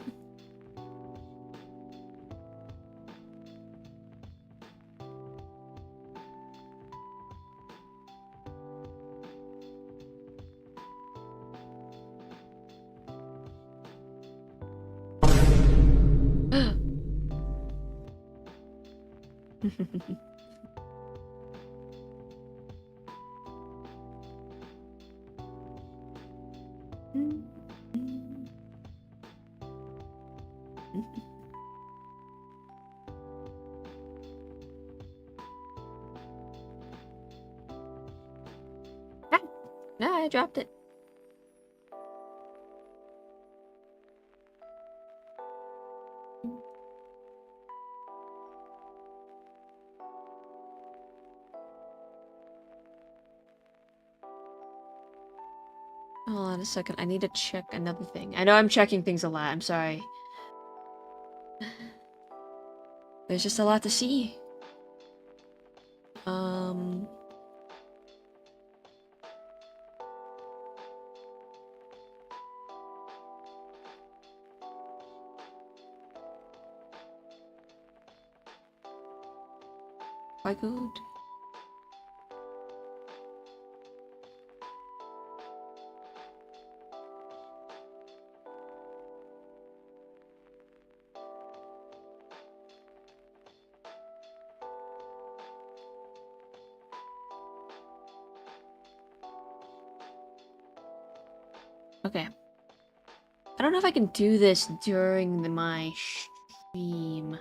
No, I dropped it. Hold on a second. I need to check another thing. I know I'm checking things a lot. I'm sorry. There's just a lot to see. Quite good. Okay. I don't know if I can do this during my stream.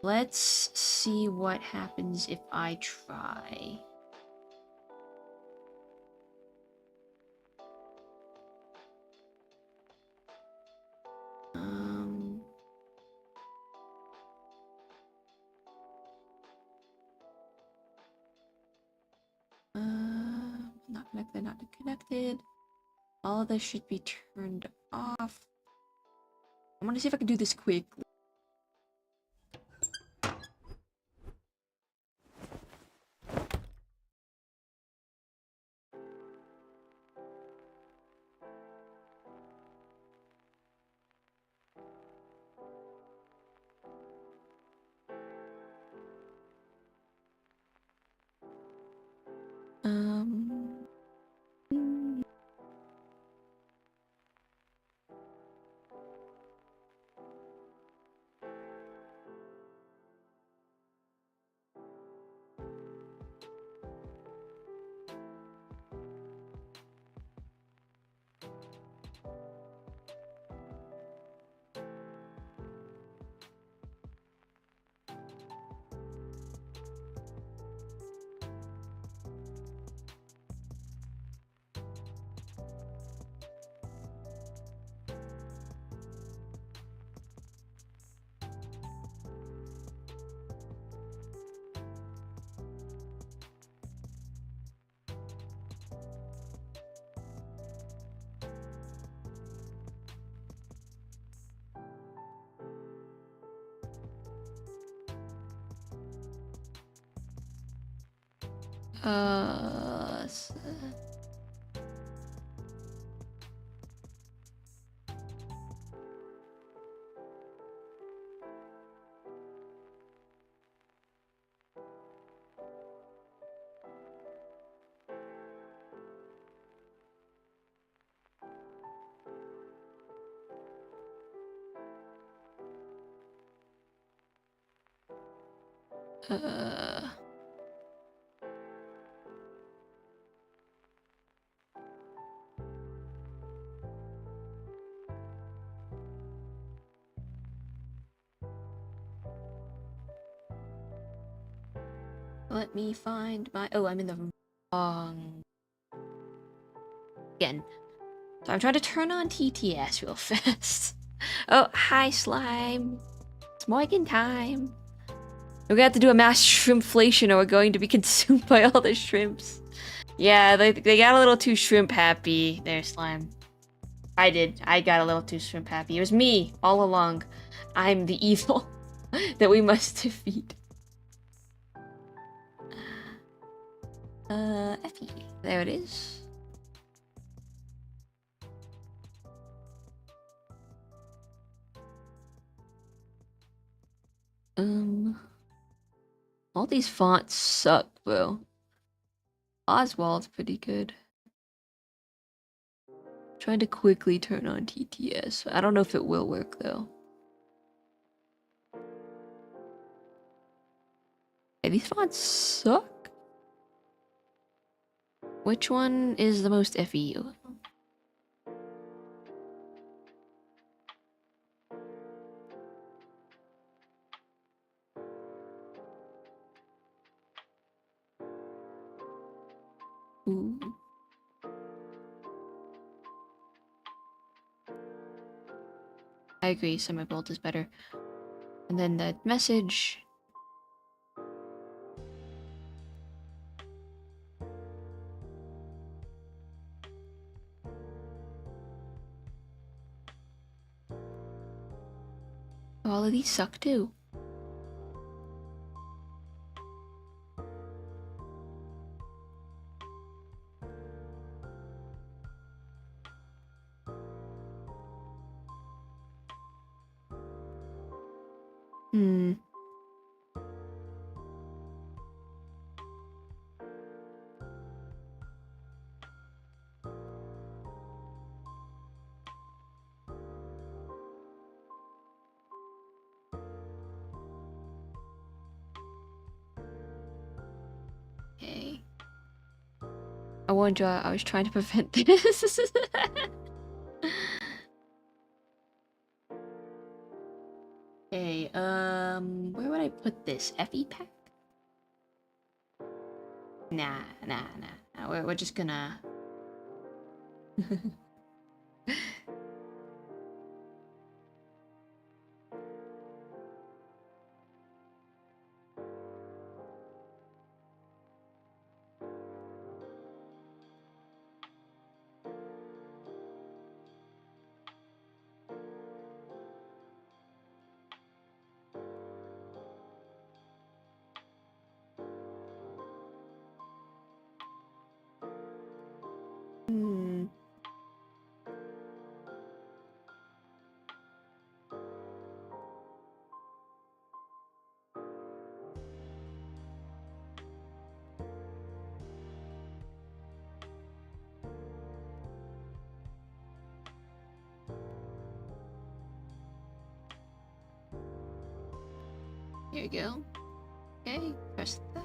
Let's see what happens if I try. Not connected, not connected. All of this should be turned off. I'm gonna see if I can do this quickly. Let me find my... Oh, I'm in the wrong... Again. So I'm trying to turn on TTS real fast. Oh, hi, slime. It's Morgan time. We're gonna have to do a mass shrimpflation or we're going to be consumed by all the shrimps. Yeah, they got a little too shrimp happy there, slime. I did. I got a little too shrimp happy. It was me all along. I'm the evil that we must defeat. Effie. There it is. All these fonts suck, bro. Oswald's pretty good. Trying to quickly turn on TTS. I don't know if it will work though. Yeah, these fonts suck. Which one is the most FEU? Ooh. I agree, semi-bold is better. And then the message. All of these suck too. Hmm. Okay. I warned you, I was trying to prevent this. Okay, where would I put this? FE pack? Nah. We're just gonna... Hmm. Here you go. Okay, press that.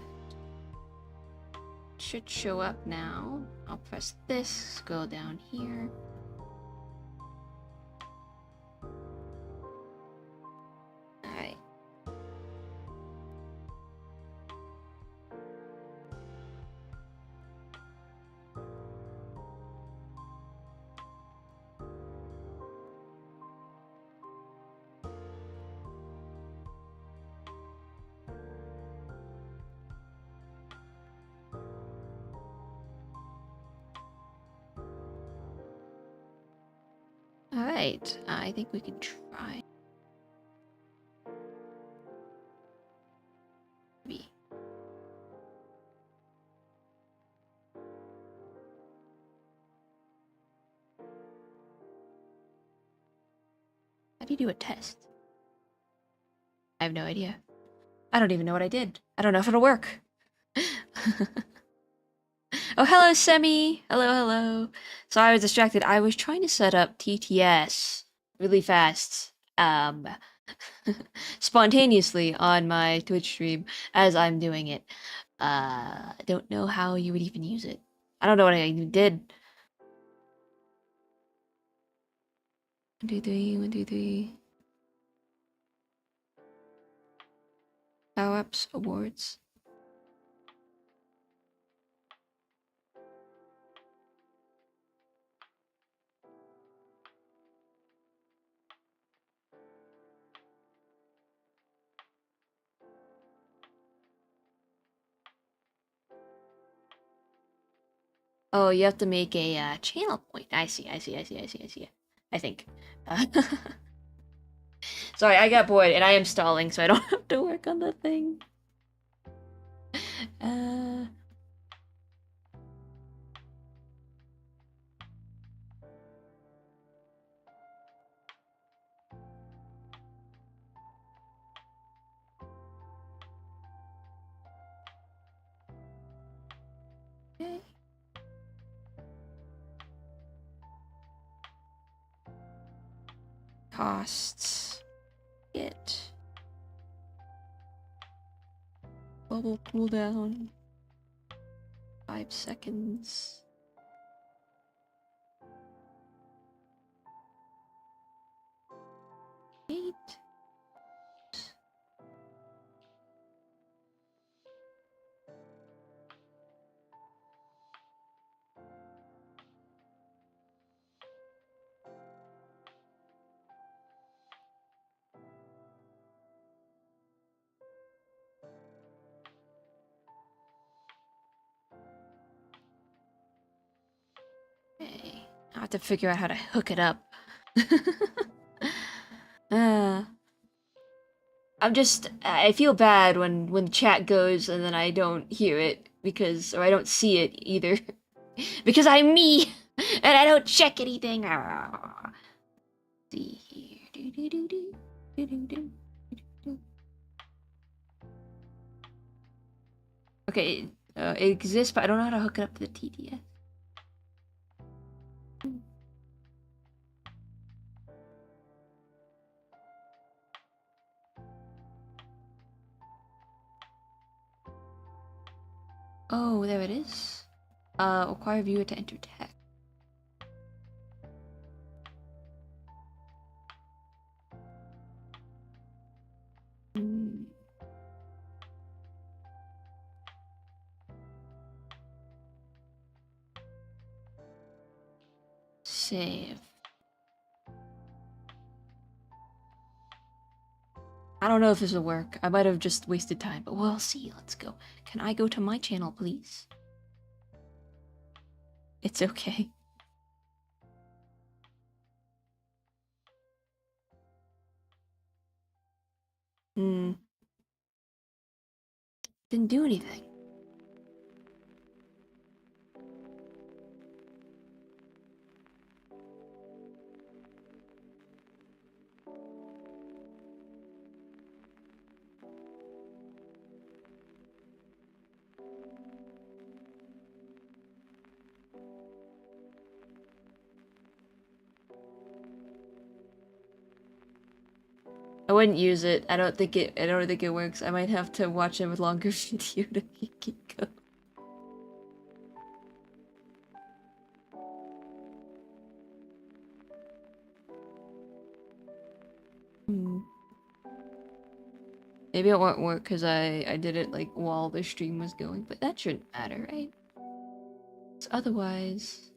Should show up now. I'll press this, scroll down here. Alright. Alright, I think we can try. Maybe. How do you do a test? I have no idea. I don't even know what I did. I don't know if it'll work. Oh, hello, Semi. Hello. So I was distracted. I was trying to set up TTS really fast, spontaneously on my Twitch stream as I'm doing it. I don't know how you would even use it. I don't know what I even did. 1, 2, 3, 1, 2, 3. Power-ups, awards. Oh, you have to make a channel point. I see. I think. Sorry, I got bored and I am stalling, so I don't have to work on the thing. Costs. Get. Bubble cooldown. 5 seconds. Eight. Okay. I have to figure out how to hook it up. I feel bad when chat goes and then I don't hear it or I don't see it either. Because I'm me and I don't check anything. See here. Okay, it exists, but I don't know how to hook it up to the TTS. Oh, there it is. Require viewer to enter text. Save. I don't know if this will work. I might have just wasted time, but we'll see. Let's go. Can I go to my channel, please? It's okay. Didn't do anything. I wouldn't use it. I don't think it works. I might have to watch a longer video to make it go. Maybe it won't work because I did it like while the stream was going, but that shouldn't matter, right? So otherwise.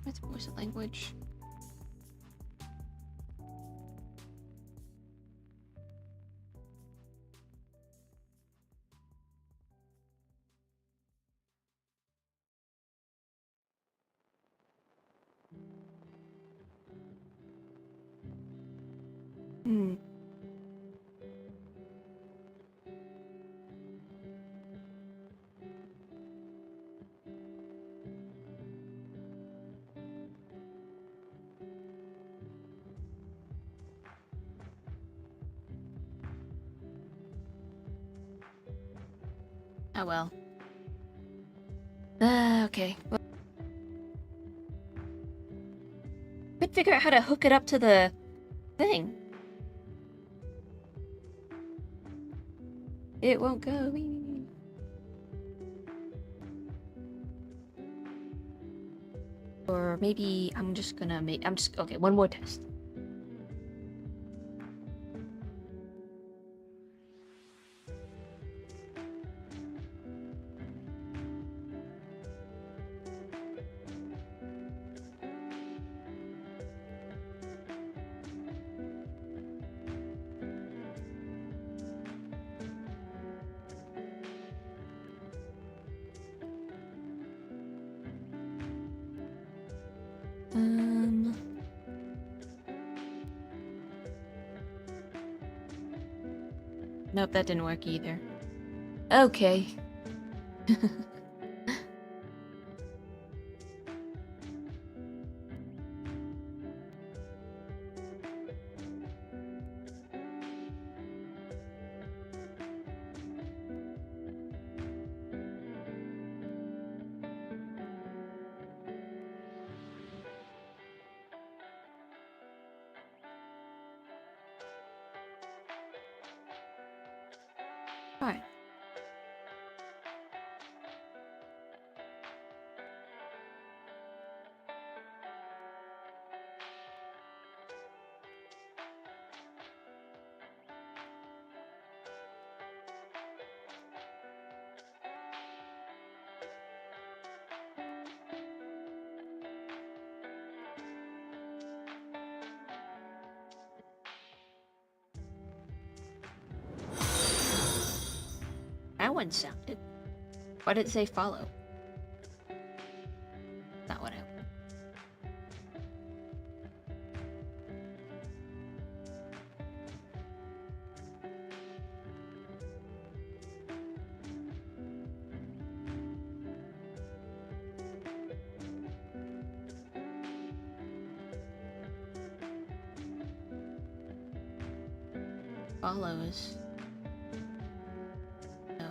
What's voice and language? Oh well. Okay. Well, could figure out how to hook it up to the thing. It won't go. Or maybe I'm just gonna make. Okay. One more test. Nope, that didn't work either. Okay. Alright. That one sounded. Why did it say follow? Not what I want. Follows. No.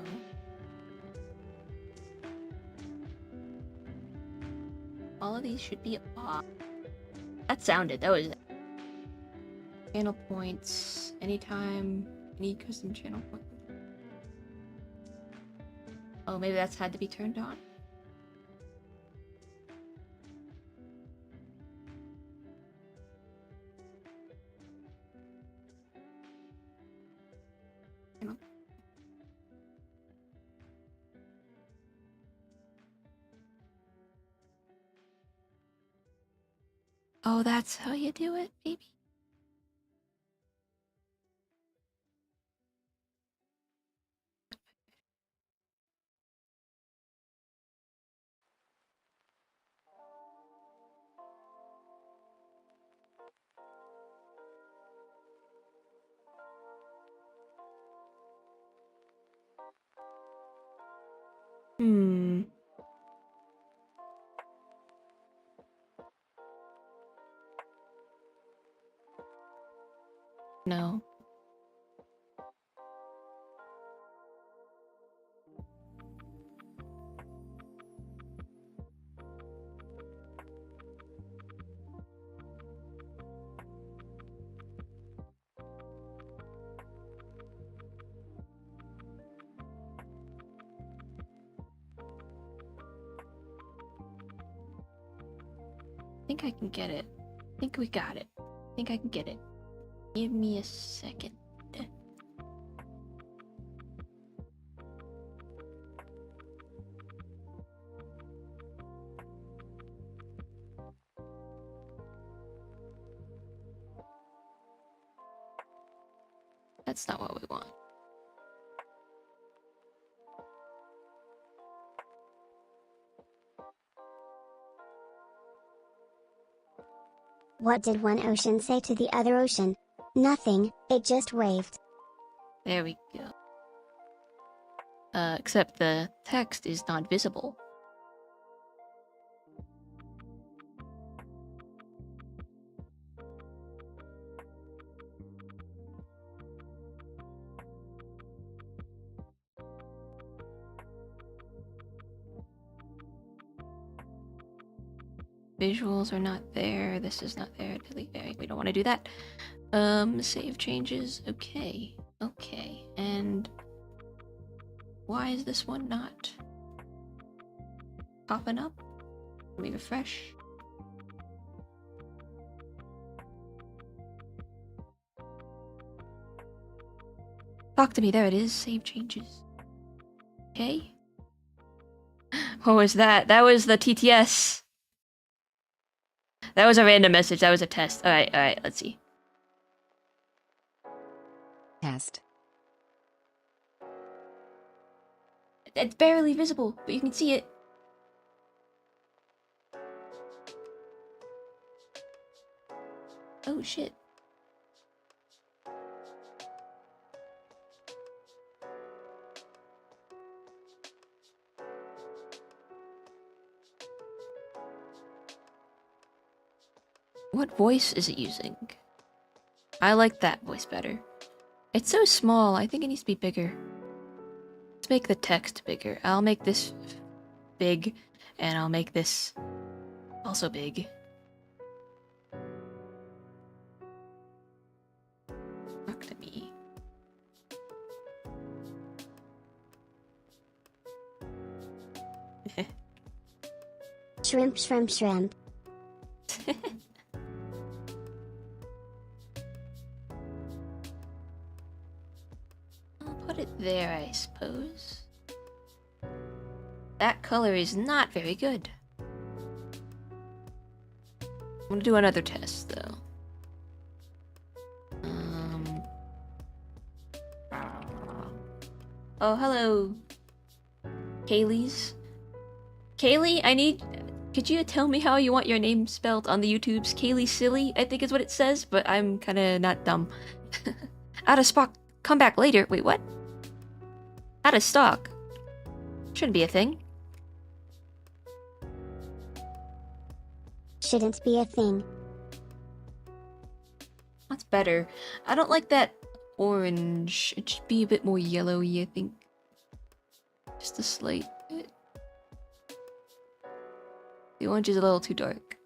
All of these should be off. That sounded. That was. Channel points. Anytime. Any custom channel point. Oh, maybe that's had to be turned on. Oh, that's how you do it, maybe? No. I think I can get it. I think we got it. I think I can get it. Give me a second. That's not what we want. What did one ocean say to the other ocean? Nothing, it just waved. There we go. Except the text is not visible. Visuals are not there. This is not there. Delete variant. We don't want to do that. Save changes. Okay. Okay. And why is this one not popping up? Let me refresh. Talk to me. There it is. Save changes. Okay. What was that? That was the TTS. That was a random message. That was a test. Alright, let's see. Test. It's barely visible, but you can see it. Oh shit. What voice is it using? I like that voice better. It's so small. I think it needs to be bigger. Let's make the text bigger. I'll make this big, and I'll make this also big. Talk to me. Shrimp, shrimp, shrimp. Put it there, I suppose. That color is not very good. I'm gonna do another test, though. Oh, hello, Kaylee's. Kaylee, could you tell me how you want your name spelled on the YouTubes? Kaylee Silly, I think is what it says, but I'm kinda not dumb. Out of stock, come back later. Wait, what? Out of stock. Shouldn't be a thing. Shouldn't be a thing. That's better. I don't like that orange. It should be a bit more yellowy, I think. Just a slight bit. The orange is a little too dark.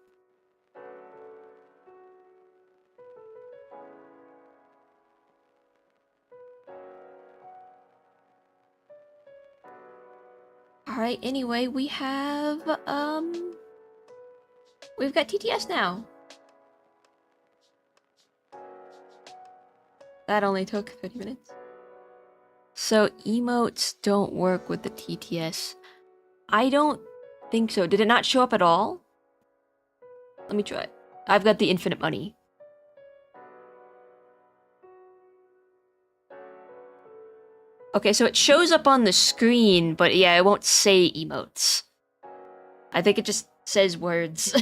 Alright, anyway, we have, we've got TTS now. That only took 30 minutes. So, emotes don't work with the TTS. I don't think so. Did it not show up at all? Let me try. I've got the infinite money. Okay, so it shows up on the screen, but yeah, it won't say emotes. I think it just says words.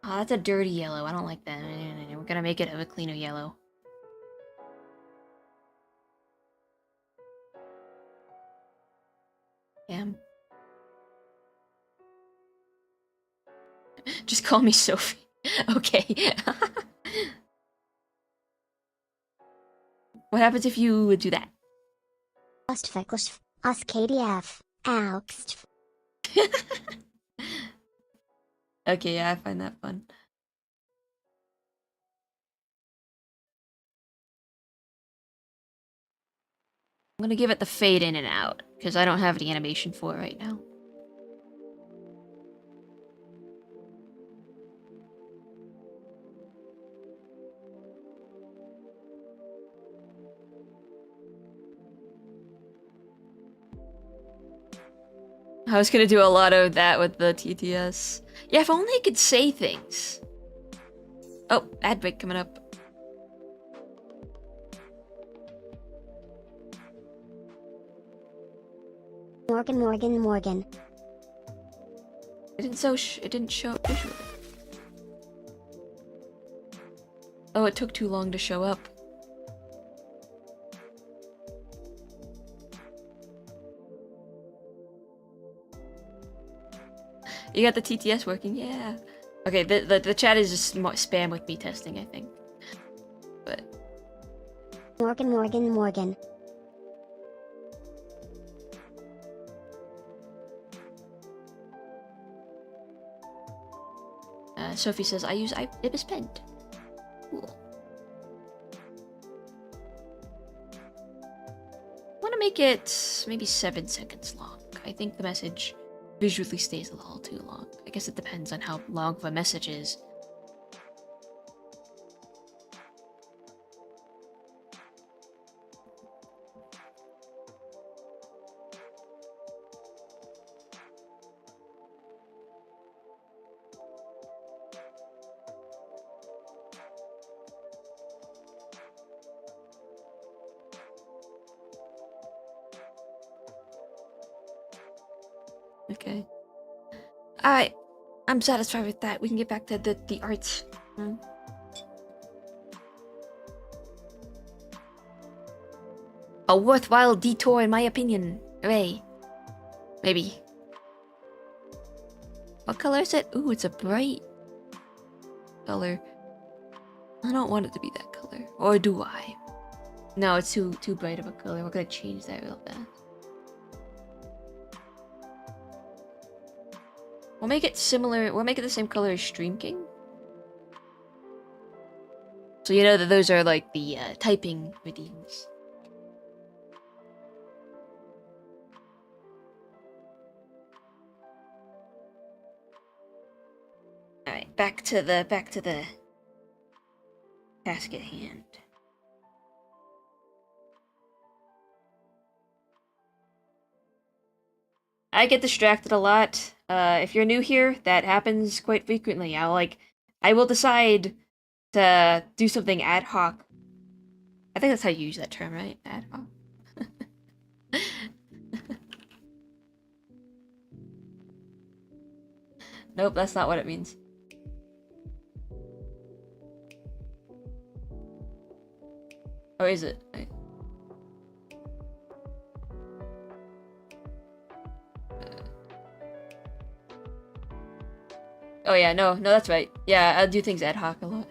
Oh, that's a dirty yellow. I don't like that. We're gonna make it a cleaner yellow. Damn. Just call me Sophie. Okay. What happens if you do that? Okay, yeah, I find that fun. I'm gonna give it the fade in and out, because I don't have the animation for it right now. I was gonna do a lot of that with the TTS. Yeah, if only I could say things. Oh, ad break coming up. Morgan. It didn't show up visually. Oh, it took too long to show up. You got the TTS working? Yeah. Okay, the chat is just spam with me testing, I think. But Morgan. Sophie says, I use Ibis-Pen. Cool. I want to make it maybe 7 seconds long. I think the message visually stays a little too long. I guess it depends on how long of a message is. Okay. Alright. I'm satisfied with that. We can get back to the arts. A worthwhile detour, in my opinion. Hooray. Maybe. What color is it? Ooh, it's a bright color. I don't want it to be that color. Or do I? No, it's too bright of a color. We're gonna change that real fast. We'll make it similar. We'll make it the same color as Stream King. So you know that those are like the typing redeems. All right, back to the task at hand. I get distracted a lot. If you're new here, that happens quite frequently. I will decide to do something ad hoc. I think that's how you use that term, right? Ad hoc. Nope, that's not what it means. Or is it? Right. Oh yeah, no, that's right. Yeah, I do things ad hoc a lot.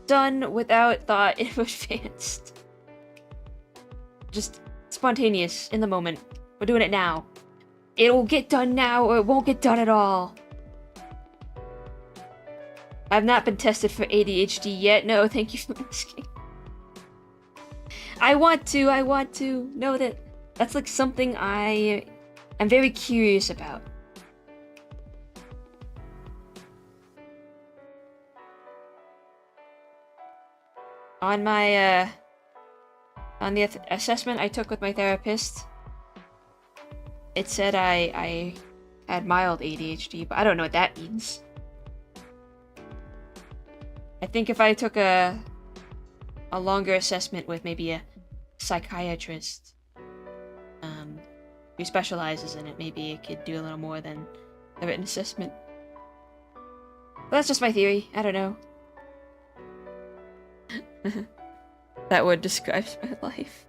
Done without thought in advance. Just spontaneous, in the moment. We're doing it now. It'll get done now, or it won't get done at all. I've not been tested for ADHD yet. No, thank you for asking. I want to know that that's like something I'm very curious about. On my on the assessment I took with my therapist, it said I had mild ADHD, but I don't know what that means. I think if I took a longer assessment with maybe a psychiatrist who specializes in it, maybe it could do a little more than a written assessment. But that's just my theory. I don't know. That word describes my life.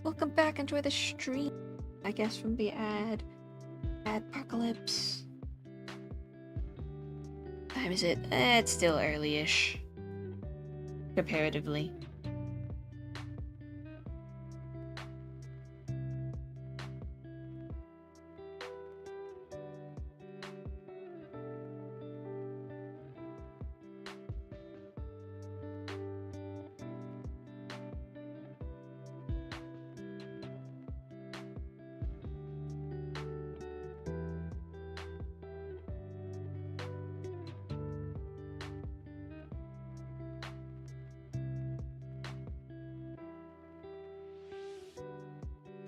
Welcome back. Enjoy the stream. I guess from the apocalypse. Time is it? It's still early-ish. Comparatively.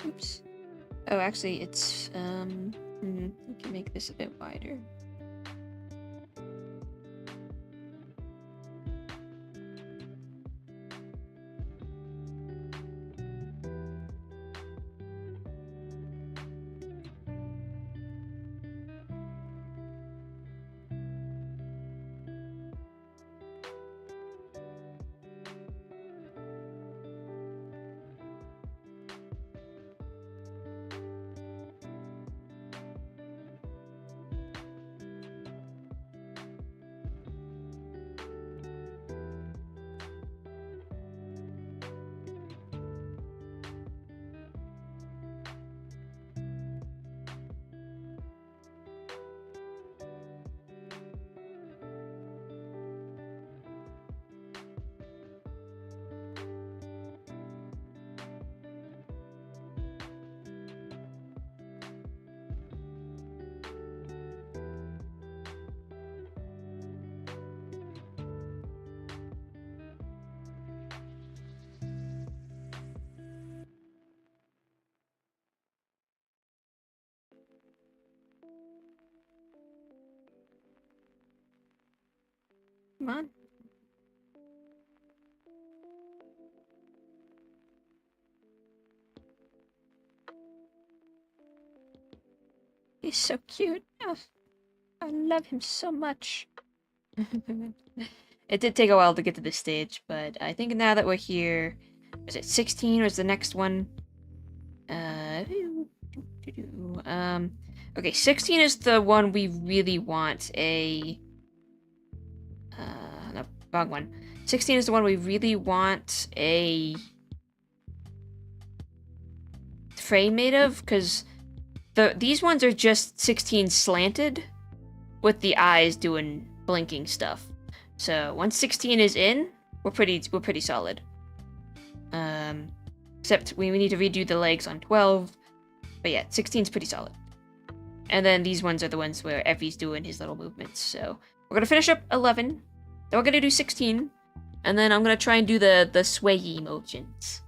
Oops. Oh, actually, it's, we can make this a bit wider. Come on. He's so cute. Oh, I love him so much. It did take a while to get to this stage, but I think now that we're here, is it 16 or is the next one? Okay, 16 is the one we really want no, wrong one. 16 is the one we really want a frame made of, because these ones are just 16 slanted with the eyes doing blinking stuff. So once 16 is in, we're pretty solid. Except we need to redo the legs on 12. But yeah, 16 is pretty solid. And then these ones are the ones where Effie's doing his little movements. So we're gonna finish up 11. Then we're gonna do 16. And then I'm gonna try and do the swayy motions.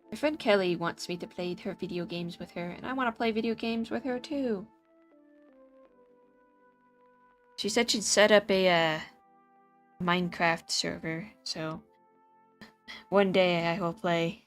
My friend Kelly wants me to play her video games with her, and I want to play video games with her too. She said she'd set up a Minecraft server, so one day I will play.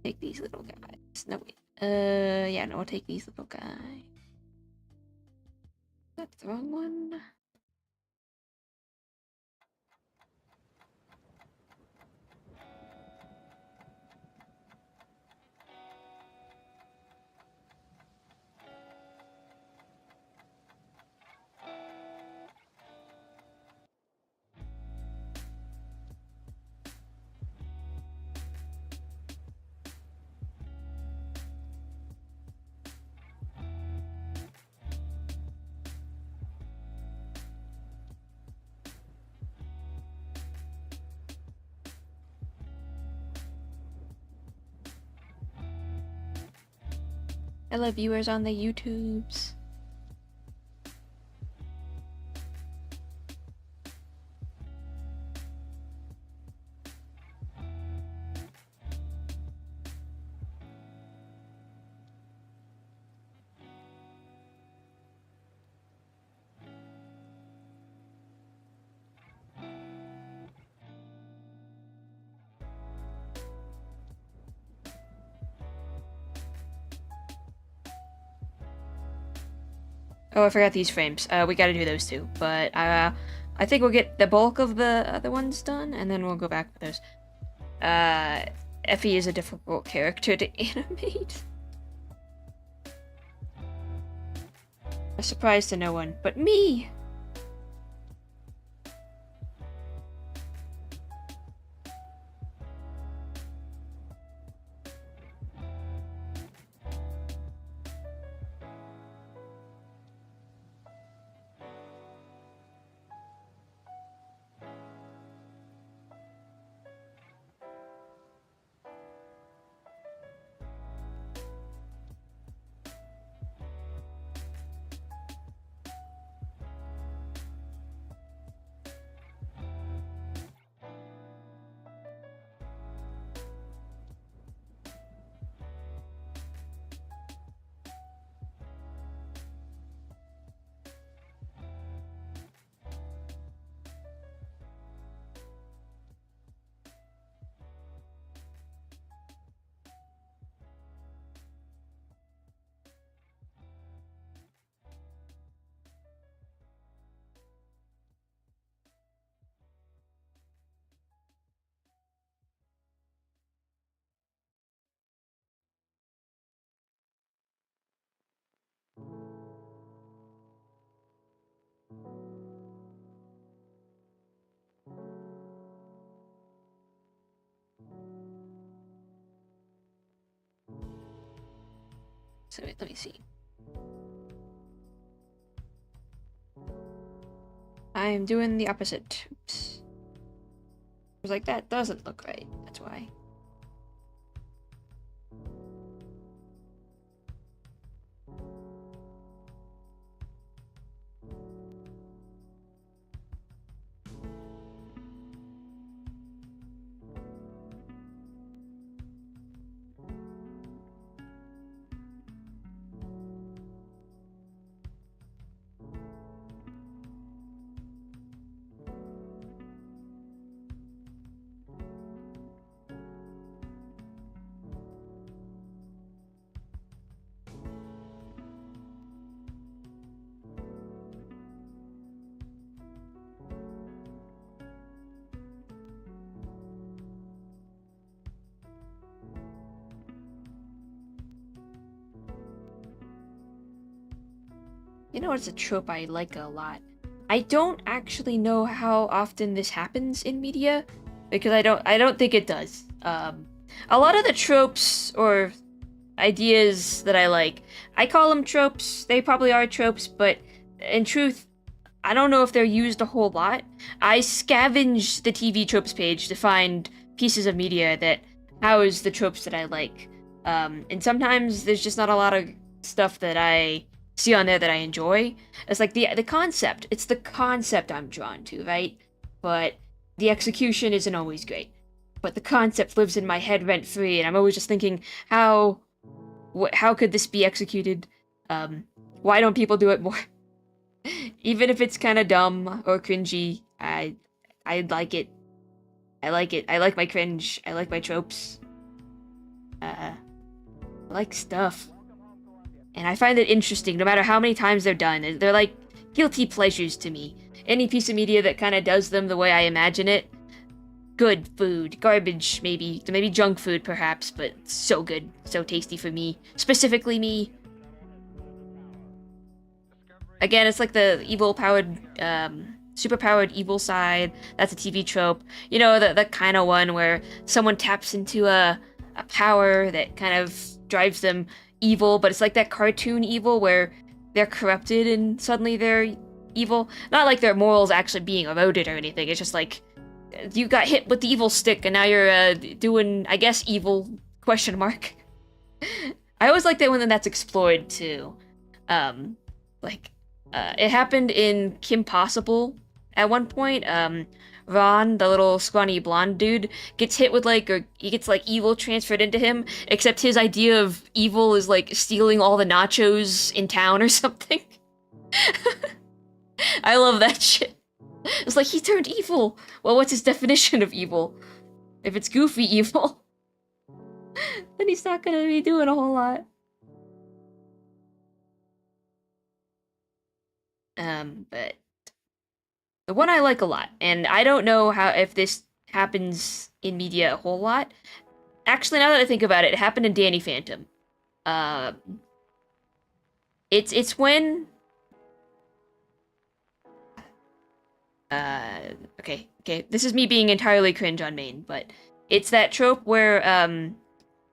Take these little guys. No, wait. Yeah, no, I'll take these little guys. That's the wrong one. Hello, viewers on the YouTubes. Oh, I forgot these frames. We gotta do those too. But I think we'll get the bulk of the other ones done, and then we'll go back with those. Effie is a difficult character to animate. A surprise to no one, but me! So wait, let me see. I'm doing the opposite. Oops. I was like, that doesn't look right. That's why. You know what's a trope I like a lot? I don't actually know how often this happens in media, because I don't think it does. A lot of the tropes or ideas that I like, I call them tropes. They probably are tropes, but in truth, I don't know if they're used a whole lot. I scavenge the TV tropes page to find pieces of media that house the tropes that I like. And sometimes there's just not a lot of stuff that I see on there that I enjoy. It's like the concept. It's the concept I'm drawn to, right? But the execution isn't always great. But the concept lives in my head rent-free, and I'm always just thinking, how could this be executed? Why don't people do it more? Even if it's kind of dumb or cringy, I like it. I like it. I like my cringe. I like my tropes. I like stuff. And I find it interesting, no matter how many times they're done. They're like guilty pleasures to me. Any piece of media that kind of does them the way I imagine it. Good food. Garbage, maybe. Maybe junk food, perhaps, but so good. So tasty for me. Specifically me. Again, it's like the evil-powered, super-powered evil side. That's a TV trope. You know, the kind of one where someone taps into a power that kind of drives them evil, but it's like that cartoon evil where they're corrupted and suddenly they're evil. Not like their morals actually being eroded or anything. It's just like you got hit with the evil stick and now you're doing, I guess, evil, question mark. I always like that when that's explored too. It happened in Kim Possible at one point. Ron, the little scrawny blonde dude, gets hit with or he gets evil transferred into him, except his idea of evil is stealing all the nachos in town or something. I love that shit. It's he turned evil. Well, what's his definition of evil? If it's goofy evil, then he's not gonna be doing a whole lot. But the one I like a lot, and I don't know if this happens in media a whole lot. Actually, now that I think about it, it happened in Danny Phantom. It's when okay, this is me being entirely cringe on main, but it's that trope where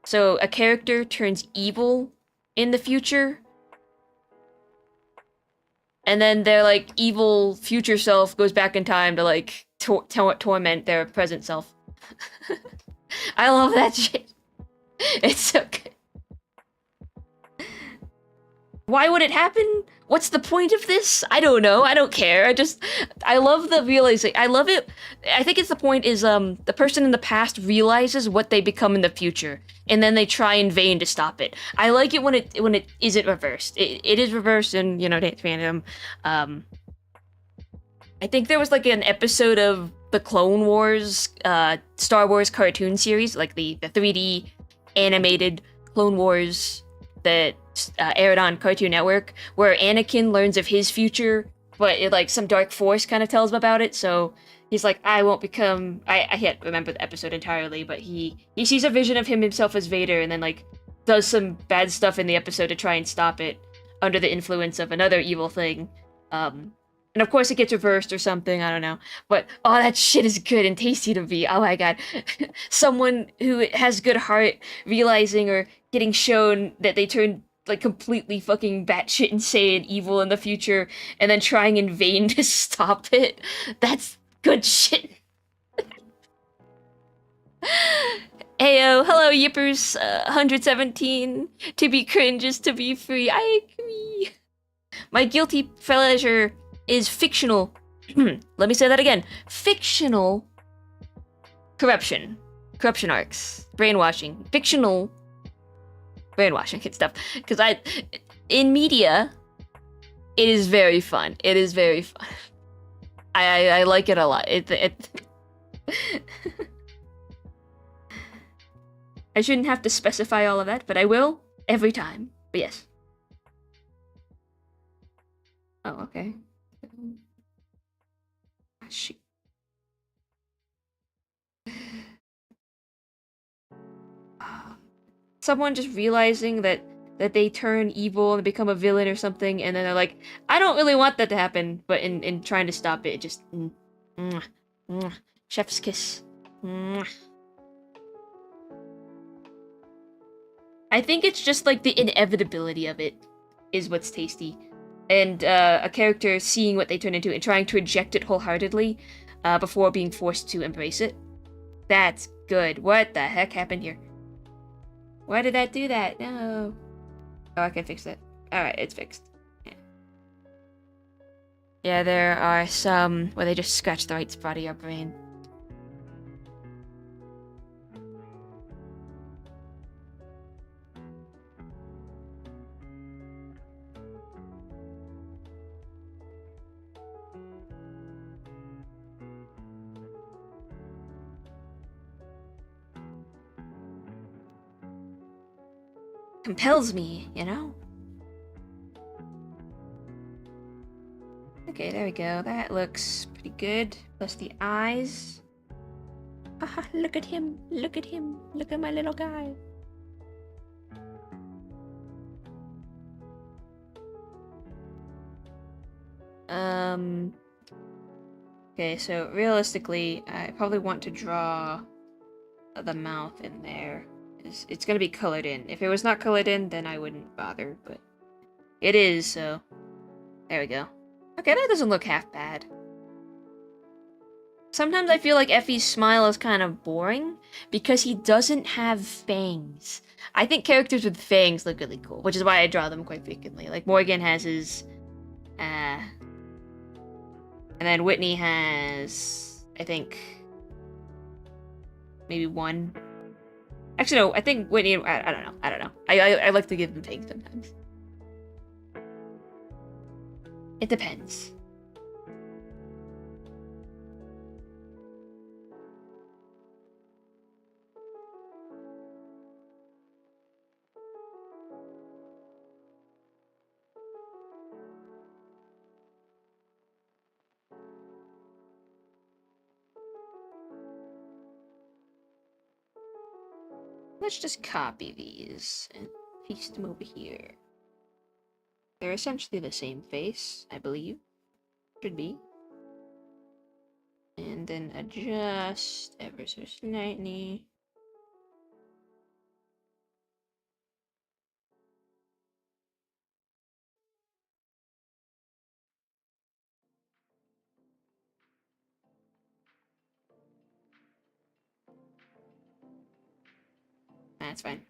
so a character turns evil in the future, and then their evil future self goes back in time to torment their present self. I love that shit. It's so good. Why would it happen? What's the point of this? I don't know. I don't care. I love the realization. I love it. I think the point is the person in the past realizes what they become in the future, and then they try in vain to stop it. I like it when it isn't reversed. It is reversed in, Dance Phantom. I think there was an episode of the Clone Wars Star Wars cartoon series, the 3D animated Clone Wars that aired on Cartoon Network, where Anakin learns of his future, but some dark force kind of tells him about it, so he's I won't become... I can't remember the episode entirely, but he sees a vision of himself as Vader, and then does some bad stuff in the episode to try and stop it under the influence of another evil thing. And of course it gets reversed or something, I don't know. But, oh, that shit is good and tasty to me. Oh my god. Someone who has good heart realizing or getting shown that they turned completely fucking batshit insane evil in the future, and then trying in vain to stop it. That's good shit. Ayo, hello yippers, 117. To be cringe is to be free. I agree. My guilty pleasure is fictional. Let me say that again. Fictional corruption arcs, brainwashing, fictional brainwashing and stuff. Because in media, it is very fun. It is very fun. I like it a lot. I shouldn't have to specify all of that, but I will every time. But yes. Oh, okay. Shoot. Someone just realizing that they turn evil and become a villain or something, and then they're I don't really want that to happen, but in trying to stop it, just chef's kiss. I think it's just the inevitability of it is what's tasty. And a character seeing what they turn into and trying to reject it wholeheartedly before being forced to embrace it. That's good. What the heck happened here? Why did that do that? No. Oh, I can fix it. Alright, it's fixed. Yeah, there are some where they just scratch the right spot of your brain. Compels me, Okay, there we go. That looks pretty good. Plus the eyes. Ah, look at him. Look at him. Look at my little guy. Okay, so realistically, I probably want to draw the mouth in there. It's gonna be colored in. If it was not colored in, then I wouldn't bother, but it is, so there we go. Okay, that doesn't look half bad. Sometimes I feel like Effie's smile is kind of boring because he doesn't have fangs. I think characters with fangs look really cool, which is why I draw them quite frequently. Like Morgan has his, and then Whitney has, I think, maybe one. Actually, no, I think Whitney. I don't know. I don't know. I like to give them fangs sometimes. It depends. Let's just copy these and paste them over here. They're essentially the same face, I believe. Should be. And then adjust ever so slightly. That's fine.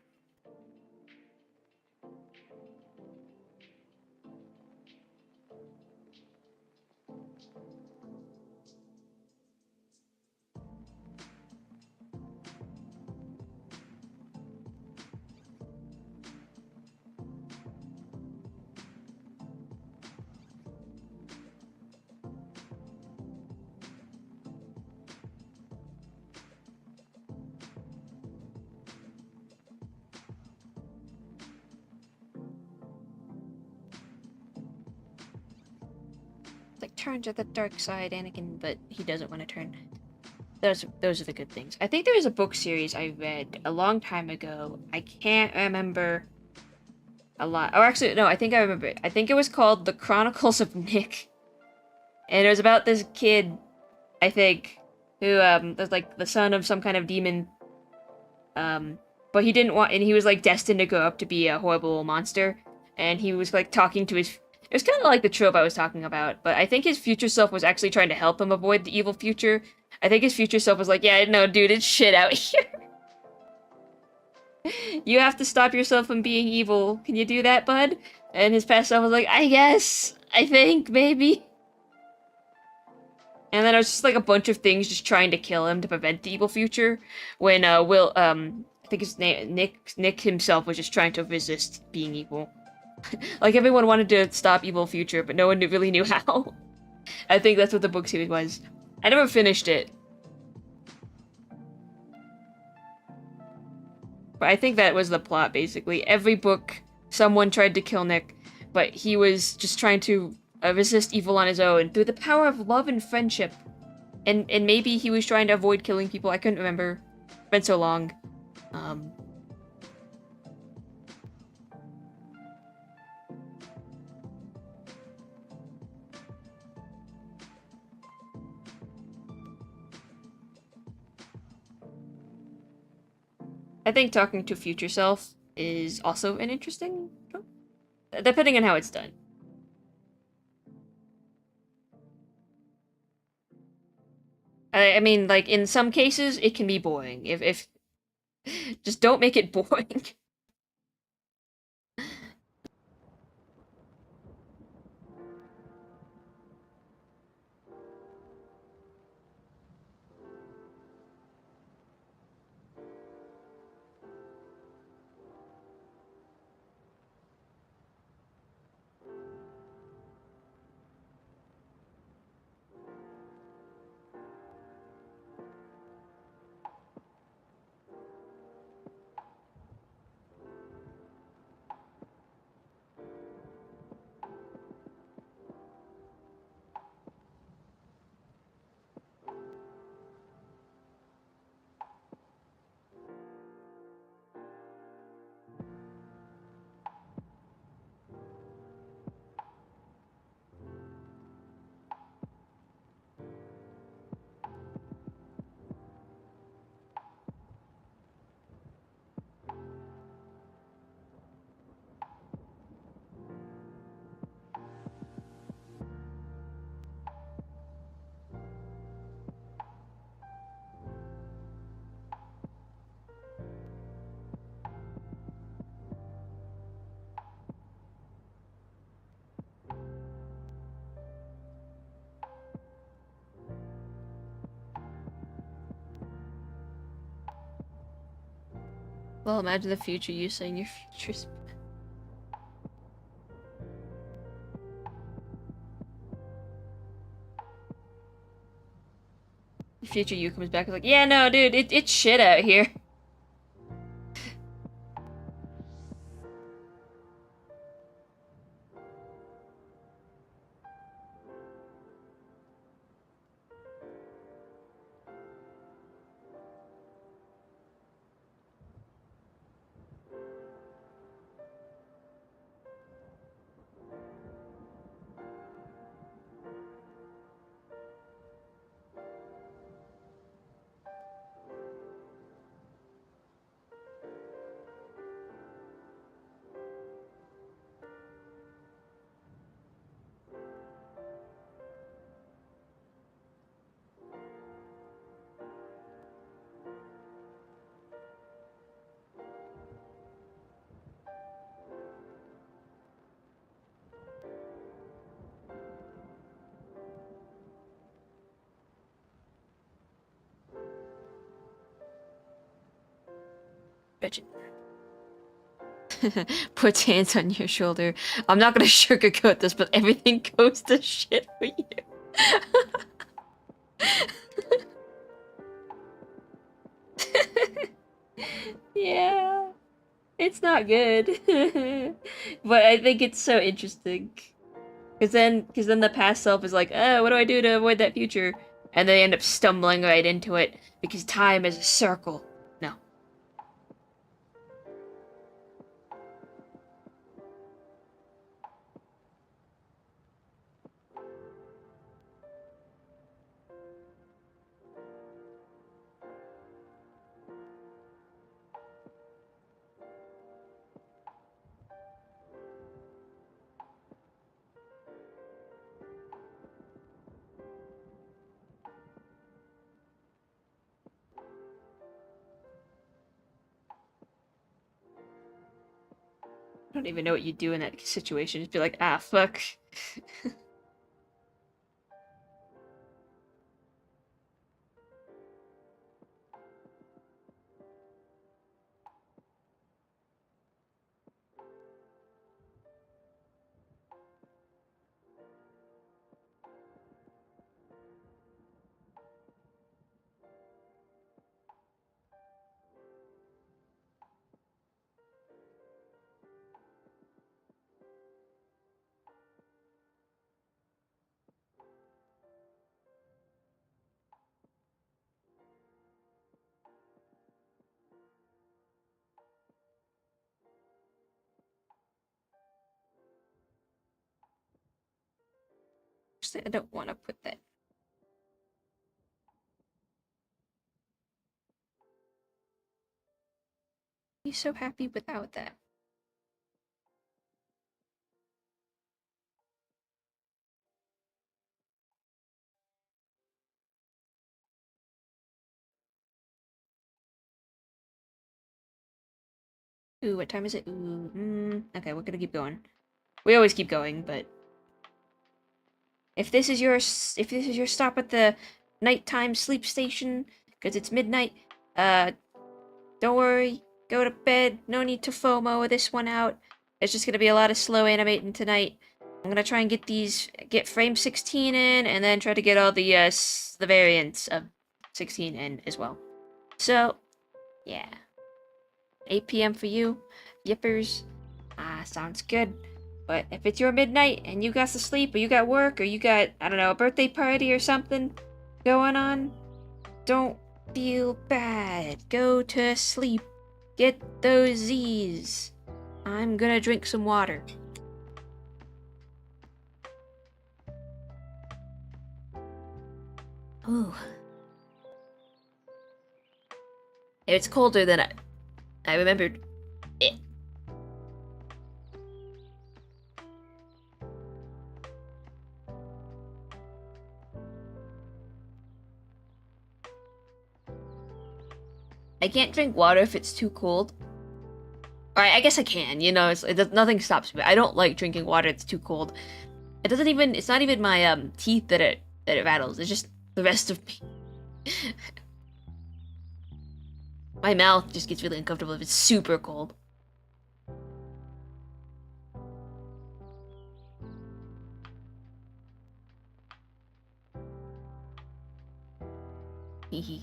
Like, turn to the dark side, Anakin, but he doesn't want to turn. Those are the good things. I think there was a book series I read a long time ago. I can't remember a lot. Or actually, no, I think I remember it. I think it was called The Chronicles of Nick. And it was about this kid, I think, who was like the son of some kind of demon. But he didn't want, and he was like destined to grow up to be a horrible monster. And he was like talking to his. It was kind of like the trope I was talking about, but I think his future self was actually trying to help him avoid the evil future. I think his future self was like, yeah, no, dude, it's shit out here. You have to stop yourself from being evil. Can you do that, bud? And his past self was like, I guess. I think, maybe. And then it was just like a bunch of things just trying to kill him to prevent the evil future. When, I think his name, Nick himself was just trying to resist being evil. Like, everyone wanted to stop evil future, but no one really knew how. I think that's what the book series was. I never finished it. But I think that was the plot, basically. Every book, someone tried to kill Nick, but he was just trying to resist evil on his own through the power of love and friendship. And maybe he was trying to avoid killing people. I couldn't remember. It's been so long. I think talking to future self is also an interesting trope, depending on how it's done. I mean, like, in some cases, it can be boring. If just don't make it boring. Well, imagine the future you saying your future's... The future you comes back and is like, yeah, no, dude, it's shit out here. Bitch. Puts hands on your shoulder. I'm not gonna sugarcoat this, but everything goes to shit for you. Yeah. It's not good. But I think it's so interesting. Cause then the past self is like, what do I do to avoid that future? And they end up stumbling right into it because time is a circle. No. I don't even know what you do in that situation. Just be like, ah, fuck. I don't want to put that. Be so happy without that. Ooh, what time is it? Ooh, okay, we're gonna keep going. We always keep going, but if this is your stop at the nighttime sleep station, because it's midnight, don't worry, go to bed. No need to FOMO this one out. It's just gonna be a lot of slow animating tonight. I'm gonna try and get frame 16 in, and then try to get all the variants of 16 in as well. So, yeah. 8 p.m. for you, yippers. Sounds good. But if it's your midnight and you got to sleep, or you got work, or you got, I don't know, a birthday party or something going on, don't feel bad. Go to sleep. Get those Z's. I'm gonna drink some water. Ooh. It's colder than I remembered it. I can't drink water if it's too cold. Alright, I guess I can, you know, nothing stops me. I don't like drinking water that's too cold. It's not even my teeth that it rattles, it's just the rest of me. My mouth just gets really uncomfortable if it's super cold. Hehe.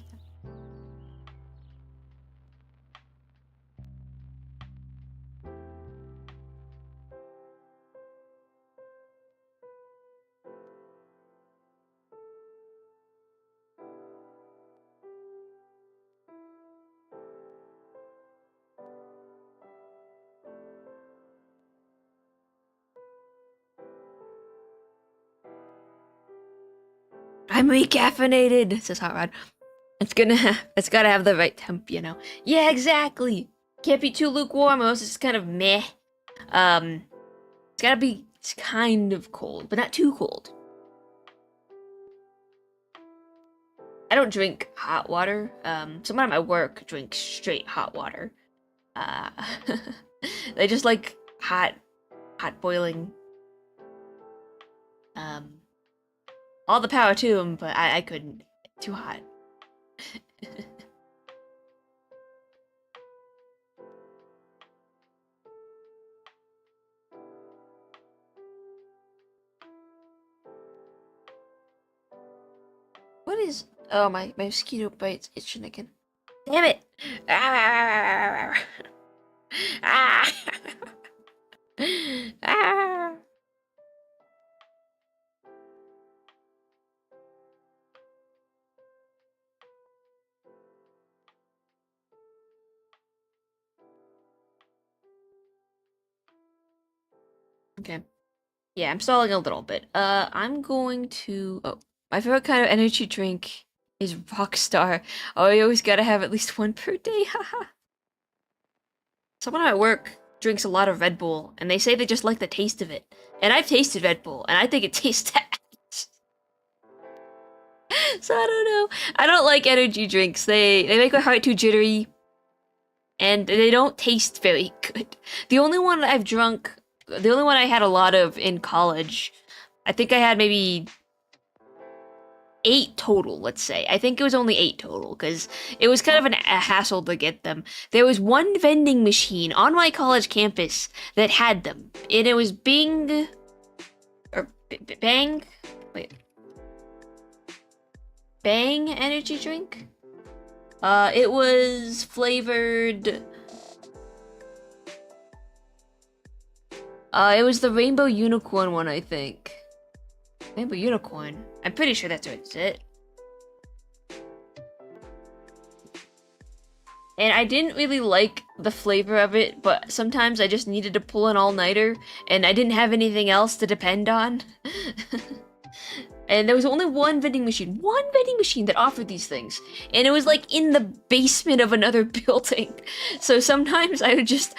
I'm recaffeinated, says Hot Rod. It's gotta have the right temp, you know. Yeah, exactly. Can't be too lukewarm, or else it's kind of meh. It's gotta be kind of cold, but not too cold. I don't drink hot water. Someone at my work drinks straight hot water. Uh, they just like hot boiling. All the power to them, but I couldn't. Too hot. What is... Oh, my mosquito bite's itching again. Damn it! Ah! Ah! Ah! Okay. Yeah, I'm stalling a little bit. I'm going to... Oh, my favorite kind of energy drink is Rockstar. Oh, you always gotta have at least one per day, haha. Someone at work drinks a lot of Red Bull, and they say they just like the taste of it. And I've tasted Red Bull, and I think it tastes ass. So I don't know. I don't like energy drinks. They make my heart too jittery, and they don't taste very good. The only one I've drunk... The only one I had a lot of in college, I think I had maybe 8 total, let's say. I think it was only 8 total, because it was kind of a hassle to get them. There was one vending machine on my college campus that had them, and it was Bing... or Bang? Wait. Bang energy drink? It was flavored... it was the Rainbow Unicorn one, I think. Rainbow Unicorn? I'm pretty sure that's what it. And I didn't really like the flavor of it, but sometimes I just needed to pull an all-nighter, and I didn't have anything else to depend on. And there was only one vending machine that offered these things. And it was like in the basement of another building. So sometimes I would just,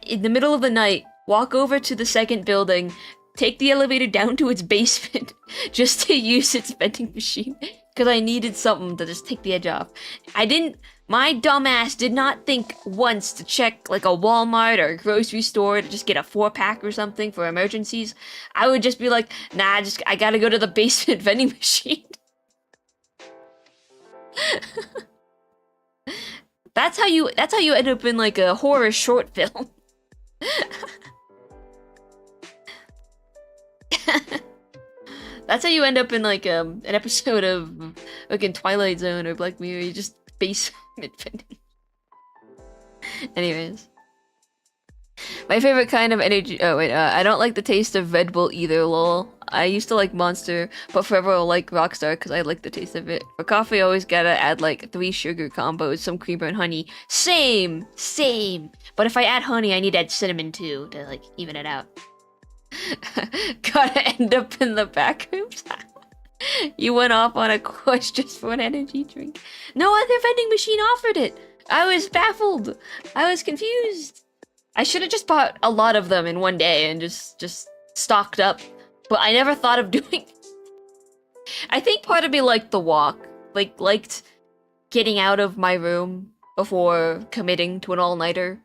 in the middle of the night, walk over to the second building, take the elevator down to its basement, just to use its vending machine, because I needed something to just take the edge off. My dumbass did not think once to check like a Walmart or a grocery store to just get a 4-pack or something for emergencies. I would just be like, nah, I gotta go to the basement vending machine. That's how you end up in like a horror short film. That's how you end up in like an episode of fucking Twilight Zone or Black Mirror. You just basement vending. Anyways, my favorite kind of energy. Oh wait, I don't like the taste of Red Bull either. Lol. I used to like Monster, but forever I'll like Rockstar because I like the taste of it. For coffee, I always gotta add like 3 sugar combos, some creamer and honey. Same. But if I add honey, I need to add cinnamon too to like even it out. Gotta end up in the back rooms. You went off on a quest just for an energy drink. No other vending machine offered it. I was baffled. I was confused. I should have just bought a lot of them in one day and just stocked up. But I never thought of doing it. I think part of me liked the walk. Liked getting out of my room before committing to an all-nighter.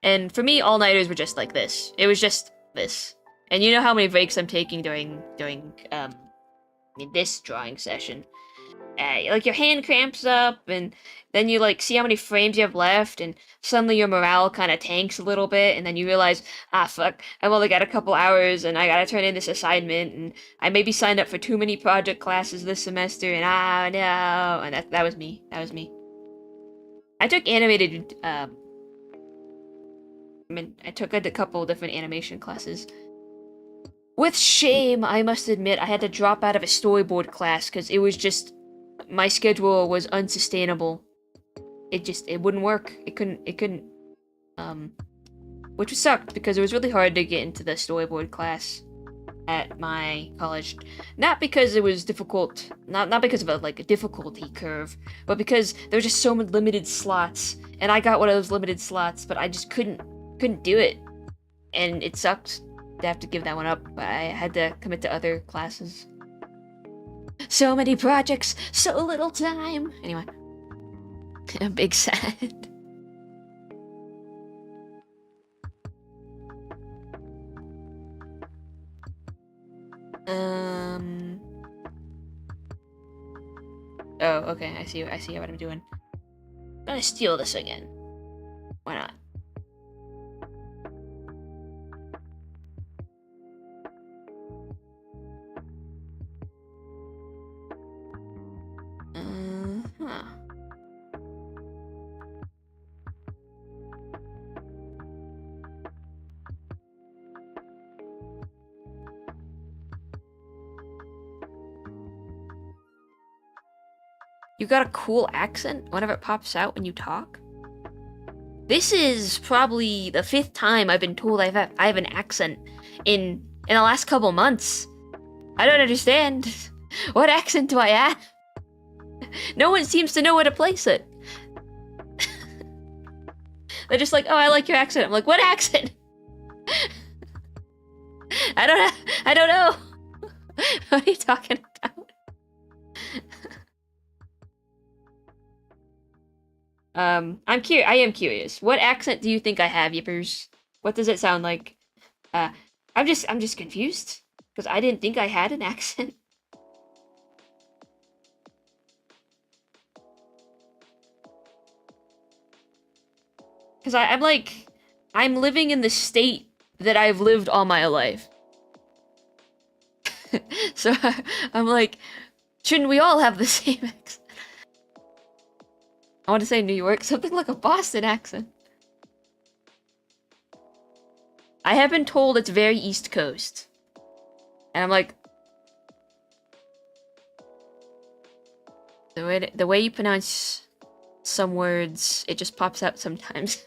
And for me, all-nighters were just like this. It was just this. And you know how many breaks I'm taking during this drawing session. like your hand cramps up, and then you like see how many frames you have left, and suddenly your morale kind of tanks a little bit, and then you realize, ah, fuck, I've only got a couple hours, and I gotta turn in this assignment, and I maybe signed up for too many project classes this semester, and no, and that was me. That was me. I took animated. I took a couple different animation classes. With shame, I must admit, I had to drop out of a storyboard class because it was just, my schedule was unsustainable. It wouldn't work. It couldn't, which sucked because it was really hard to get into the storyboard class at my college. Not because it was difficult, not because of a difficulty curve, but because there were just so many limited slots, and I got one of those limited slots, but I just couldn't do it, and it sucked to have to give that one up. But I had to commit to other classes. So many projects, so little time. Anyway, I'm big sad. Oh, okay. I see what I'm doing. I'm gonna steal this again. Why not? Huh. You got a cool accent whenever it pops out when you talk? This is probably the 5th time I've been told I have an accent in the last couple months. I don't understand. What accent do I have? No one seems to know where to place it. They're just like, oh, I like your accent. I'm like, what accent? I don't know. What are you talking about? I am curious. What accent do you think I have, Yippers? What does it sound like? I'm just confused because I didn't think I had an accent. Because I'm living in the state that I've lived all my life. So I'm like, shouldn't we all have the same accent? I want to say New York, something like a Boston accent. I have been told it's very East Coast. And I'm like, the way you pronounce some words, it just pops out sometimes.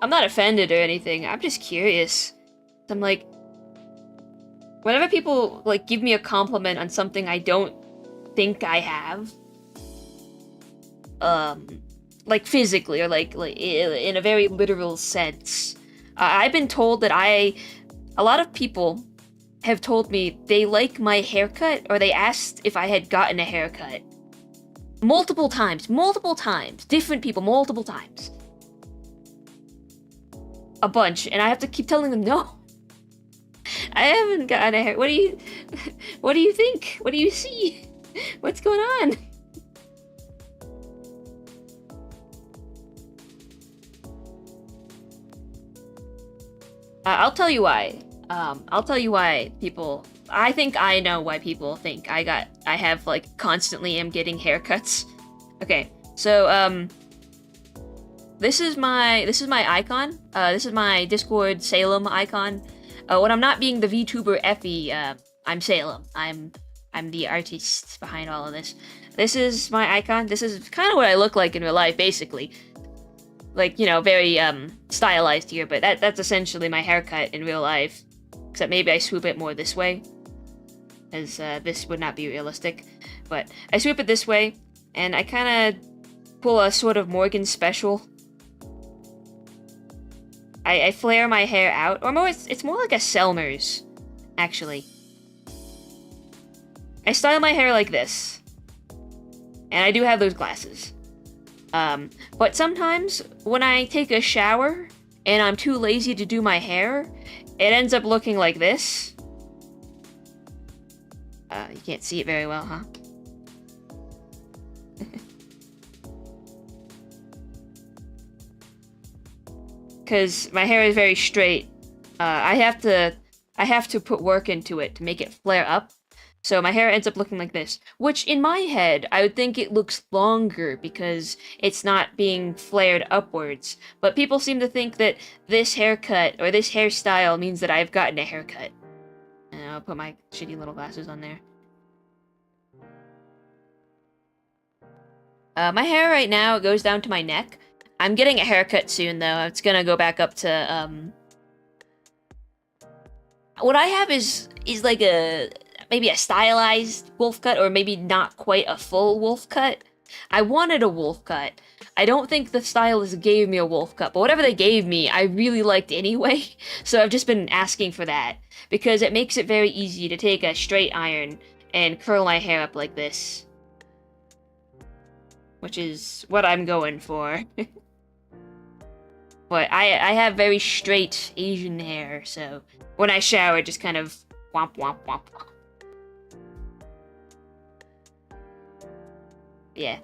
I'm not offended or anything. I'm just curious. I'm like, whenever people like give me a compliment on something I don't think I have, like physically or like in a very literal sense, I've been told that a lot of people have told me they like my haircut, or they asked if I had gotten a haircut. Multiple times, different people, multiple times. A bunch, and I have to keep telling them no. I haven't gotten a hair. What do you think? What do you see? What's going on? I'll tell you why. I'll tell you why people. I think I know why people think I have like constantly am getting haircuts. Okay, so this is my icon. This is my Discord Salem icon. When I'm not being the VTuber Effie, I'm Salem. I'm the artist behind all of this. This is my icon. This is kind of what I look like in real life, basically. Like, you know, very stylized here, but that's essentially my haircut in real life. Except maybe I swoop it more this way, as this would not be realistic. But I swoop it this way, and I kind of pull a sort of Morgan special. I flare my hair out, or more, it's more like a Selmer's, actually. I style my hair like this, and I do have those glasses. But sometimes when I take a shower and I'm too lazy to do my hair, it ends up looking like this. You can't see it very well, huh? Because my hair is very straight. I have to put work into it to make it flare up. So my hair ends up looking like this, which in my head, I would think it looks longer because it's not being flared upwards. But people seem to think that this haircut or this hairstyle means that I've gotten a haircut. And I'll put my shitty little glasses on there. My hair right now goes down to my neck. I'm getting a haircut soon, though. It's gonna go back up to, what I have is like maybe a stylized wolf cut, or maybe not quite a full wolf cut. I wanted a wolf cut. I don't think the stylist gave me a wolf cut, but whatever they gave me, I really liked anyway. So I've just been asking for that, because it makes it very easy to take a straight iron and curl my hair up like this. Which is what I'm going for. But I have very straight Asian hair, so when I shower, just kind of womp womp womp womp. Yeah.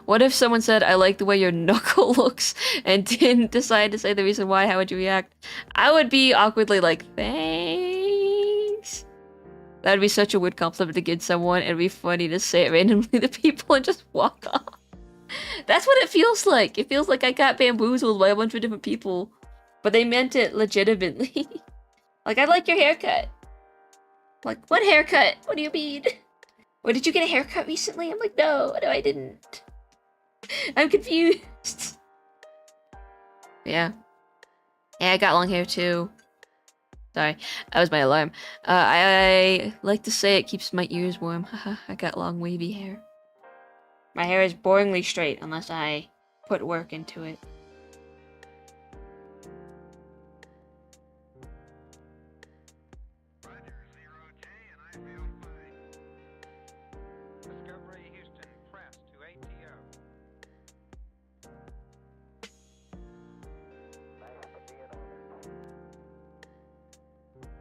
What if someone said, I like the way your knuckle looks, and didn't decide to say the reason why? How would you react? I would be awkwardly like, thanks. That would be such a weird compliment to give someone. It'd be funny to say it randomly to people and just walk off. That's what it feels like. It feels like I got bamboozled by a bunch of different people. But they meant it legitimately. Like, I like your haircut. Like, what haircut? What do you mean? Or did you get a haircut recently? I'm like, no, I didn't. I'm confused. Yeah. Yeah, I got long hair too. Sorry, that was my alarm. I like to say it keeps my ears warm. Haha, I got long wavy hair. My hair is boringly straight unless I put work into it.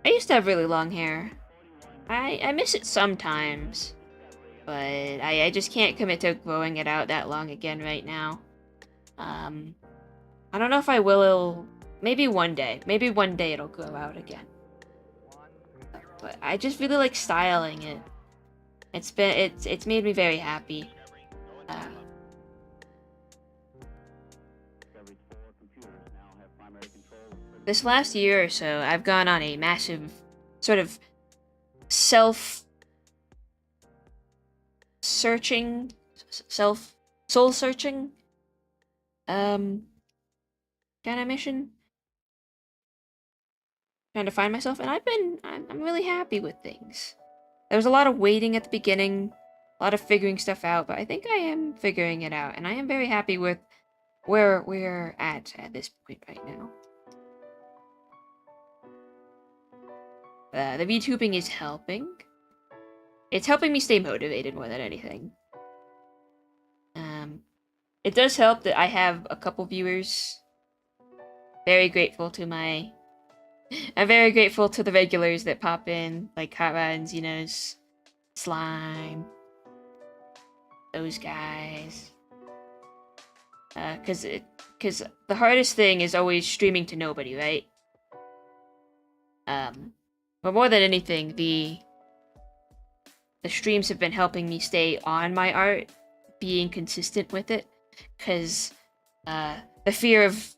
I used to have really long hair. I miss it sometimes. But I just can't commit to growing it out that long again right now. I don't know if I will. Maybe one day. Maybe one day it'll grow out again. But I just really like styling it. It's made me very happy. This last year or so, I've gone on a massive sort of soul-searching, kind of mission. Trying to find myself, and I'm really happy with things. There was a lot of waiting at the beginning, a lot of figuring stuff out, but I think I am figuring it out, and I am very happy with where we're at this point right now. The VTubing is helping. It's helping me stay motivated more than anything. It does help that I have a couple viewers. Very grateful to my... I'm very grateful to the regulars that pop in, like Kara and Xenos, Slime, those guys. Cause the hardest thing is always streaming to nobody, right? But more than anything, the streams have been helping me stay on my art, being consistent with it, because the fear of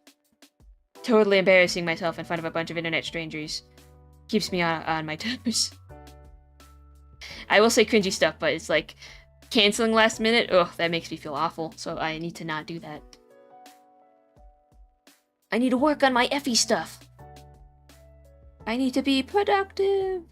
totally embarrassing myself in front of a bunch of internet strangers keeps me on my toes. I will say cringy stuff, but it's like canceling last minute. Ugh, that makes me feel awful, so I need to not do that. I need to work on my Effie stuff. I need to be productive.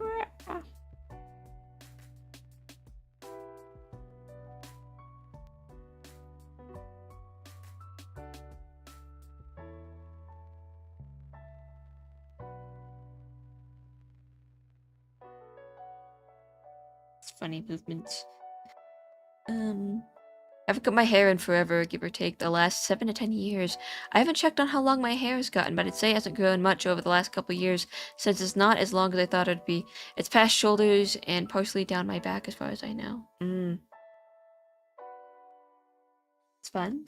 It's funny movements. I haven't cut my hair in forever, give or take the last 7 to 10 years. I haven't checked on how long my hair has gotten, but I'd say it hasn't grown much over the last couple years, since it's not as long as I thought it'd be. It's past shoulders and partially down my back as far as I know. It's fun.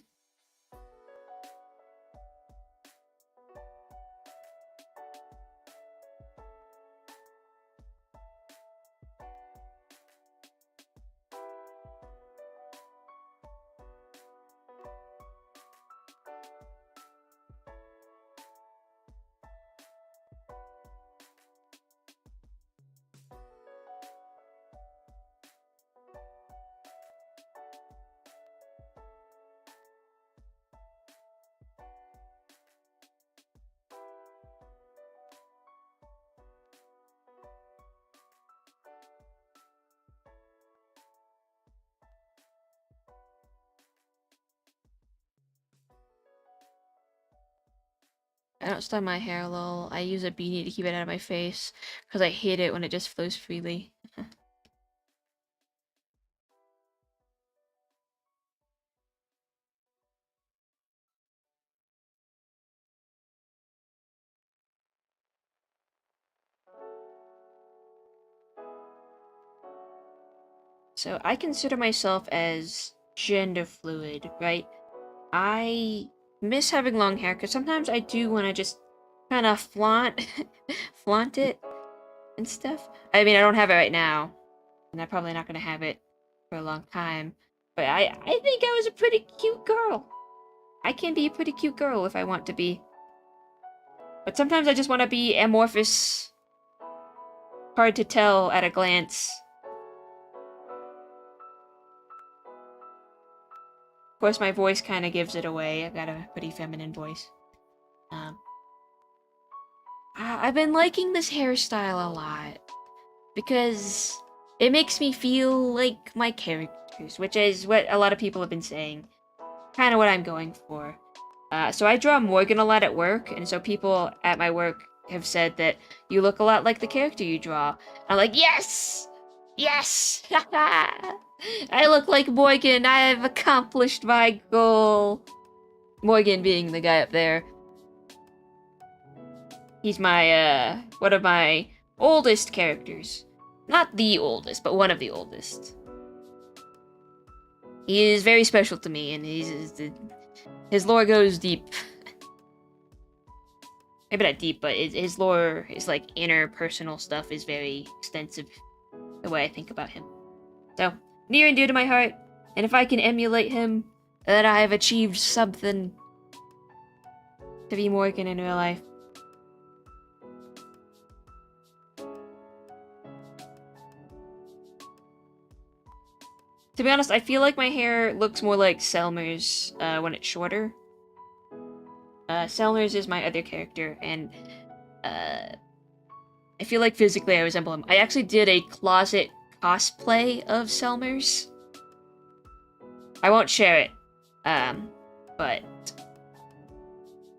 I don't style my hair, lol. I use a beanie to keep it out of my face, because I hate it when it just flows freely. So I consider myself as gender fluid, right? I miss having long hair, because sometimes I do want to just kind of flaunt it and stuff. I mean, I don't have it right now, and I'm probably not going to have it for a long time. But I think I was a pretty cute girl. I can be a pretty cute girl if I want to be. But sometimes I just want to be amorphous. Hard to tell at a glance. Of course, my voice kind of gives it away. I've got a pretty feminine voice. I've been liking this hairstyle a lot because it makes me feel like my characters, which is what a lot of people have been saying. Kind of what I'm going for. So I draw Morgan a lot at work, and so people at my work have said that you look a lot like the character you draw. I'm like, yes! Yes! I look like Morgan. I have accomplished my goal. Morgan being the guy up there. He's my, one of my oldest characters. Not the oldest, but one of the oldest. He is very special to me, and his lore goes deep. Maybe not deep, but his lore, his, like, inner personal stuff is very extensive, the way I think about him. So, near and dear to my heart, and if I can emulate him, then I have achieved something to be Morgan in real life. To be honest, I feel like my hair looks more like Selmer's when it's shorter. Selmer's is my other character, and I feel like physically I resemble him. I actually did a closet cosplay of Selmer's. I won't share it, but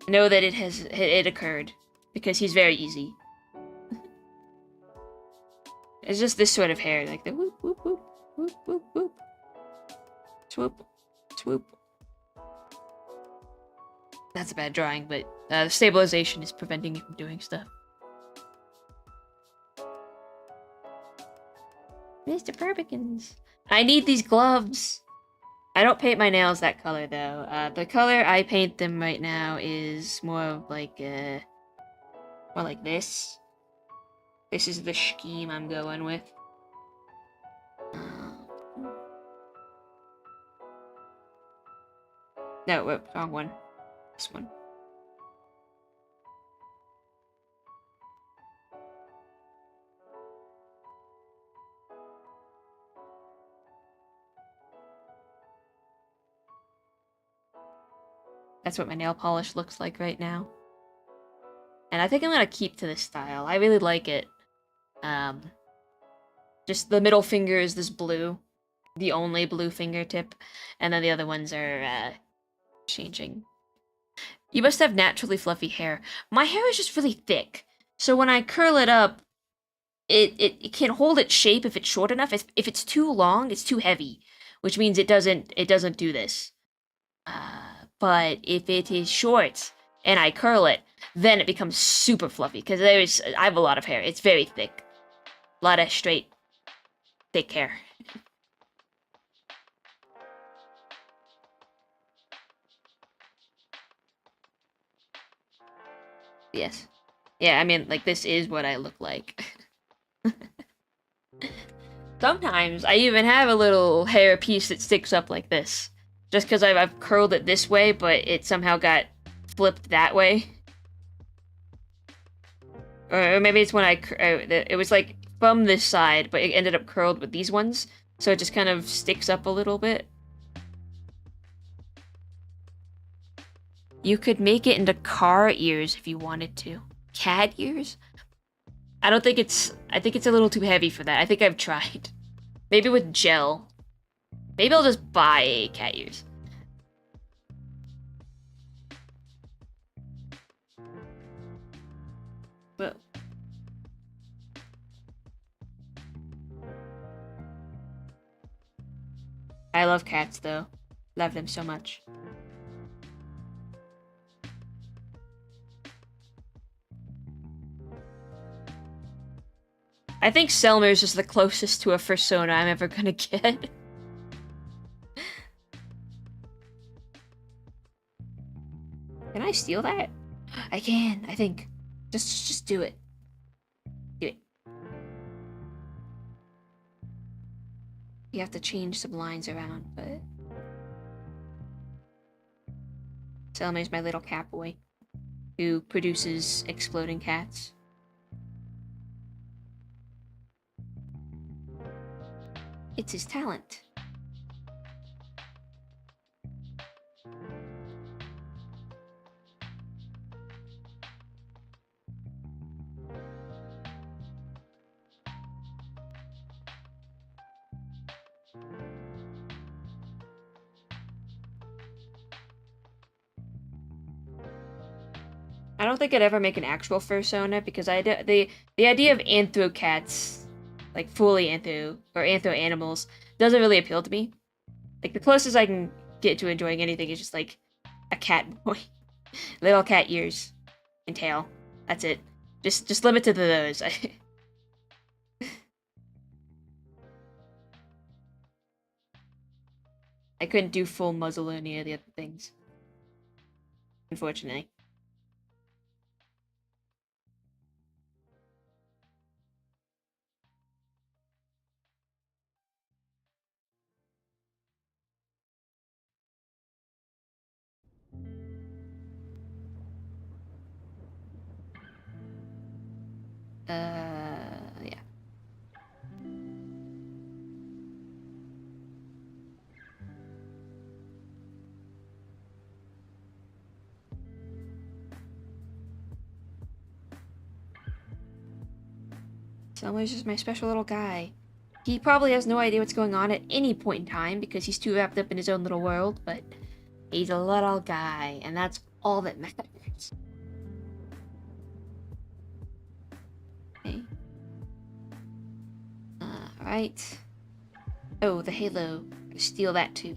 know that it occurred because he's very easy. It's just this sort of hair, like the whoop whoop whoop whoop whoop whoop. Swoop. Swoop. That's a bad drawing, but the stabilization is preventing me from doing stuff. Mr. Perbikins. I need these gloves. I don't paint my nails that color, though. The color I paint them right now is more like this. This is the scheme I'm going with. No, wrong one. This one. That's what my nail polish looks like right now. And I think I'm gonna keep to this style. I really like it. Just the middle finger is this blue. The only blue fingertip. And then the other ones are, changing. You must have naturally fluffy hair. My hair is just really thick. So when I curl it up, it can hold its shape if it's short enough. If it's too long, it's too heavy. which means it doesn't do this. But if it is short and I curl it, then it becomes super fluffy because I have a lot of hair. It's very thick, a lot of straight, thick hair. Yes. Yeah, I mean, like, this is what I look like. Sometimes I even have a little hair piece that sticks up like this. Just because I've curled it this way, but it somehow got flipped that way. Or maybe it's when it was like from this side, but it ended up curled with these ones. So it just kind of sticks up a little bit. You could make it into car ears if you wanted to. Cat ears? I think it's a little too heavy for that. I think I've tried. Maybe with gel. Maybe I'll just buy cat ears. But I love cats though. Love them so much. I think Selmer's is the closest to a fursona I'm ever gonna get. Can I steal that? I can, I think. Just do it. Do it. You have to change some lines around, but... Selmer's my little cat boy, who produces exploding cats. It's his talent. I don't think I'd ever make an actual fursona because the idea of anthro cats, like fully anthro or anthro animals, doesn't really appeal to me. Like the closest I can get to enjoying anything is just like a cat boy, little cat ears and tail. That's it. Just limit to those. I couldn't do full muzzle or any of the other things, unfortunately. Yeah. Selmer's just my special little guy. He probably has no idea what's going on at any point in time because he's too wrapped up in his own little world, but he's a little guy, and that's all that matters. Okay. Alright. Oh, the halo. Steal that too.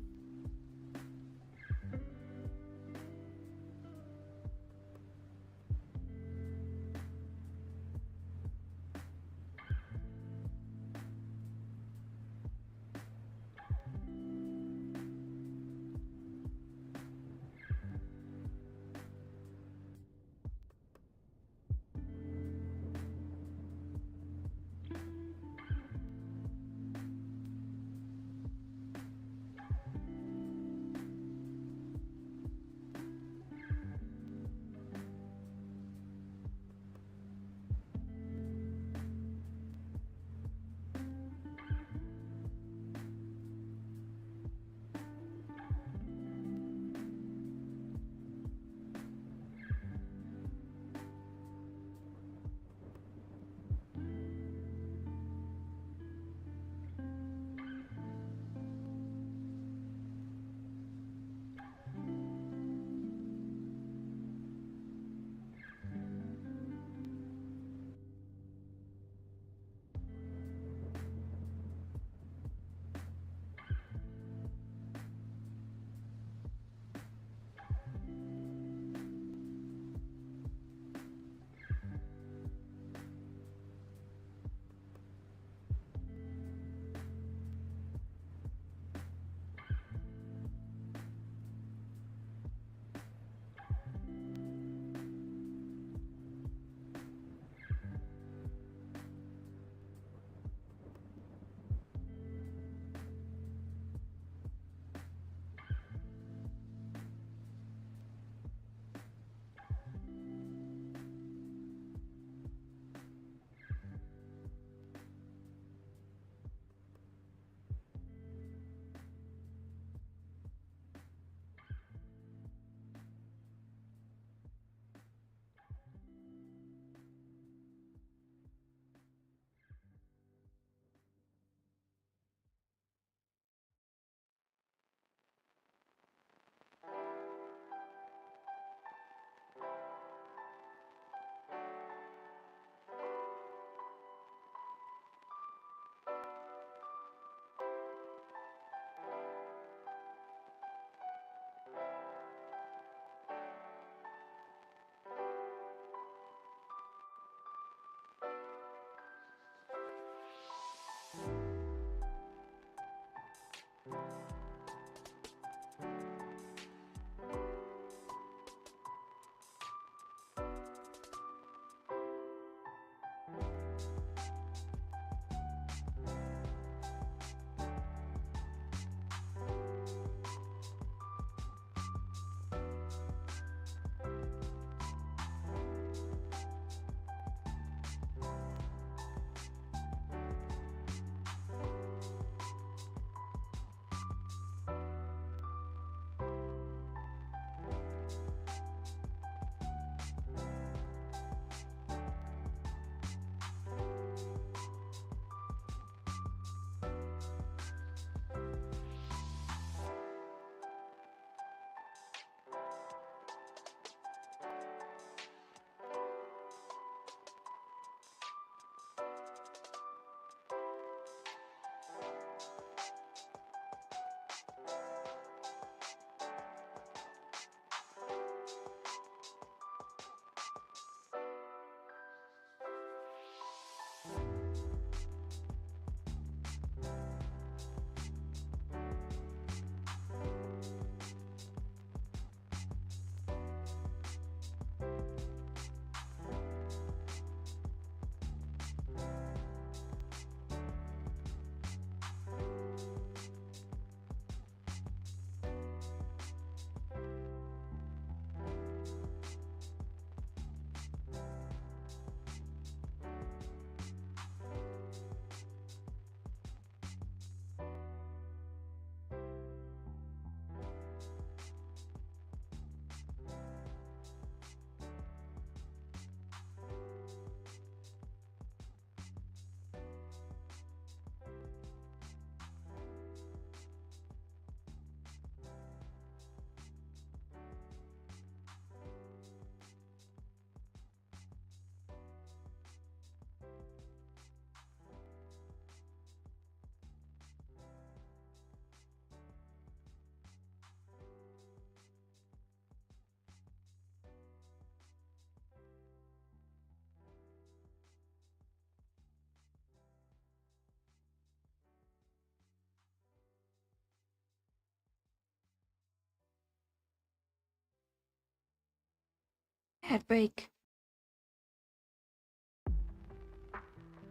Ad break.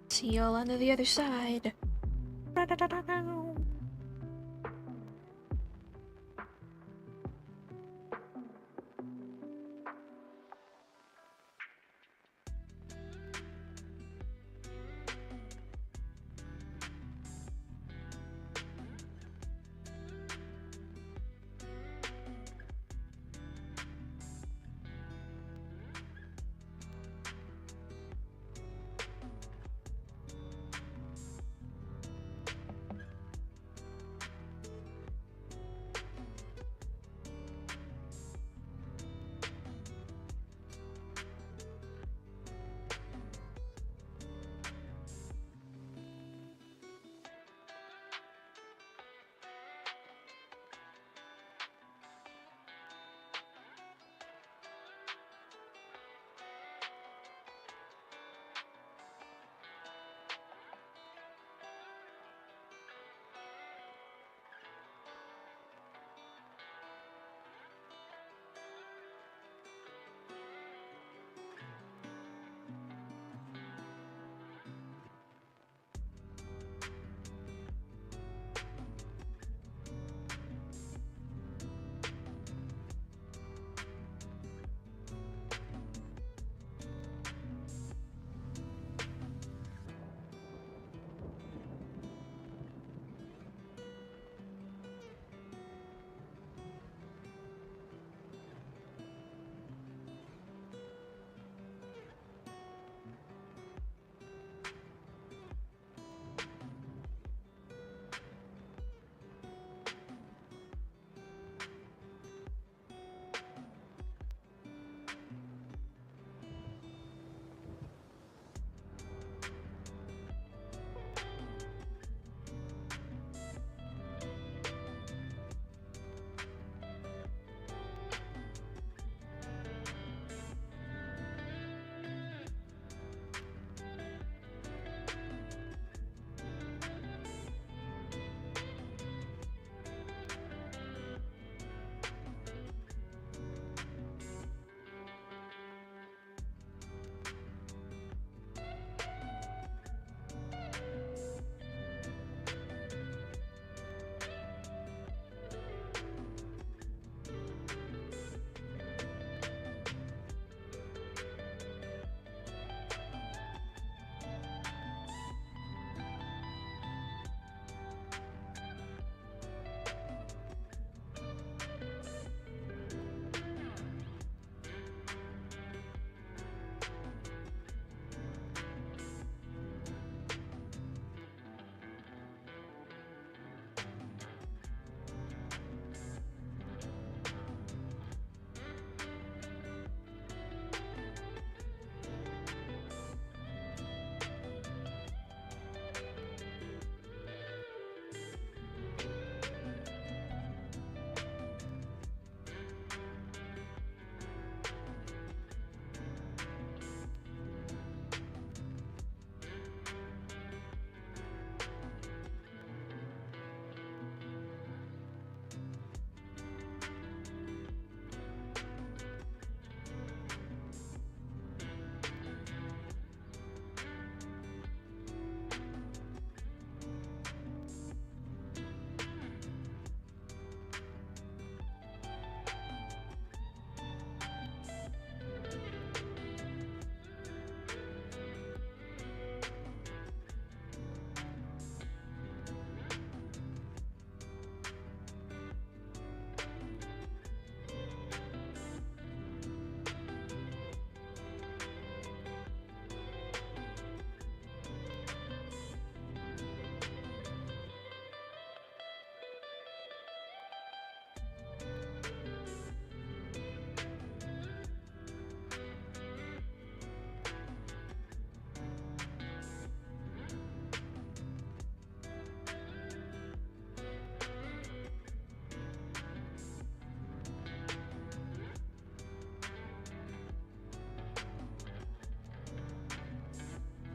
See y'all on the other side.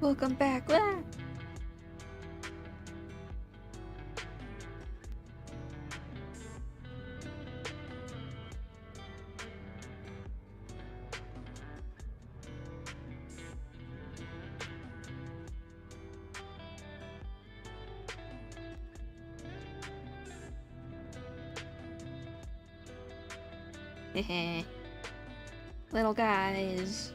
Welcome back. Ah! Little guys.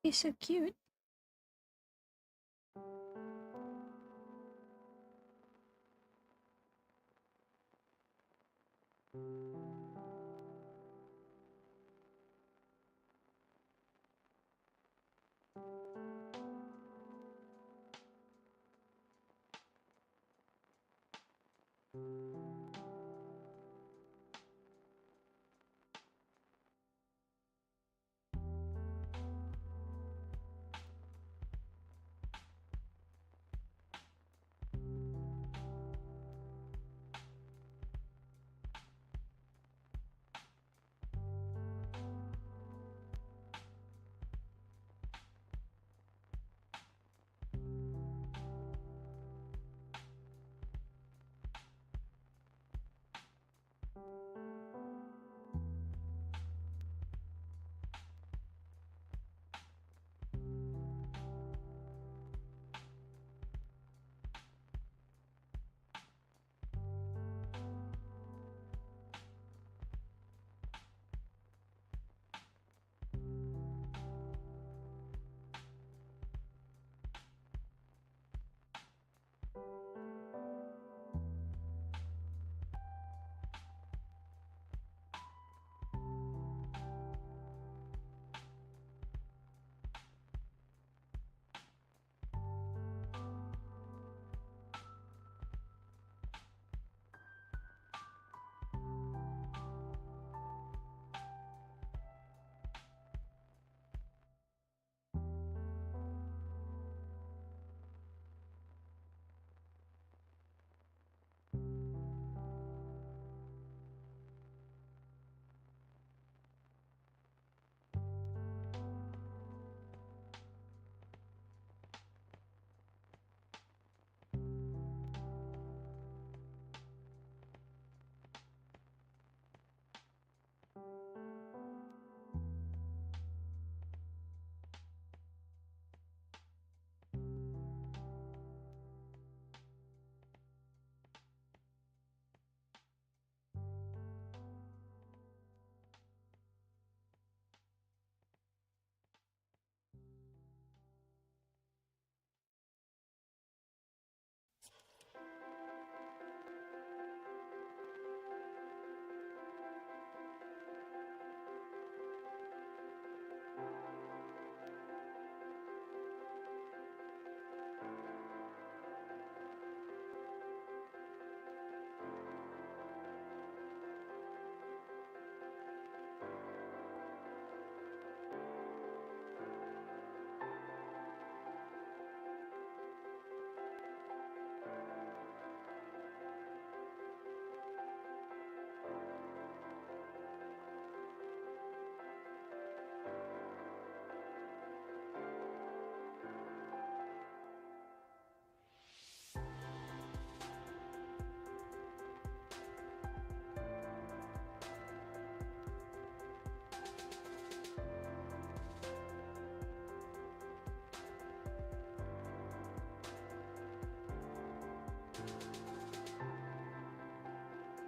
He's so cute.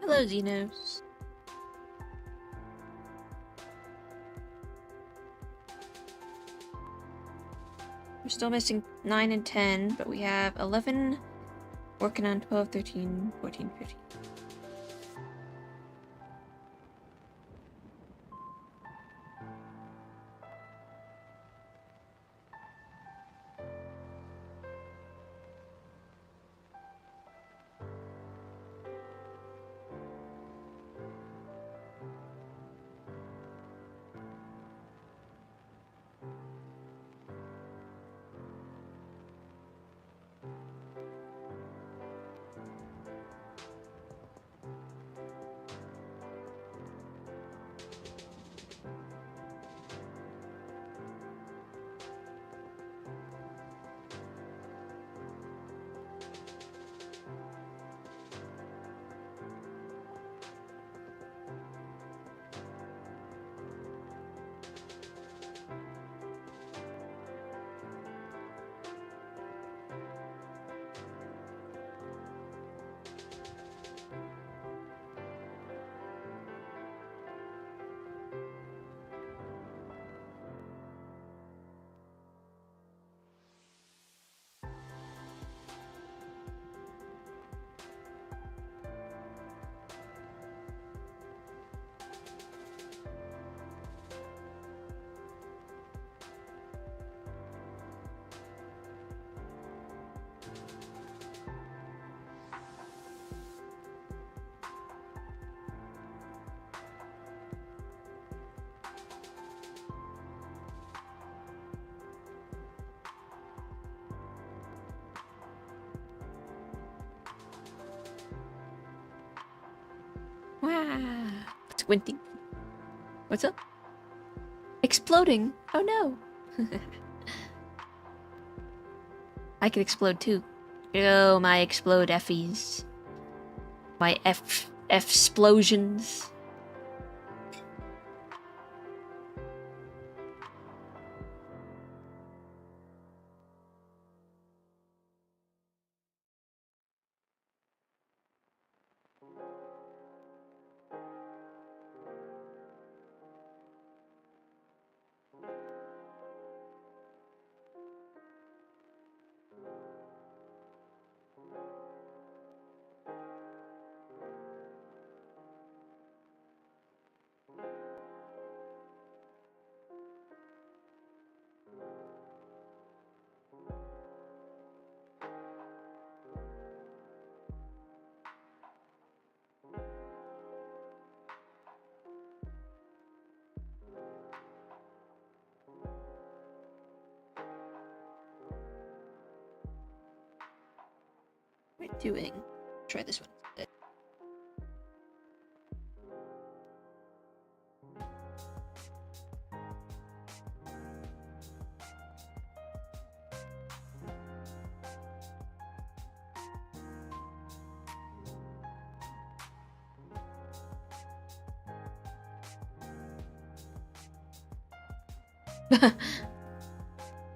Hello, Xenos. We're still missing 9 and 10, but we have 11 working on 12, 13, 14, 15. Ah, squinting. What's up? Exploding. Oh no. I could explode too. Oh, my explode effies. My explosions. What am I doing? Try this one instead.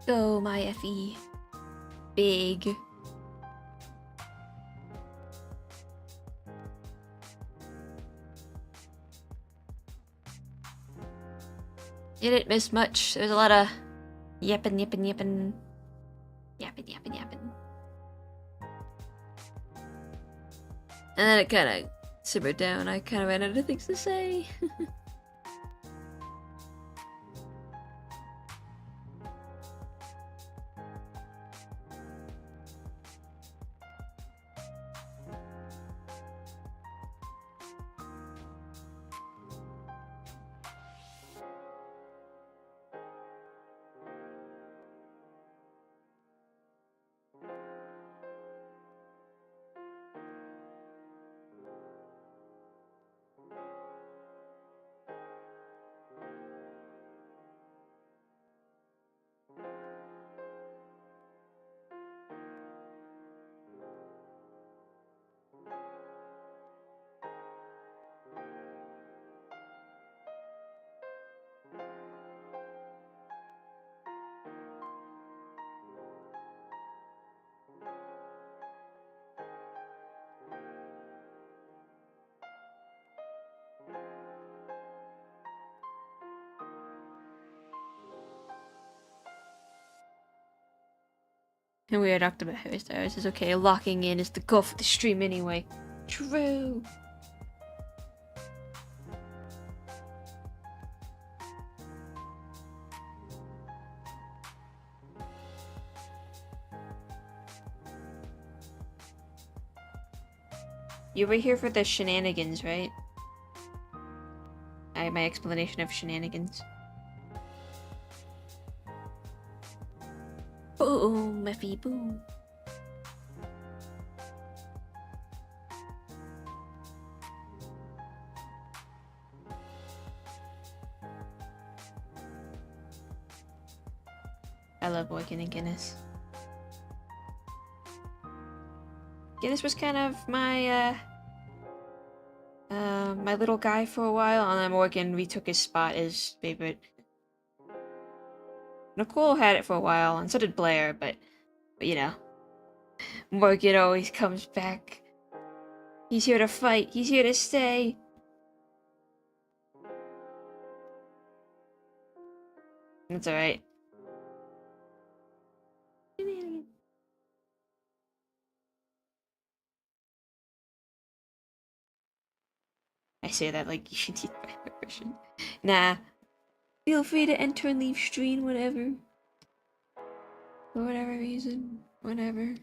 Go, my Effie. Big. Didn't miss much. There's a lot of yapping. Yapping. And then it kind of simmered down. I kind of ran out of things to say. And we had talked about Harry Styles. It's okay. Locking in is the goal for the stream anyway. True. You were here for the shenanigans, right? My explanation of shenanigans. Boom, Effie, boom. I love working in Guinness. Guinness was kind of my my little guy for a while, and then Morgan retook his spot as favorite. Nicole had it for a while, and so did Blair, but you know, Morgan always comes back. He's here to fight. He's here to stay. That's alright. I say that like you should need my version. Nah. Feel free to enter and leave stream whenever. For whatever reason. Whenever.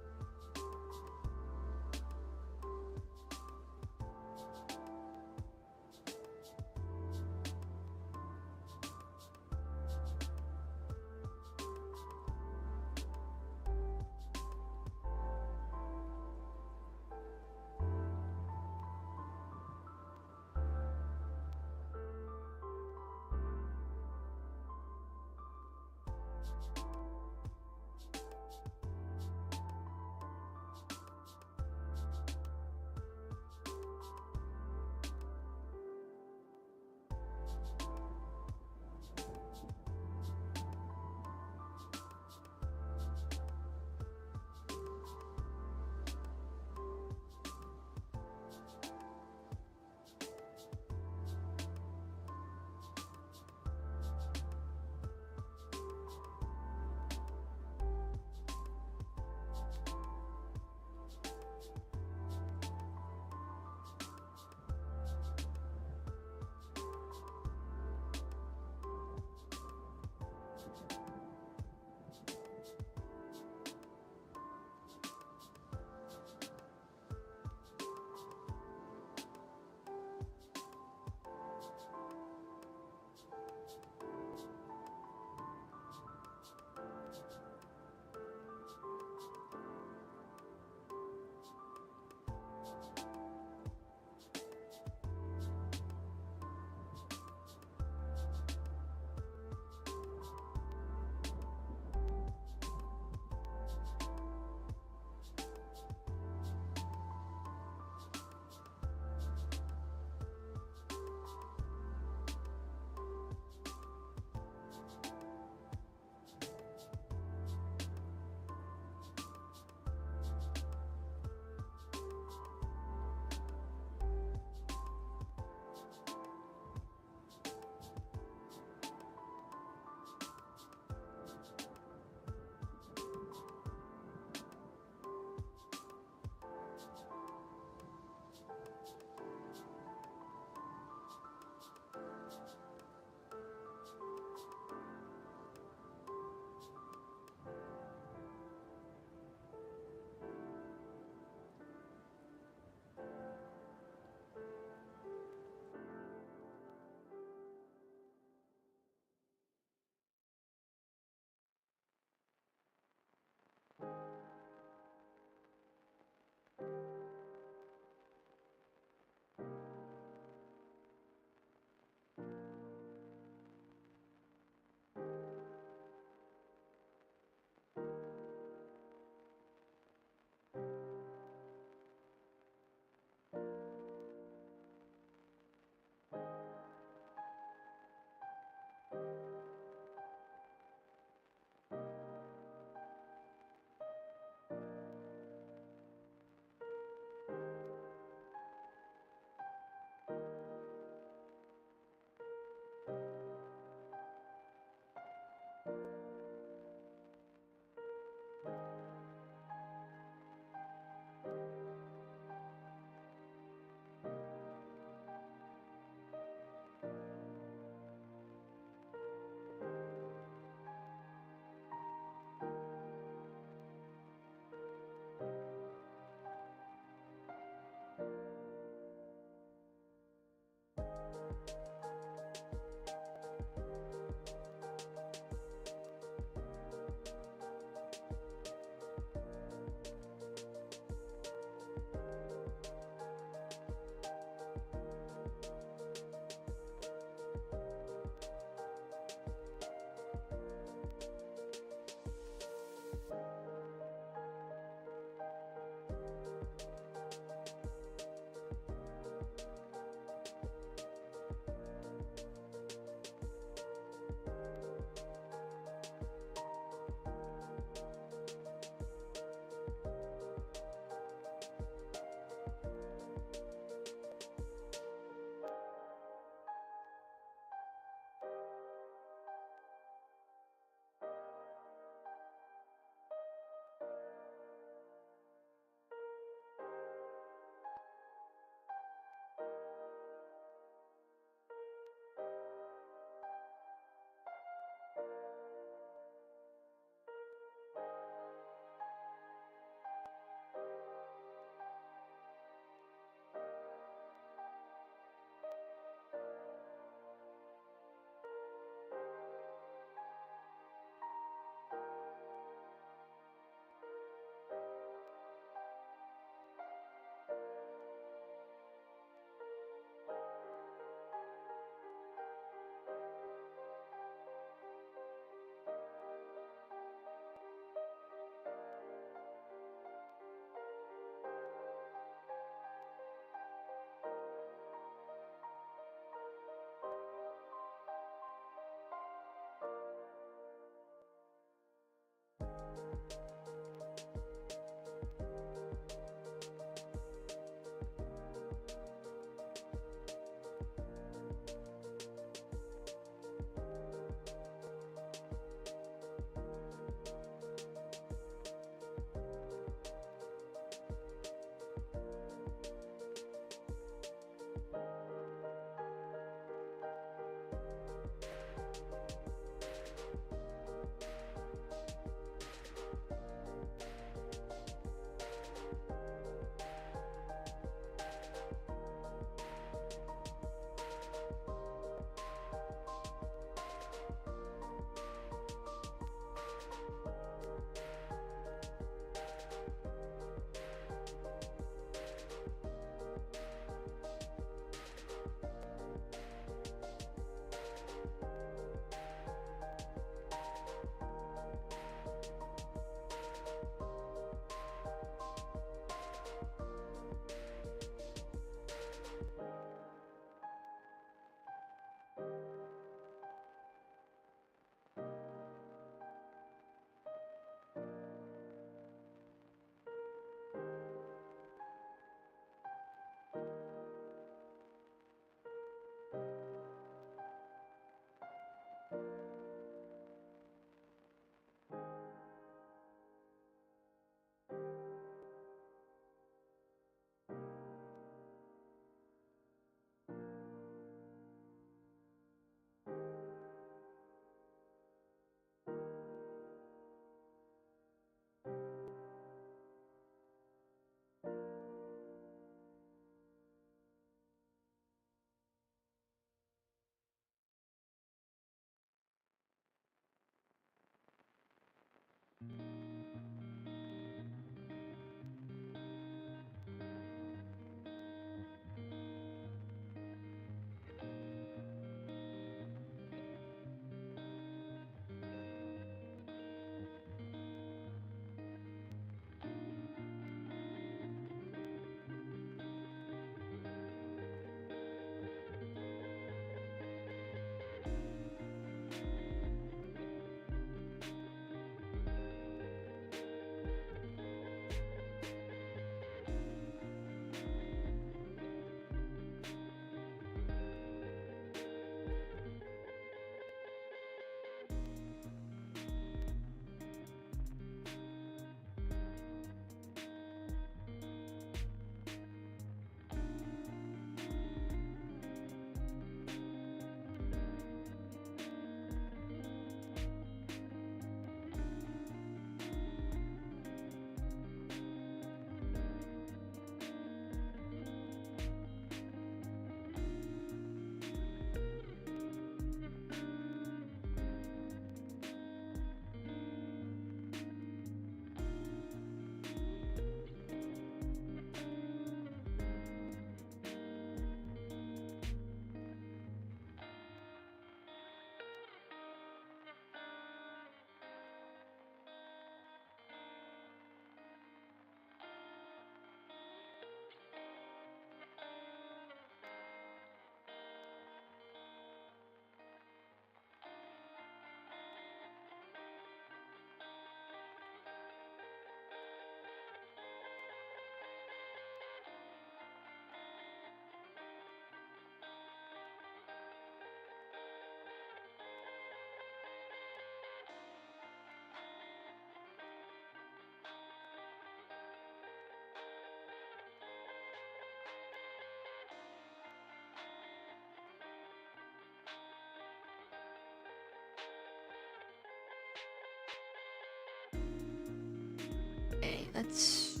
let's...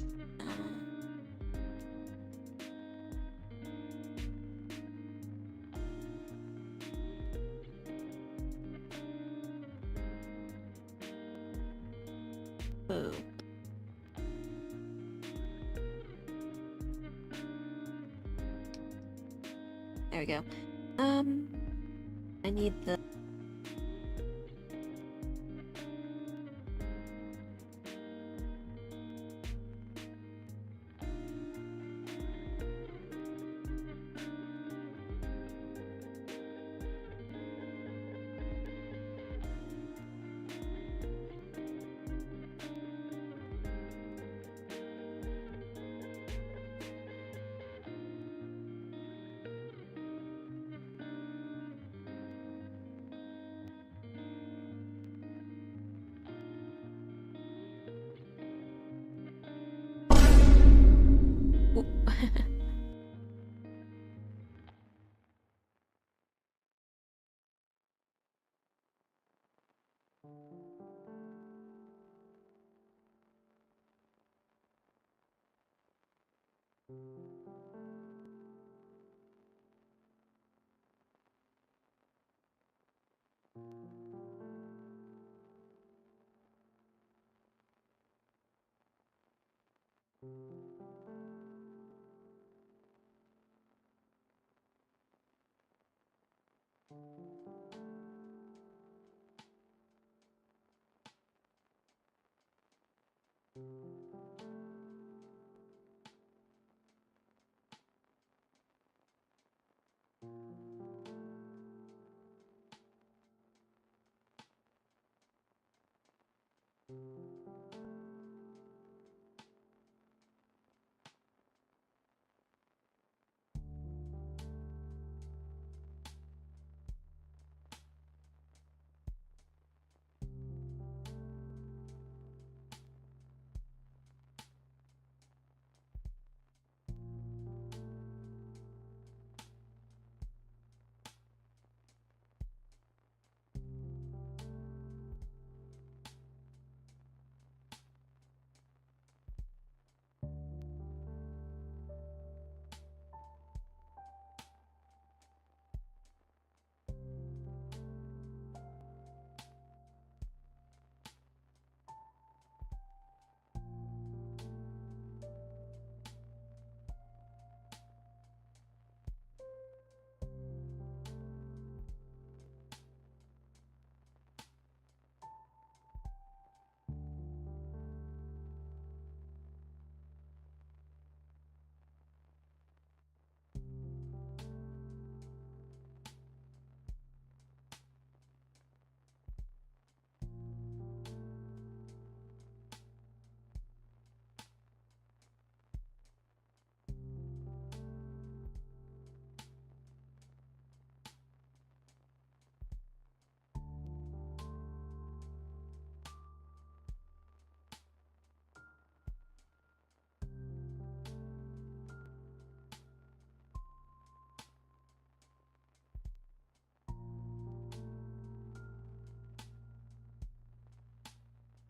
Boo. There we go. I need the...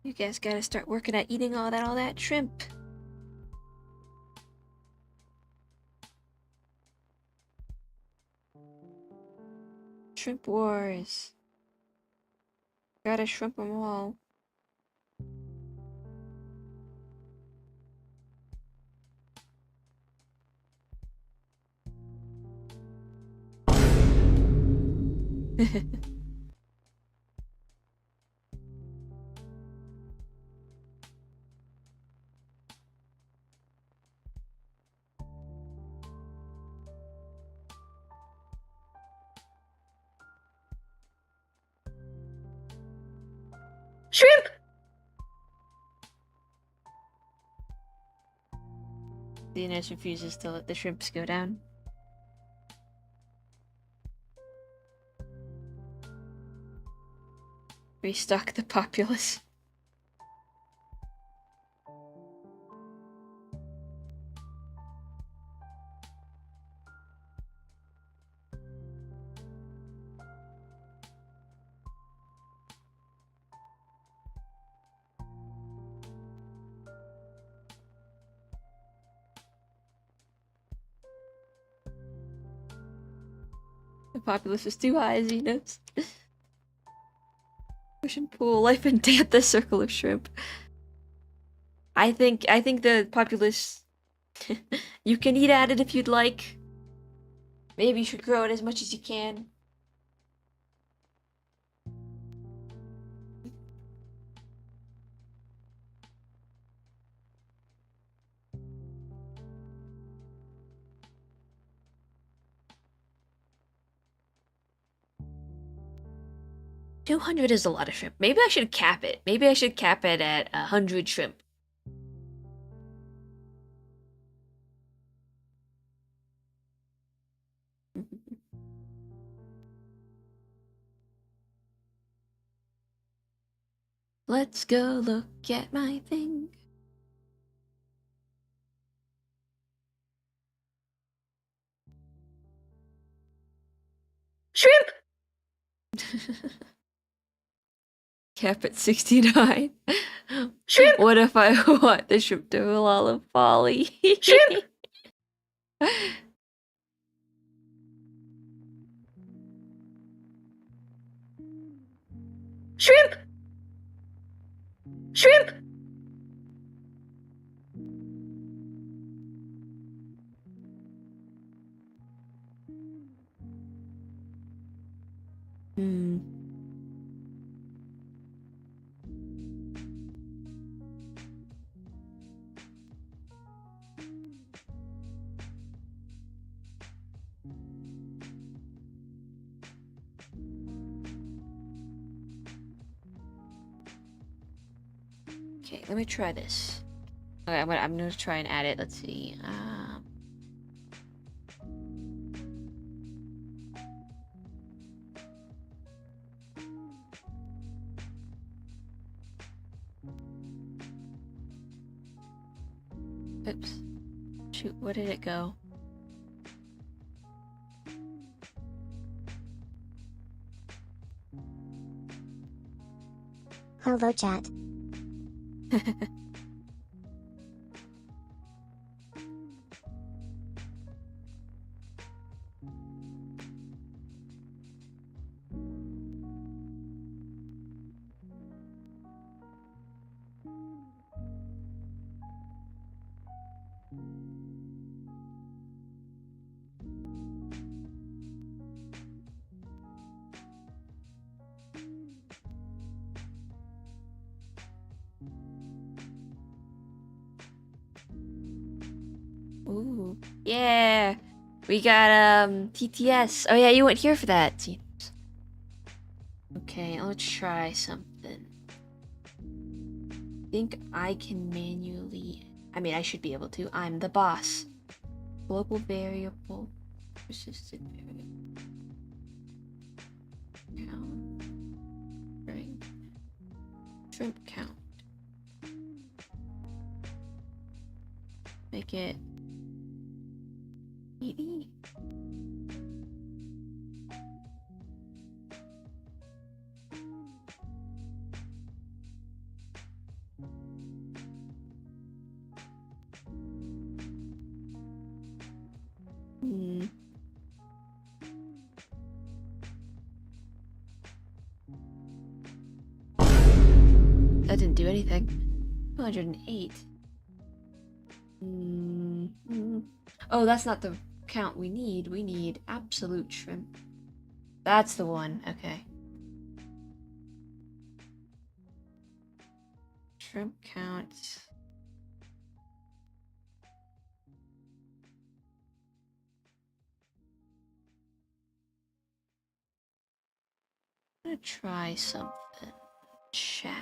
You guys gotta start working at eating all that shrimp. Shrimp wars. Gotta shrimp them all. Shrimp! The nurse refuses to let the shrimps go down. Restock the populace. The populace is too high, Xenos. Push and pull, life and death, the circle of shrimp. I think the populace. You can eat at it if you'd like. Maybe you should grow it as much as you can. $200 is a lot of shrimp. Maybe I should cap it. Maybe I should cap it at 100 shrimp. Let's go look at my thing. Shrimp! Cap at 69. Shrimp! What if I want the shrimp to roll all of folly? Shrimp! Shrimp! Shrimp! Hmm. Okay, let me try this. Okay, I'm gonna try and add it. Let's see. Oops. Shoot, where did it go? Hello, chat. Ooh, yeah, we got TTS. Oh yeah, you went here for that. Okay, let's try something. I think I can manually. I mean, I should be able to. I'm the boss. Global variable, persistent variable. Count. String. Shrimp count. Make it 80. That didn't do anything. 208. Oh, that's not the count we need. We need absolute shrimp. That's the one. Okay. Shrimp count. I'm gonna try something. Chat.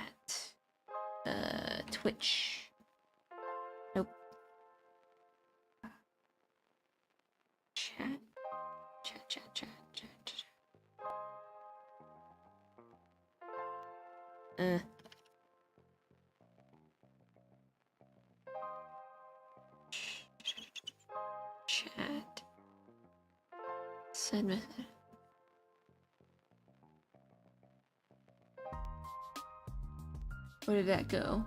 Twitch. Nope. Chat. Chat. Chat. Send message. Where did that go?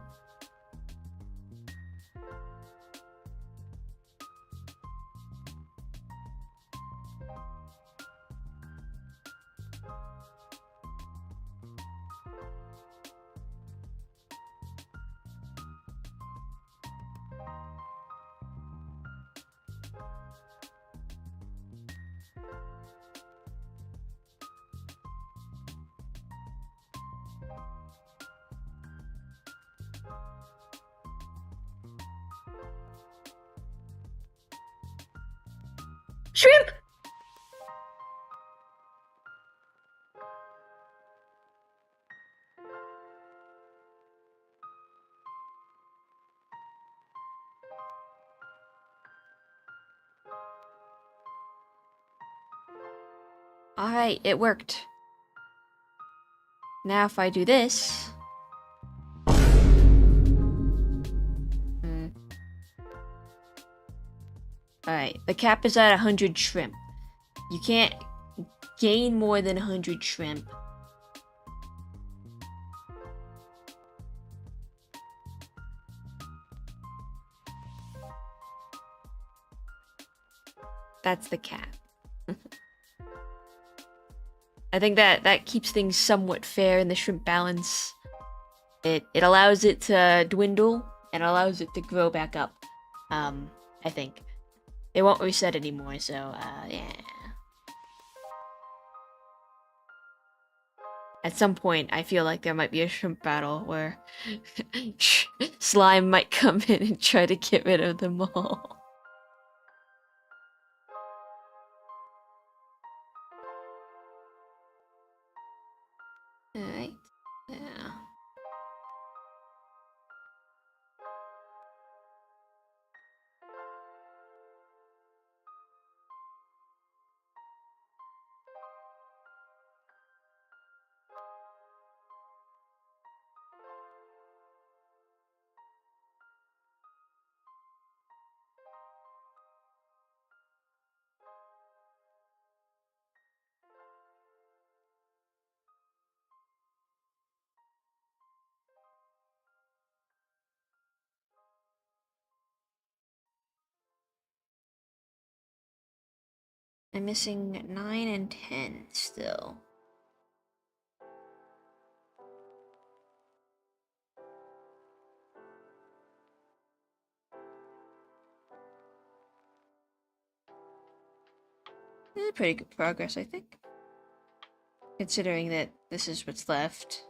Shrimp! Alright, it worked. Now if I do this... Alright, the cap is at 100 shrimp. You can't gain more than 100 shrimp. That's the cap. I think that keeps things somewhat fair in the shrimp balance. It allows it to dwindle and allows it to grow back up. I think. It won't reset anymore, so yeah. At some point, I feel like there might be a shrimp battle where slime might come in and try to get rid of them all. Alright. Yeah. I'm missing 9 and 10 still. This is pretty good progress, I think. Considering that this is what's left.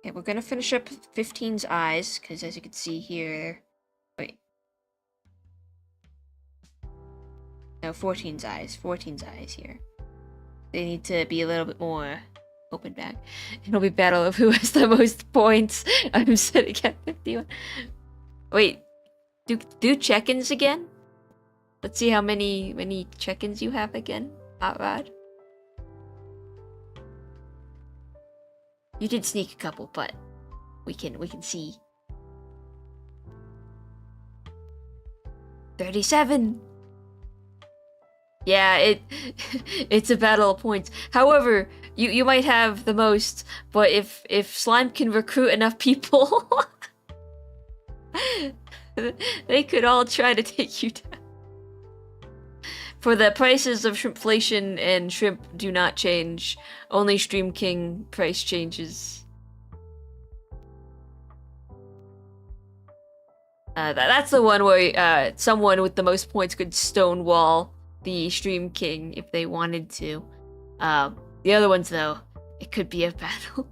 Okay, we're gonna finish up 15's eyes, because as you can see here... Wait. No, 14's eyes. 14's eyes here. They need to be a little bit more open back. It'll be battle of who has the most points. I'm sitting at 51. Wait, do check-ins again? Let's see how many check-ins you have again, Hot Rod. You did sneak a couple, but we can see. 37. Yeah, it's a battle of points. However, you might have the most, but if slime can recruit enough people, they could all try to take you down. For the prices of shrimpflation and shrimp do not change. Only Stream King price changes. That's the one where someone with the most points could stonewall the Stream King if they wanted to. The other ones, though, it could be a battle.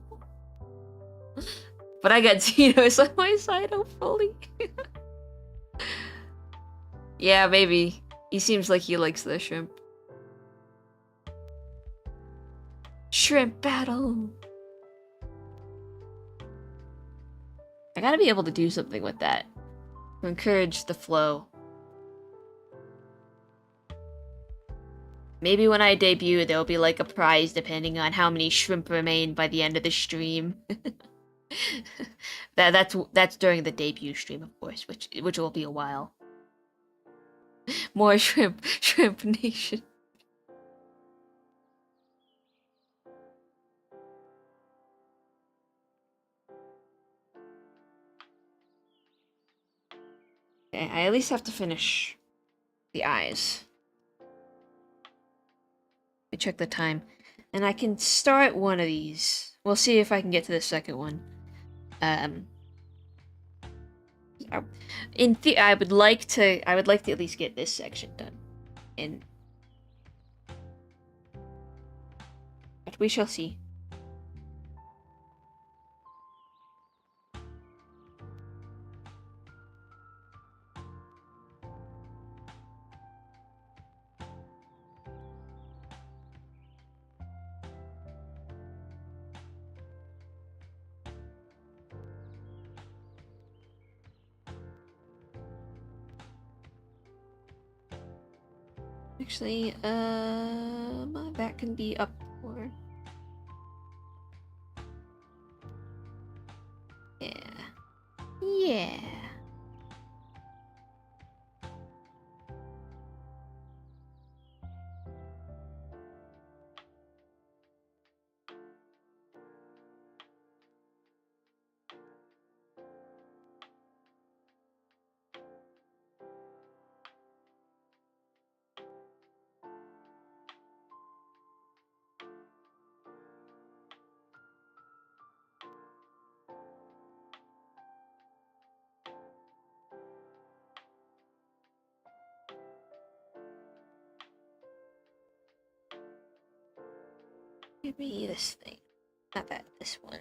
But I got Xenos on my side, hopefully. Yeah, maybe. He seems like he likes the shrimp. Shrimp battle! I gotta be able to do something with that. To encourage the flow. Maybe when I debut, there'll be like a prize depending on how many shrimp remain by the end of the stream. That's during the debut stream, of course, which will be a while. More shrimp nation. Okay, I at least have to finish the eyes. Let me check the time. And I can start one of these. We'll see if I can get to the second one. I would like to at least get this section done. And But we shall see. Actually, that can be up for. Yeah. Yeah. Give me this thing. Not that, this one.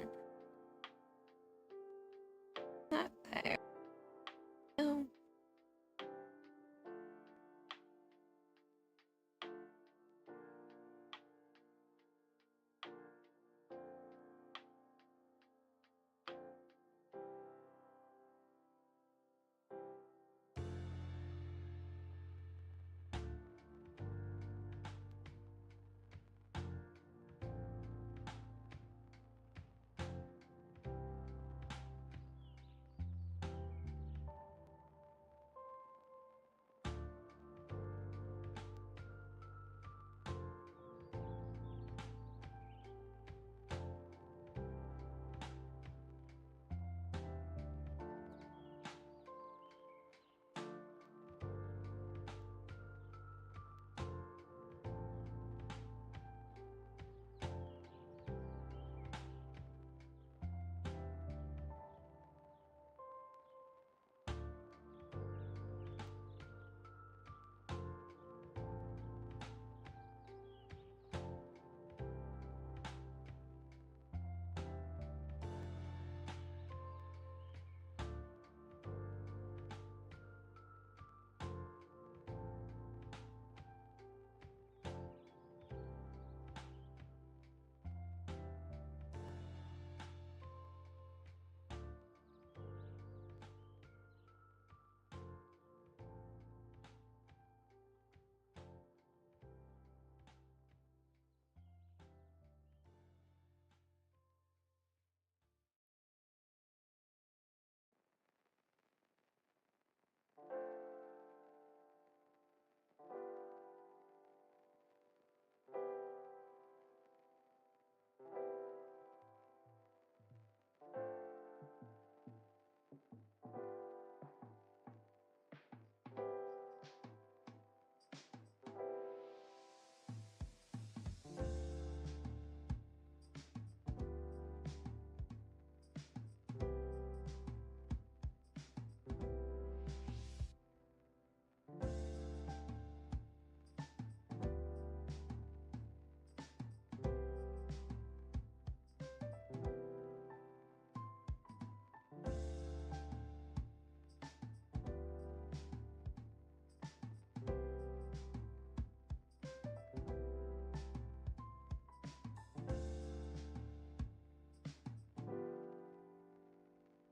Not there. No.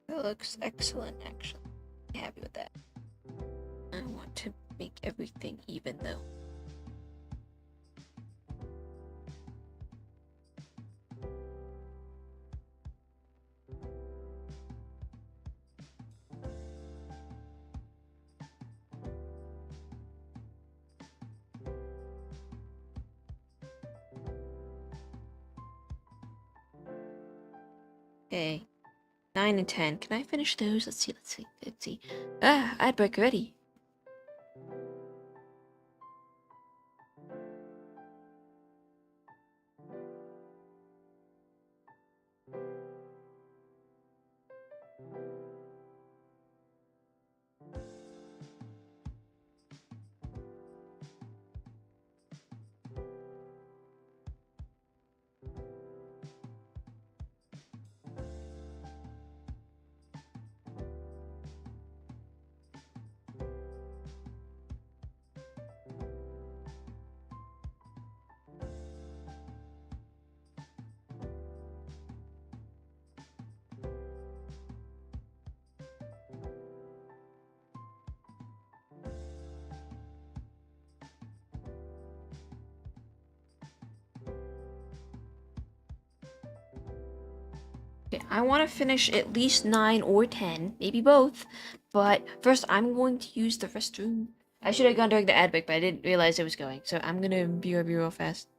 That looks excellent, actually. I'm happy with that. I want to make everything even, though. Okay. 9 and 10. Can I finish those? Let's see. Ah, ad break ready. Okay, I want to finish at least 9 or 10, maybe both. But first, I'm going to use the restroom. I should have gone during the ad break, but I didn't realize it was going. So I'm gonna be real fast.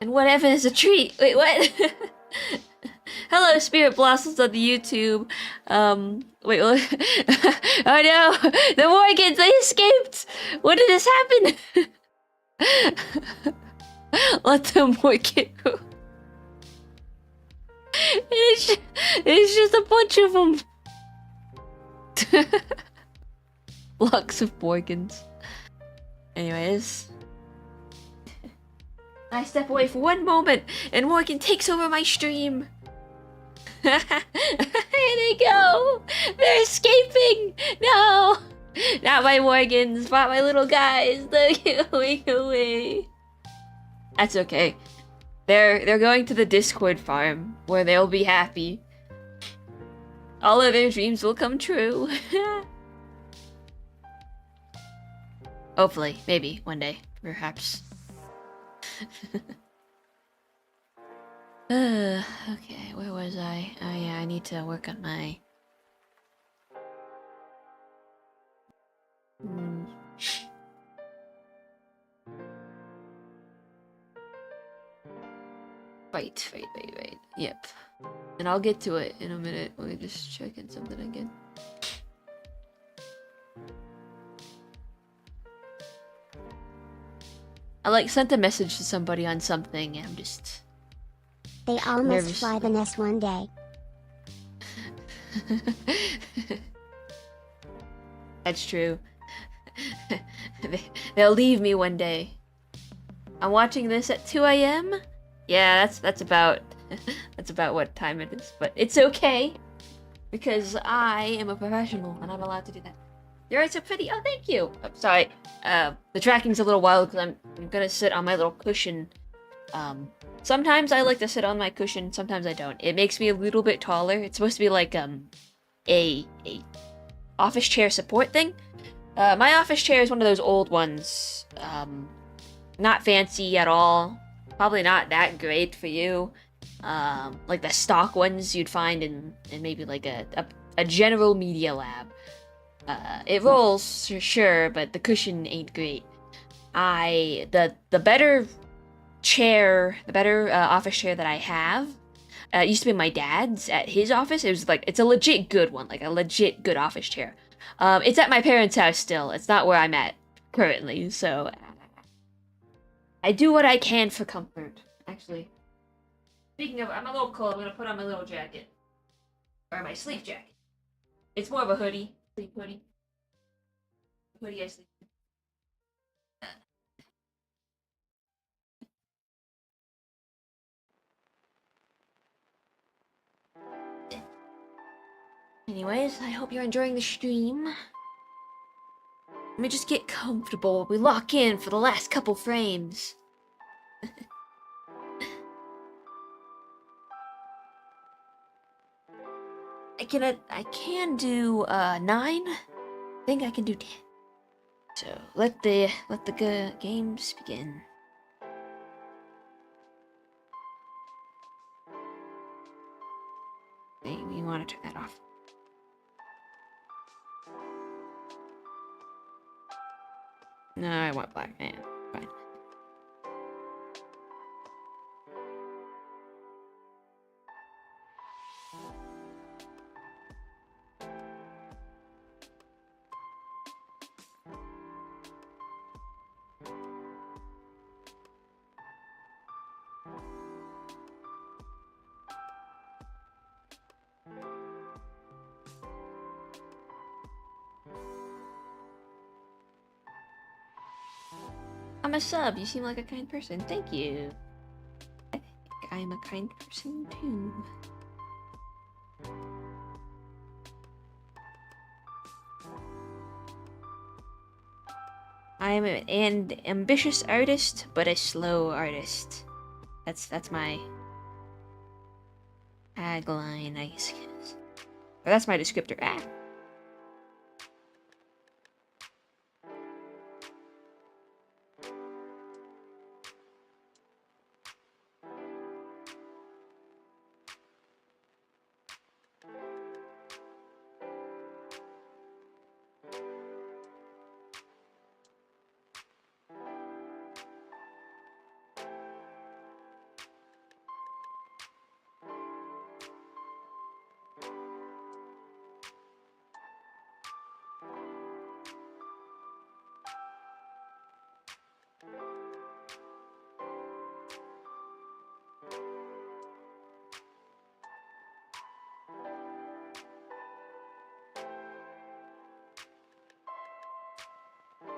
And whatever is a treat. Wait, what? Hello, Spirit Blossoms on the YouTube. Wait, what? Oh no! The Morgans, they escaped! When did this happen? Let them Morgan go. It's just a bunch of them. Blocks of Morgans. Anyways. I step away for one moment, and Morgan takes over my stream. Here they go! They're escaping! No! Not my Morgans, not my little guys. They're going away. That's okay. They're going to the Discord farm where they'll be happy. All of their dreams will come true. Hopefully, maybe one day, perhaps. Okay, where was I? Oh yeah, I need to work on my... Wait. Yep. And I'll get to it in a minute. Let me just check in something again. I like sent a message to somebody on something and I'm just... They all nervous. must fly the nest one day. That's true. They'll leave me one day. I'm watching this at 2 a.m. Yeah, that's about that's about what time it is. But it's okay because I am a professional and I'm allowed to do that. You're right, so pretty. Oh, thank you. I'm sorry. The tracking's a little wild because I'm gonna sit on my little cushion. Sometimes I like to sit on my cushion. Sometimes I don't. It makes me a little bit taller. It's supposed to be like a office chair support thing. My office chair is one of those old ones. Not fancy at all. Probably not that great for you. Like the stock ones you'd find in maybe like a general media lab. It rolls for sure, but the cushion ain't great. The better chair, the better office chair that I have, it used to be my dad's at his office. It was like, it's a legit good one, like a legit good office chair. It's at my parents' house still. It's not where I'm at currently, so I do what I can for comfort. Actually, speaking of, I'm a little cold. I'm gonna put on my little jacket, or my sleep jacket. It's more of a hoodie, sleep hoodie. Hoodie I sleep. Anyways, I hope you're enjoying the stream. Let me just get comfortable while we lock in for the last couple frames. I can do 9. I think I can do 10. So let the games begin. Maybe you want to turn that off. No, I want black. Yeah, fine. I'm a sub. You seem like a kind person. Thank you. I think I'm a kind person too. I am an ambitious artist, but a slow artist. That's my tagline, I guess. Or that's my descriptor. Ah.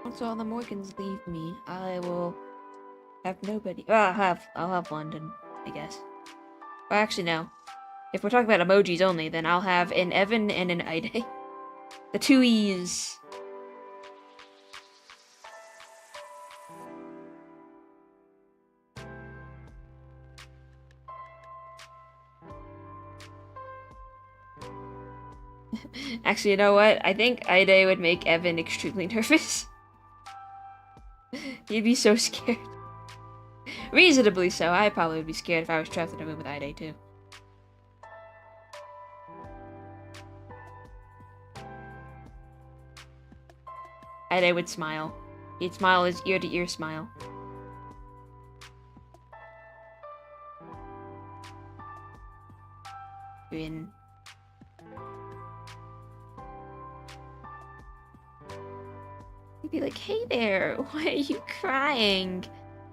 Once all the Morgans leave me, I will have nobody. Well, I'll have London, I guess. Well, actually, no. If we're talking about emojis only, then I'll have an Evan and an Ide. The two E's. Actually, you know what? I think Ide would make Evan extremely nervous. He'd be so scared. Reasonably so. I probably would be scared if I was trapped in a room with Ide too. Ide would smile. He'd smile his ear-to-ear smile. Grin. He'd be like, "Hey there, why are you crying?"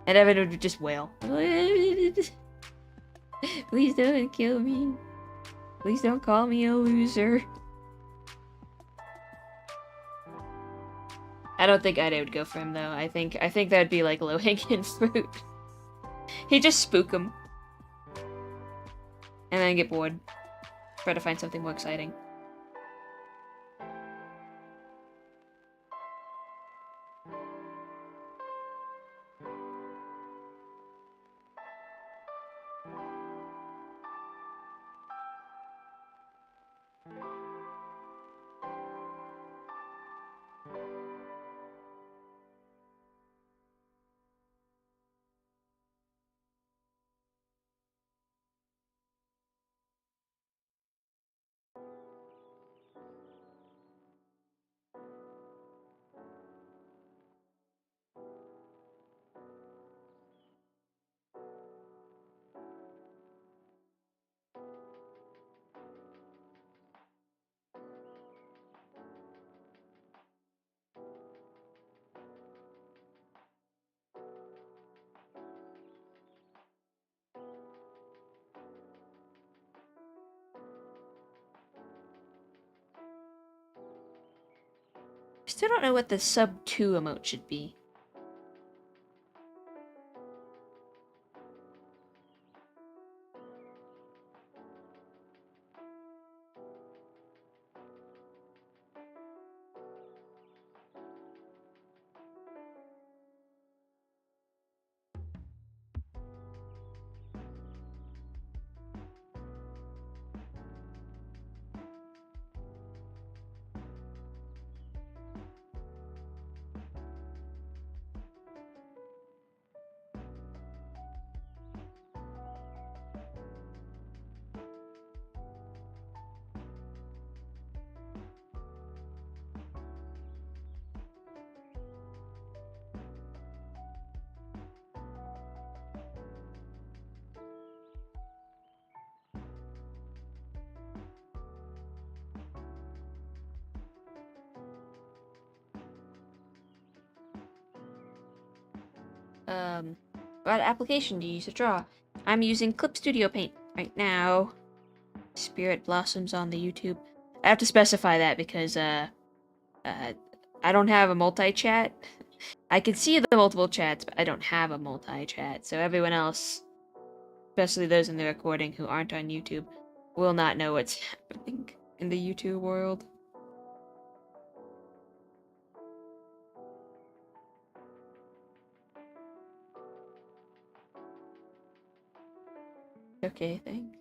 And Evan would just wail. Please don't kill me. Please don't call me a loser. I don't think Ida would go for him though. I think that'd be like low-hanging fruit. He'd just spook him. And then get bored. Try to find something more exciting. Still don't know what the sub 2 emote should be. What application do you use to draw? I'm using Clip Studio Paint right now. Spirit Blossoms on the YouTube. I have to specify that because, I don't have a multi-chat. I can see the multiple chats, but I don't have a multi-chat, so everyone else, especially those in the recording who aren't on YouTube, will not know what's happening in the YouTube world. Okay, thanks.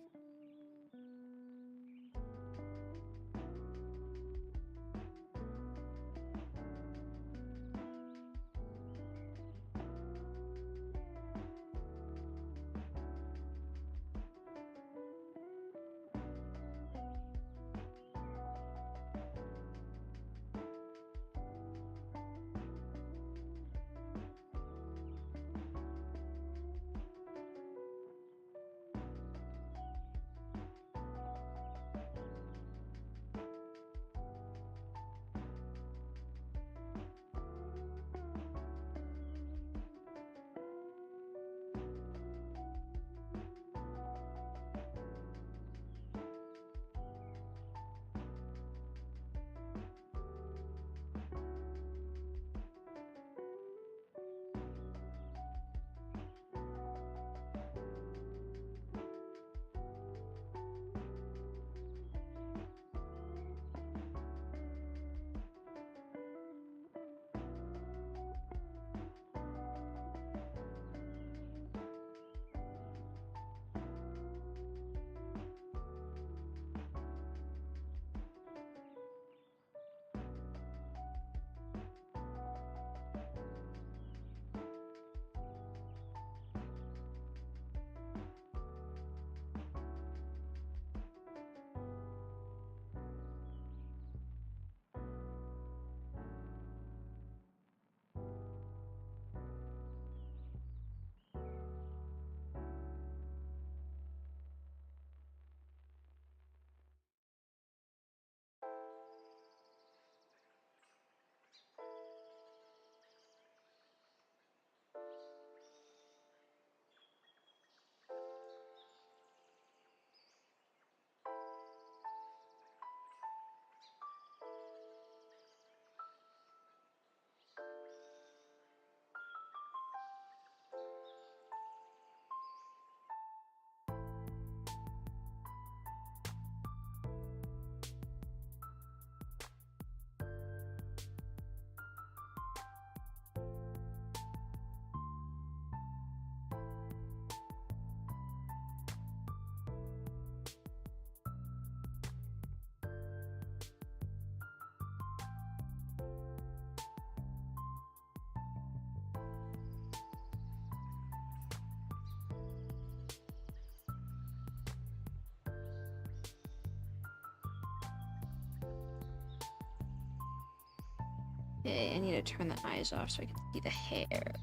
Okay, I need to turn the eyes off so I can see the hair.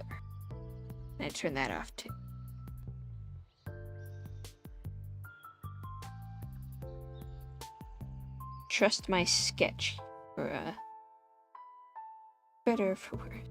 And I turn that off too. Trust my sketch for better or for worse.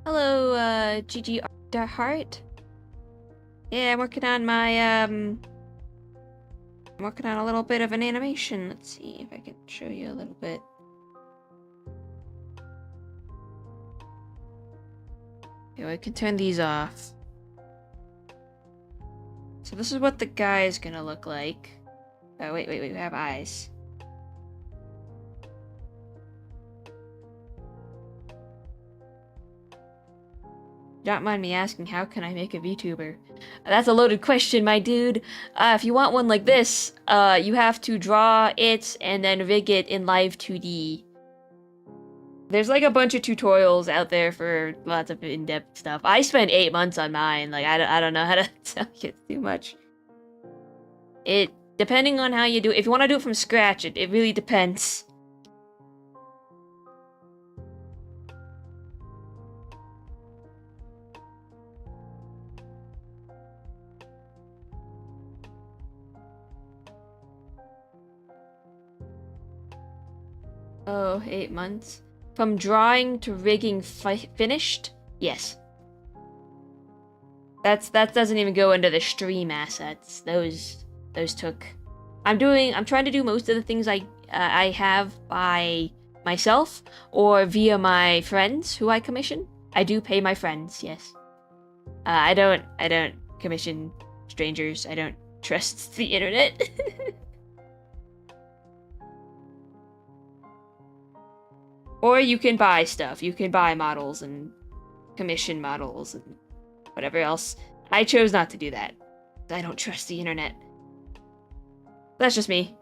Hello, GG Heart. Yeah, I'm working on my, I'm working on a little bit of an animation. Let's see if I can show you a little bit. Okay, I can turn these off. So this is what the guy is gonna look like. Oh, wait, we have eyes. Don't mind me asking, how can I make a VTuber? That's a loaded question, my dude. If you want one like this, you have to draw it and then rig it in live 2D. There's like a bunch of tutorials out there for lots of in-depth stuff. I spent 8 months on mine. Like, I don't know how to tell you too much. Depending on how you do it. If you want to do it from scratch, it really depends. Oh, 8 months. From drawing to rigging finished? Yes. That doesn't even go into the stream assets. Those took. I'm trying to do most of the things I have by myself or via my friends who I commission. I do pay my friends, yes. I don't commission strangers. I don't trust the internet. Or you can buy stuff. You can buy models and commission models and whatever else. I chose not to do that. I don't trust the internet. That's just me.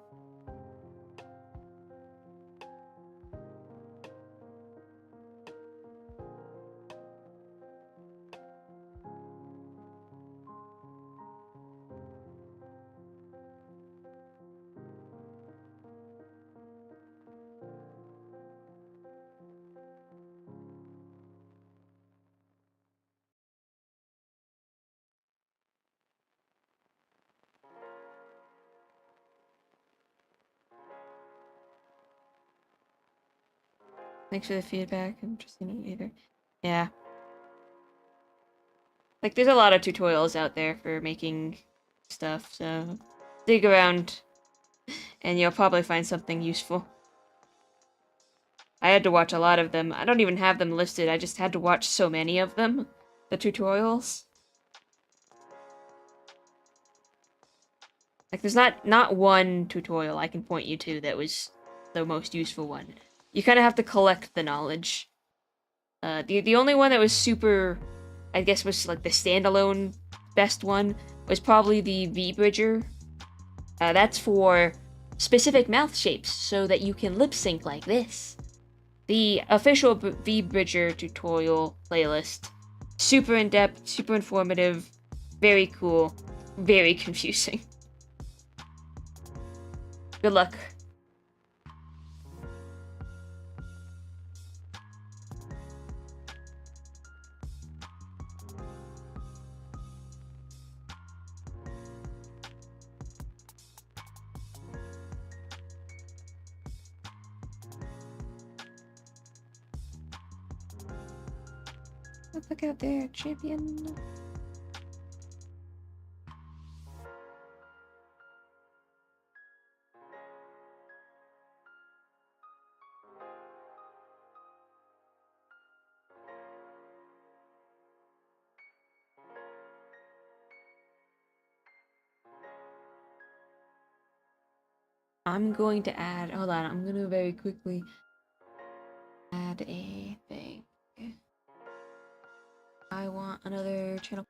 Thanks for the feedback. Interesting either. Yeah. Like, there's a lot of tutorials out there for making stuff, so dig around and you'll probably find something useful. I had to watch a lot of them. I don't even have them listed. I just had to watch so many of them, the tutorials. Like, there's not one tutorial I can point you to that was the most useful one. You kind of have to collect the knowledge. The only one that was super, I guess, was like the standalone best one was probably the V-Bridger. That's for specific mouth shapes so that you can lip sync like this. The official V-Bridger tutorial playlist. Super in-depth, super informative, very cool, very confusing. Good luck. Look out there, champion. I'm going to add, hold on, I'm gonna very quickly add a thing. I want another channel.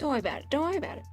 Don't worry about it. Don't worry about it.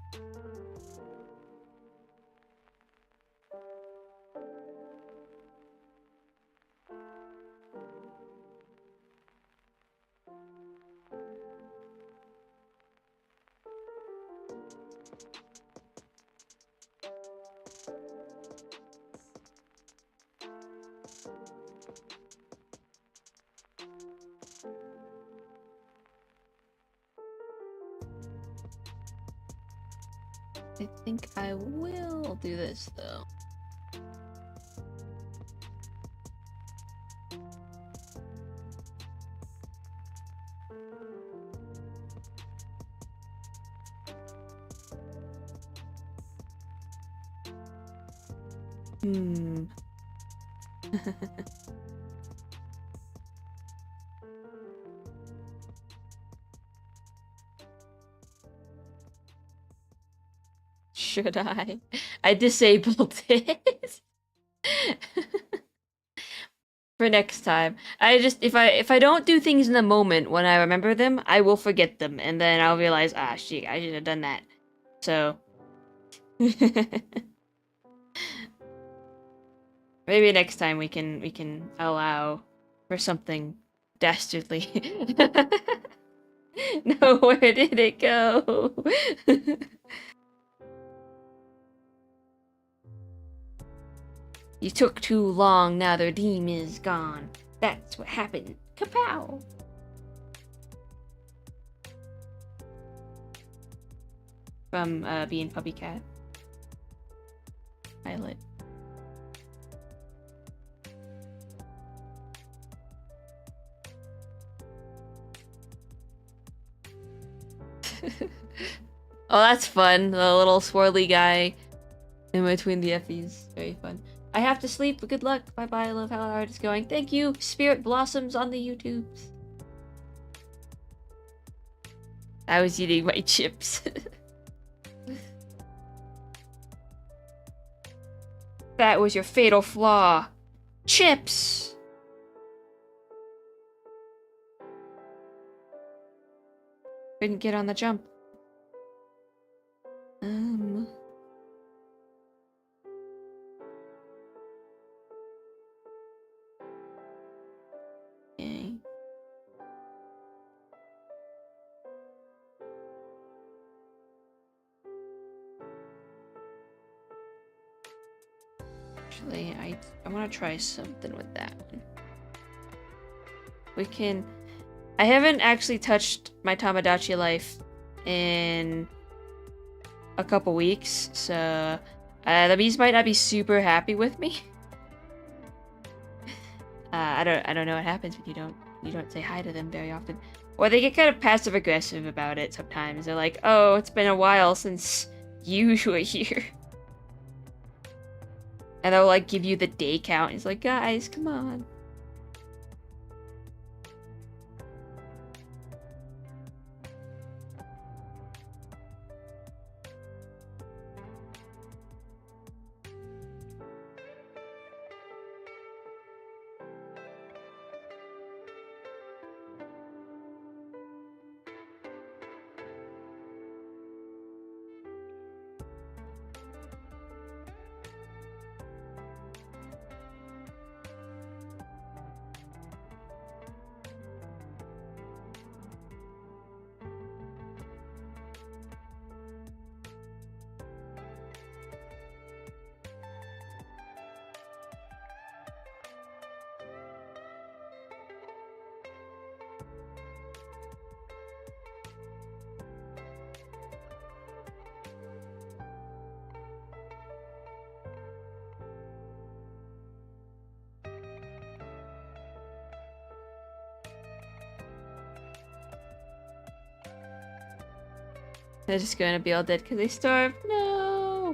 I think I will do this though. Should I? I disabled it. For next time. I just if I don't do things in the moment when I remember them, I will forget them and then I'll realize, ah shit, I should have done that. So maybe next time we can allow for something dastardly. No, where did it go? You took too long, now the redeem is gone. That's what happened. Kapow! From being Puppy Cat. Pilot. Oh, that's fun. The little swirly guy in between the Effies. Very fun. I have to sleep, but good luck. Bye-bye. I love how hard it's going. Thank you, Spirit Blossoms on the YouTubes. I was eating my chips. That was your fatal flaw. Chips! Couldn't get on the jump. Okay. Actually, I want to try something with that one. We can... I haven't actually touched my Tamagotchi life in a couple weeks, so the bees might not be super happy with me. I don't know what happens when you don't say hi to them very often, or they get kind of passive aggressive about it sometimes. They're like, "Oh, it's been a while since you were here," and they'll like give you the day count. It's like, guys, come on. They're just gonna be all dead because they starved. No!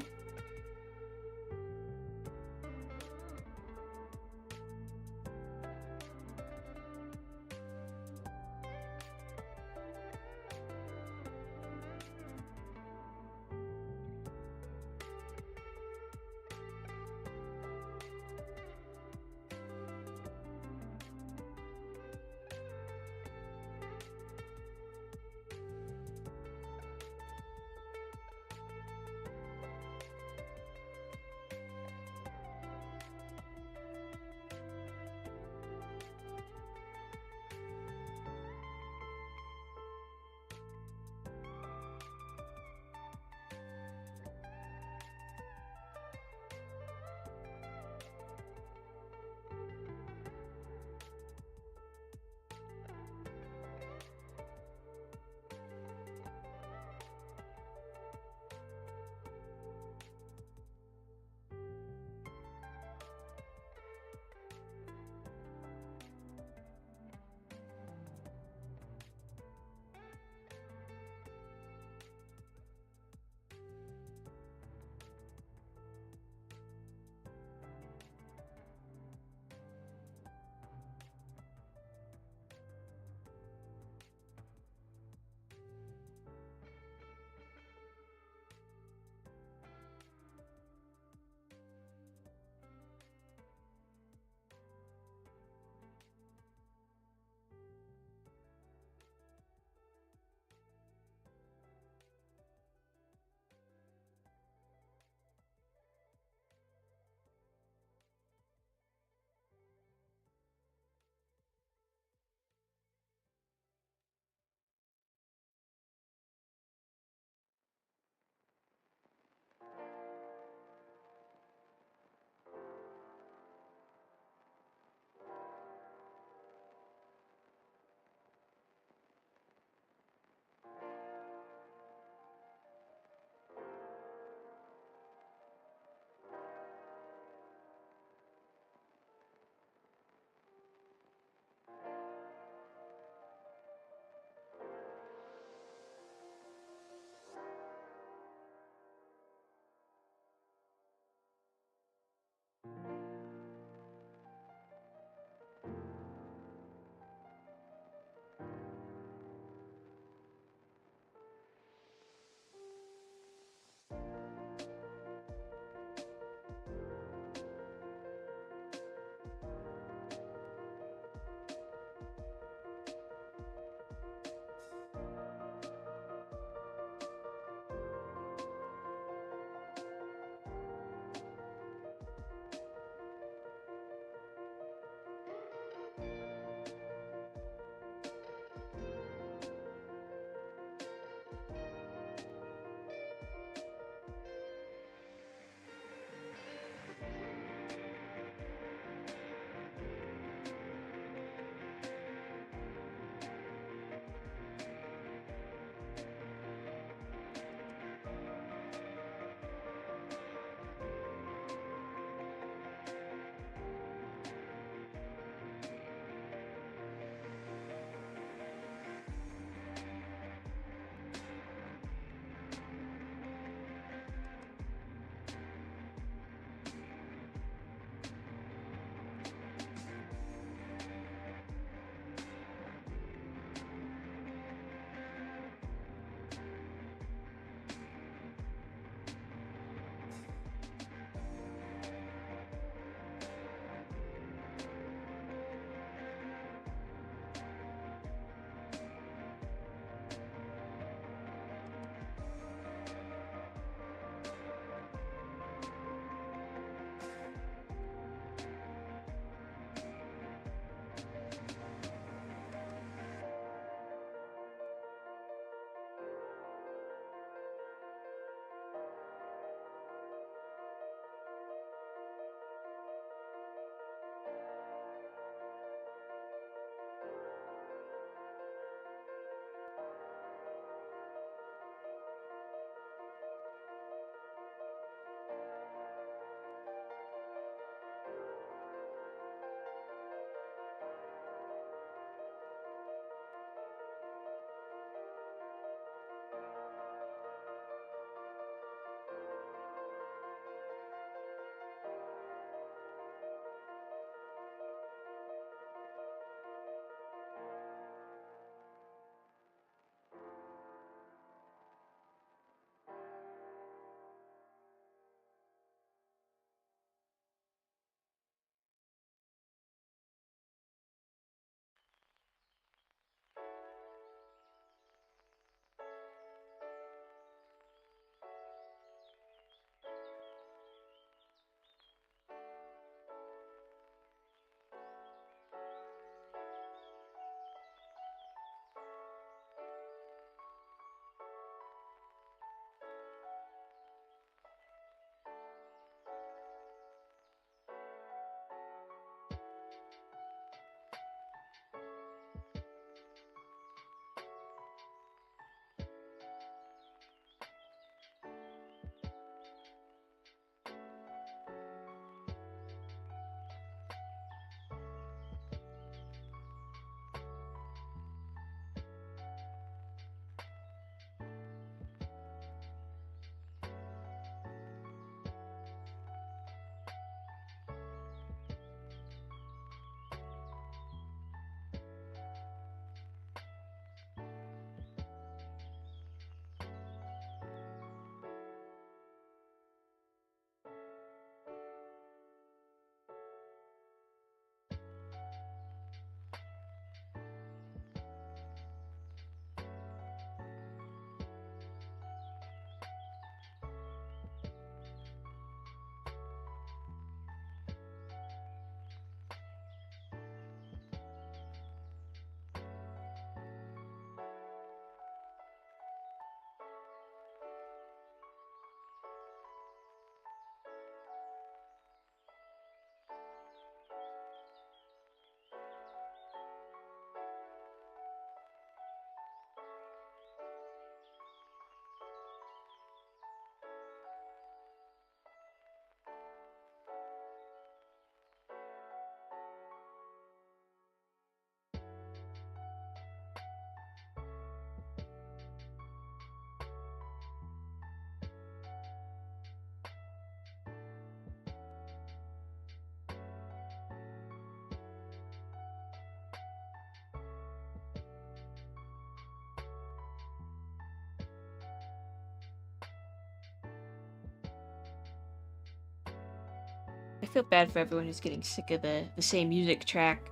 I feel bad for everyone who's getting sick of the same music track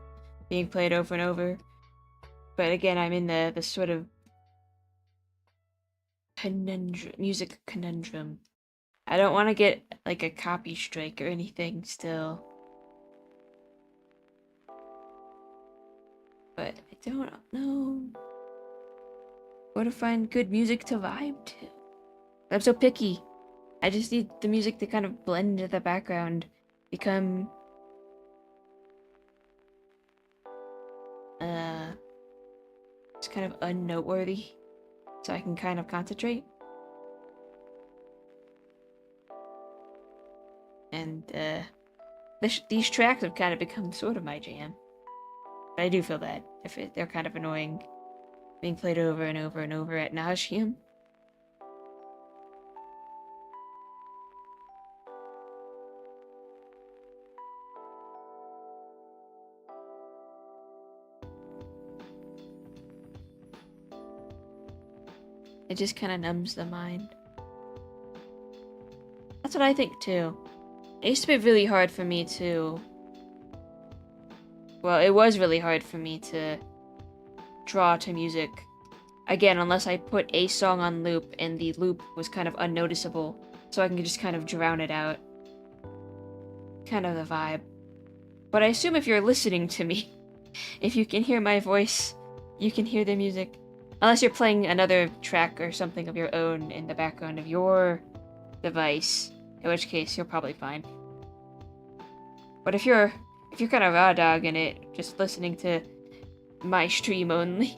being played over and over. But again, I'm in the sort of music conundrum. I don't want to get like a copy strike or anything still. But I don't know where to find good music to vibe to. I'm so picky. I just need the music to kind of blend into the background, become just kind of unnoteworthy, so I can kind of concentrate. And these tracks have kind of become sort of my jam. But I do feel bad if they're kind of annoying, being played over and over and over ad nauseum. It just kind of numbs the mind. That's what I think too. It used to be really hard for me to... Well, it was really hard for me to draw to music. Again, unless I put a song on loop and the loop was kind of unnoticeable, so I can just kind of drown it out. Kind of the vibe. But I assume if you're listening to me, if you can hear my voice, you can hear the music. Unless you're playing another track or something of your own in the background of your device, in which case you're probably fine. But if you're kind of raw dogging it, just listening to my stream only,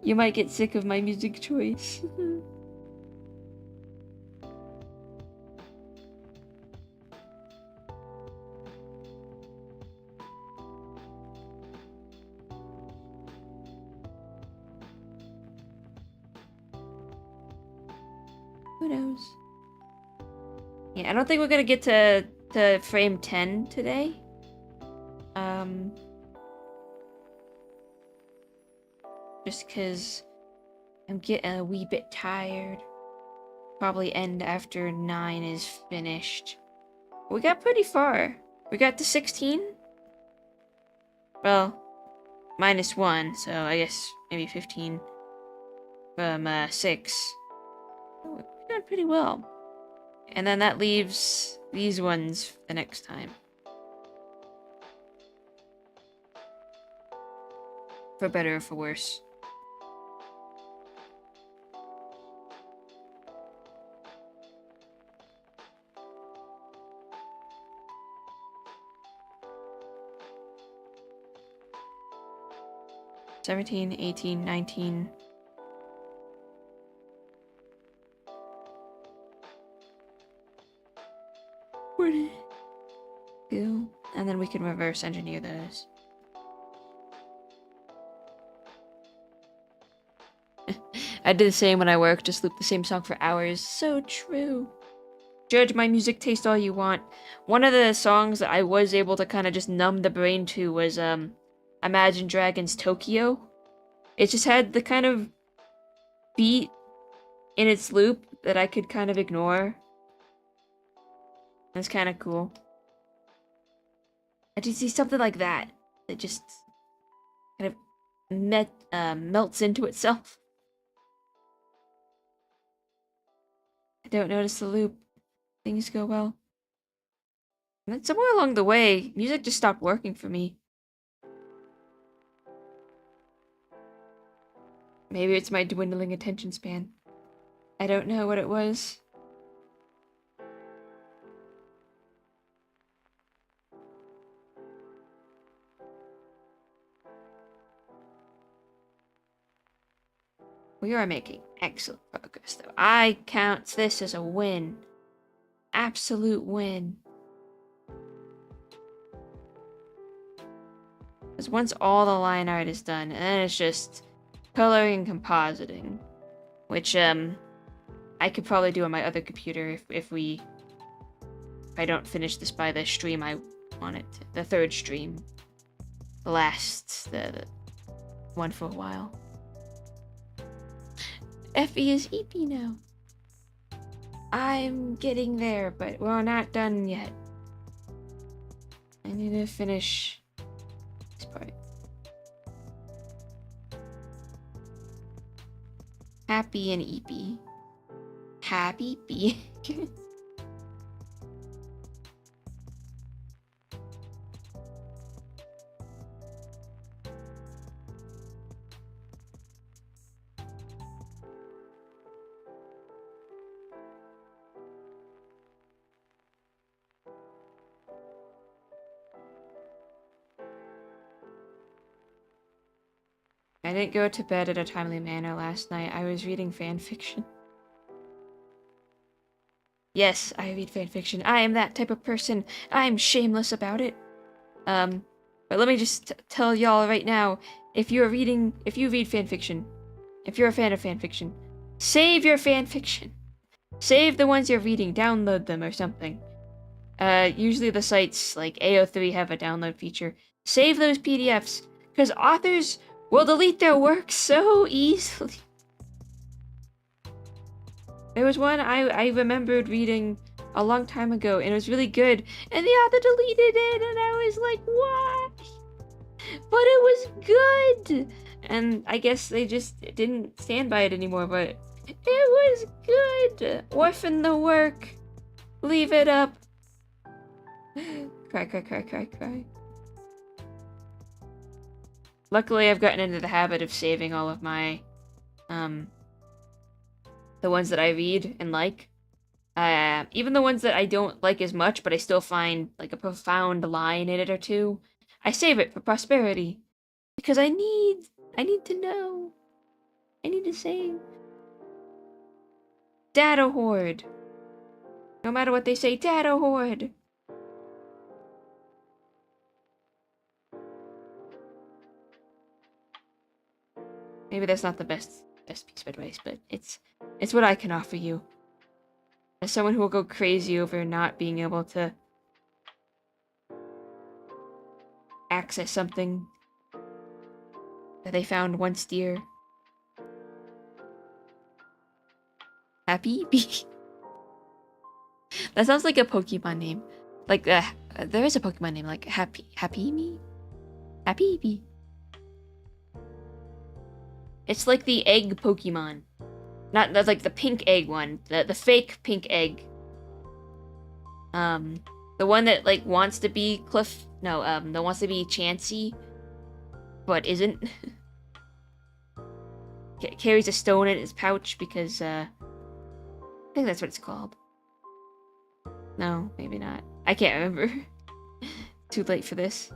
you might get sick of my music choice. Who knows? Yeah, I don't think we're gonna get to frame 10 today. Just because I'm getting a wee bit tired. Probably end after 9 is finished. We got pretty far. We got to 16? Well, -1, so I guess maybe 15 from 6. We're doing pretty well. And then that leaves these ones for the next time. For better or for worse. 17, 18, 19. Go. And then we can reverse engineer those. I did the same when I work, just loop the same song for hours. So true. Judge my music taste all you want. One of the songs that I was able to kind of just numb the brain to was Imagine Dragons Tokyo. It just had the kind of beat in its loop that I could kind of ignore. That's kind of cool. I just see something like that just kind of melts into itself. I don't notice the loop. Things go well. And then somewhere along the way, music just stopped working for me. Maybe it's my dwindling attention span. I don't know what it was. We are making excellent progress, though. I count this as a win. Absolute win. Because once all the line art is done, and then it's just coloring and compositing. Which, I could probably do on my other computer if I don't finish this by the stream I want it to. The third stream. The last, the one for a while. Effie is EP now. I'm getting there, but we're not done yet. need to finish this part. Happy and EP. Happy bee. I didn't go to bed at a timely manner last night. I was reading fan fiction. Yes, I read fan fiction. I am that type of person. I'm shameless about it. But let me just tell y'all right now, if you read fan fiction, if you're a fan of fan fiction, save your fan fiction. Save the ones you're reading, download them or something. Usually the sites like AO3 have a download feature. Save those PDFs, because authors will delete their work so easily. There was one I remembered reading a long time ago, and it was really good, and the author deleted it, and I was like, what? But it was good! And I guess they just didn't stand by it anymore, but it was good! Orphan the work! Leave it up! Cry, cry, cry, cry, cry. Luckily, I've gotten into the habit of saving all of my, the ones that I read and like. Even the ones that I don't like as much, but I still find, like, a profound line in it or two. I save it for prosperity. Because I need to know. I need to save. Data hoard. No matter what they say, data hoard. Maybe that's not the best piece of advice, but it's what I can offer you. As someone who will go crazy over not being able to access something that they found once dear. Happy Bee. That sounds like a Pokemon name. Like, there is a Pokemon name like Happy Me? Happy Bee. It's like the egg Pokemon. Not like the pink egg one. The fake pink egg. The one that like wants to be that wants to be Chansey, but isn't. Carries a stone in his pouch because I think that's what it's called. No, maybe not. I can't remember. Too late for this.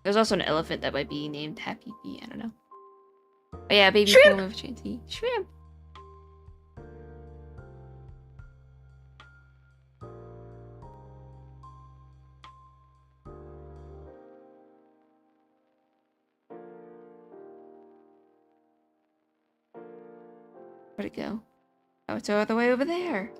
There's also an elephant that might be named Happy Bee. I don't know. Oh yeah, baby Shrimp! form of Chansey. Shrimp. Where'd it go? Oh, it's all the way over there.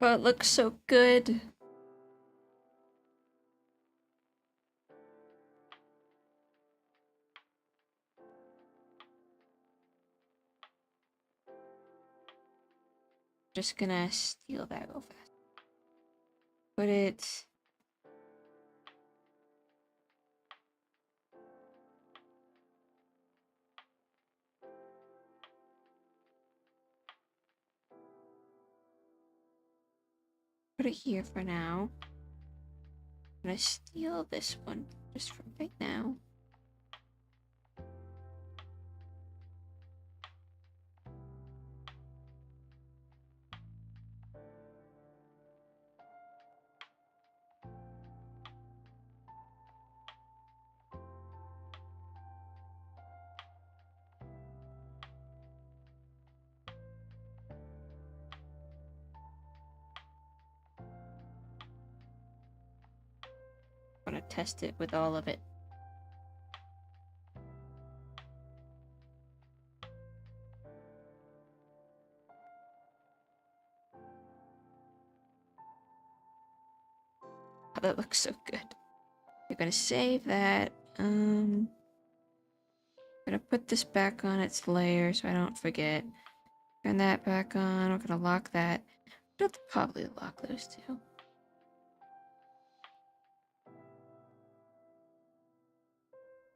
Oh, it looks so good. Just gonna steal that real fast. Put it... Put it here for now. I'm gonna steal this one just for right now. I'm gonna test it with all of it. Oh, that looks so good. You're gonna save that. I'm gonna put this back on its layer so I don't forget. Turn that back on. We're gonna lock that. We'll probably lock those two.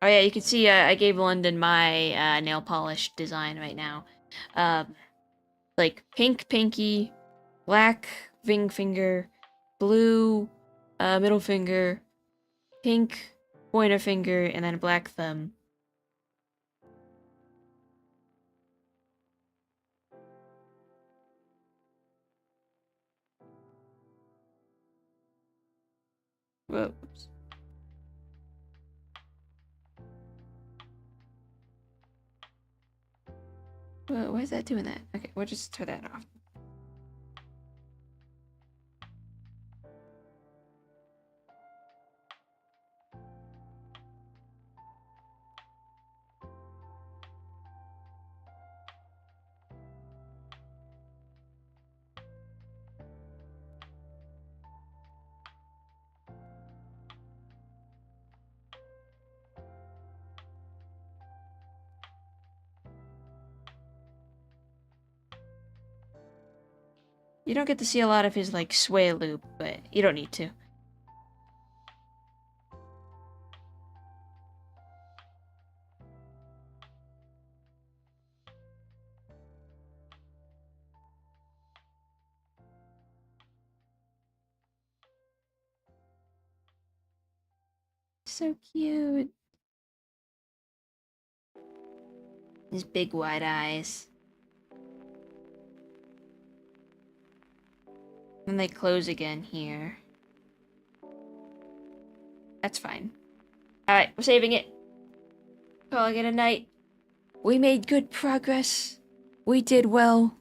Oh yeah, you can see I gave London my nail polish design right now. Like pink pinky, black ring finger, blue middle finger, pink pointer finger, and then black thumb. Whoops. Whoa, why is that doing that? Okay, we'll just turn that off. You don't get to see a lot of his, like, sway loop, but you don't need to. So cute. His big wide eyes. And they close again here. That's fine. Alright, we're saving it. Calling it a night. We made good progress. We did well.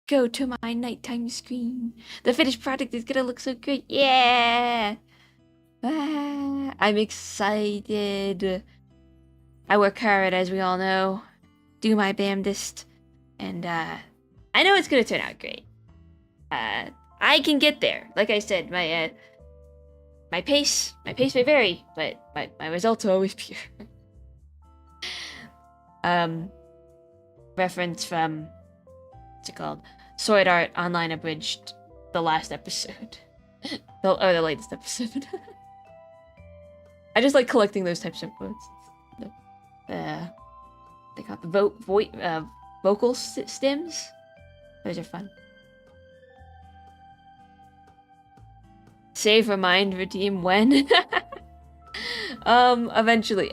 Go to my nighttime screen. The finished product is gonna look so great. Yeah! Ah, I'm excited. I work hard, as we all know. Do my damnedest. And, I know it's gonna turn out great. I can get there. Like I said, my pace may vary, but my results are always pure. Reference from, what's it called? Sword Art Online Abridged, the last episode. the latest episode. I just like collecting those types of quotes. They got the vocal stems. Those are fun. Save remind redeem when? Eventually.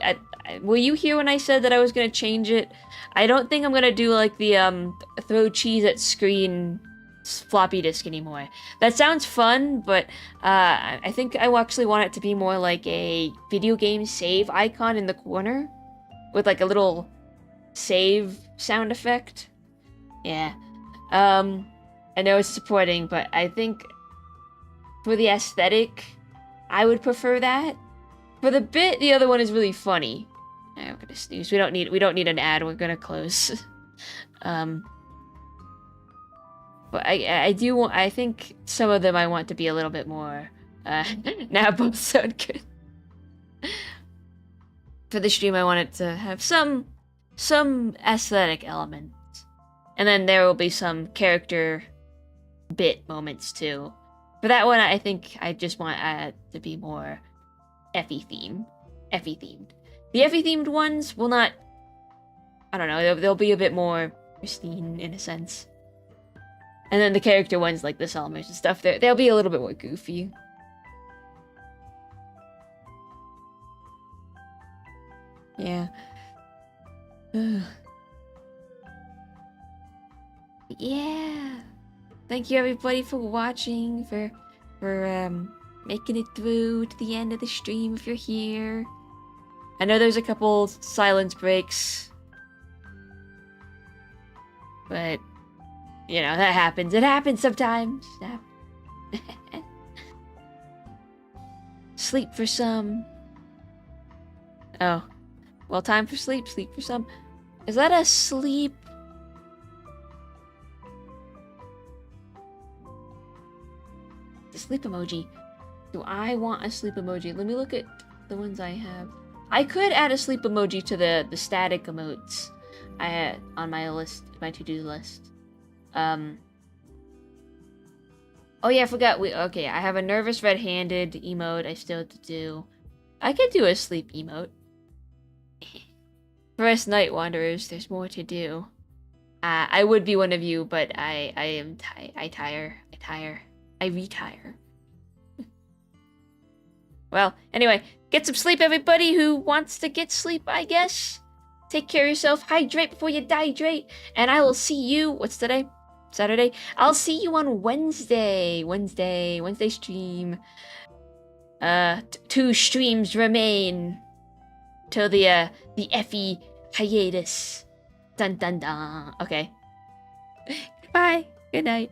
Were you here when I said that I was gonna change it? I don't think I'm gonna do like the throw cheese at screen floppy disk anymore. That sounds fun, but I think I actually want it to be more like a video game save icon in the corner with like a little save sound effect. Yeah. I know it's supporting, but I think for the aesthetic, I would prefer that. For the bit, the other one is really funny. I'm gonna snooze. We don't need an ad. We're gonna close. But But I do want, I think some of them I want to be a little bit more, now both sound good. For the stream, I want it to have some aesthetic elements. And then there will be some character bit moments too. For that one, I think I just want to be more Effie themed. The Effie themed ones will not, I don't know, they'll be a bit more pristine in a sense. And then the character ones like the Selmers and stuff, they'll be a little bit more goofy. Yeah. Yeah. Thank you everybody for watching, for making it through to the end of the stream if you're here. I know there's a couple silence breaks, but you know, that happens. It happens sometimes. Sleep for some. Oh. Well, time for sleep. Sleep for some. Is that a sleep? The sleep emoji. Do I want a sleep emoji? Let me look at the ones I have. I could add a sleep emoji to the static emotes I had on my list, my to-do list. Oh yeah, I forgot. Okay, I have a nervous red-handed emote I still have to do. I could do a sleep emote. For us night wanderers, there's more to do. I would be one of you, but I retire. Well, anyway, get some sleep, everybody who wants to get sleep, I guess. Take care of yourself, hydrate before you dehydrate, and I will see you, what's today? Saturday? I'll see you on Wednesday stream. 2 streams remain till the Effie hiatus. Dun dun dun. Okay. Goodbye. Good night.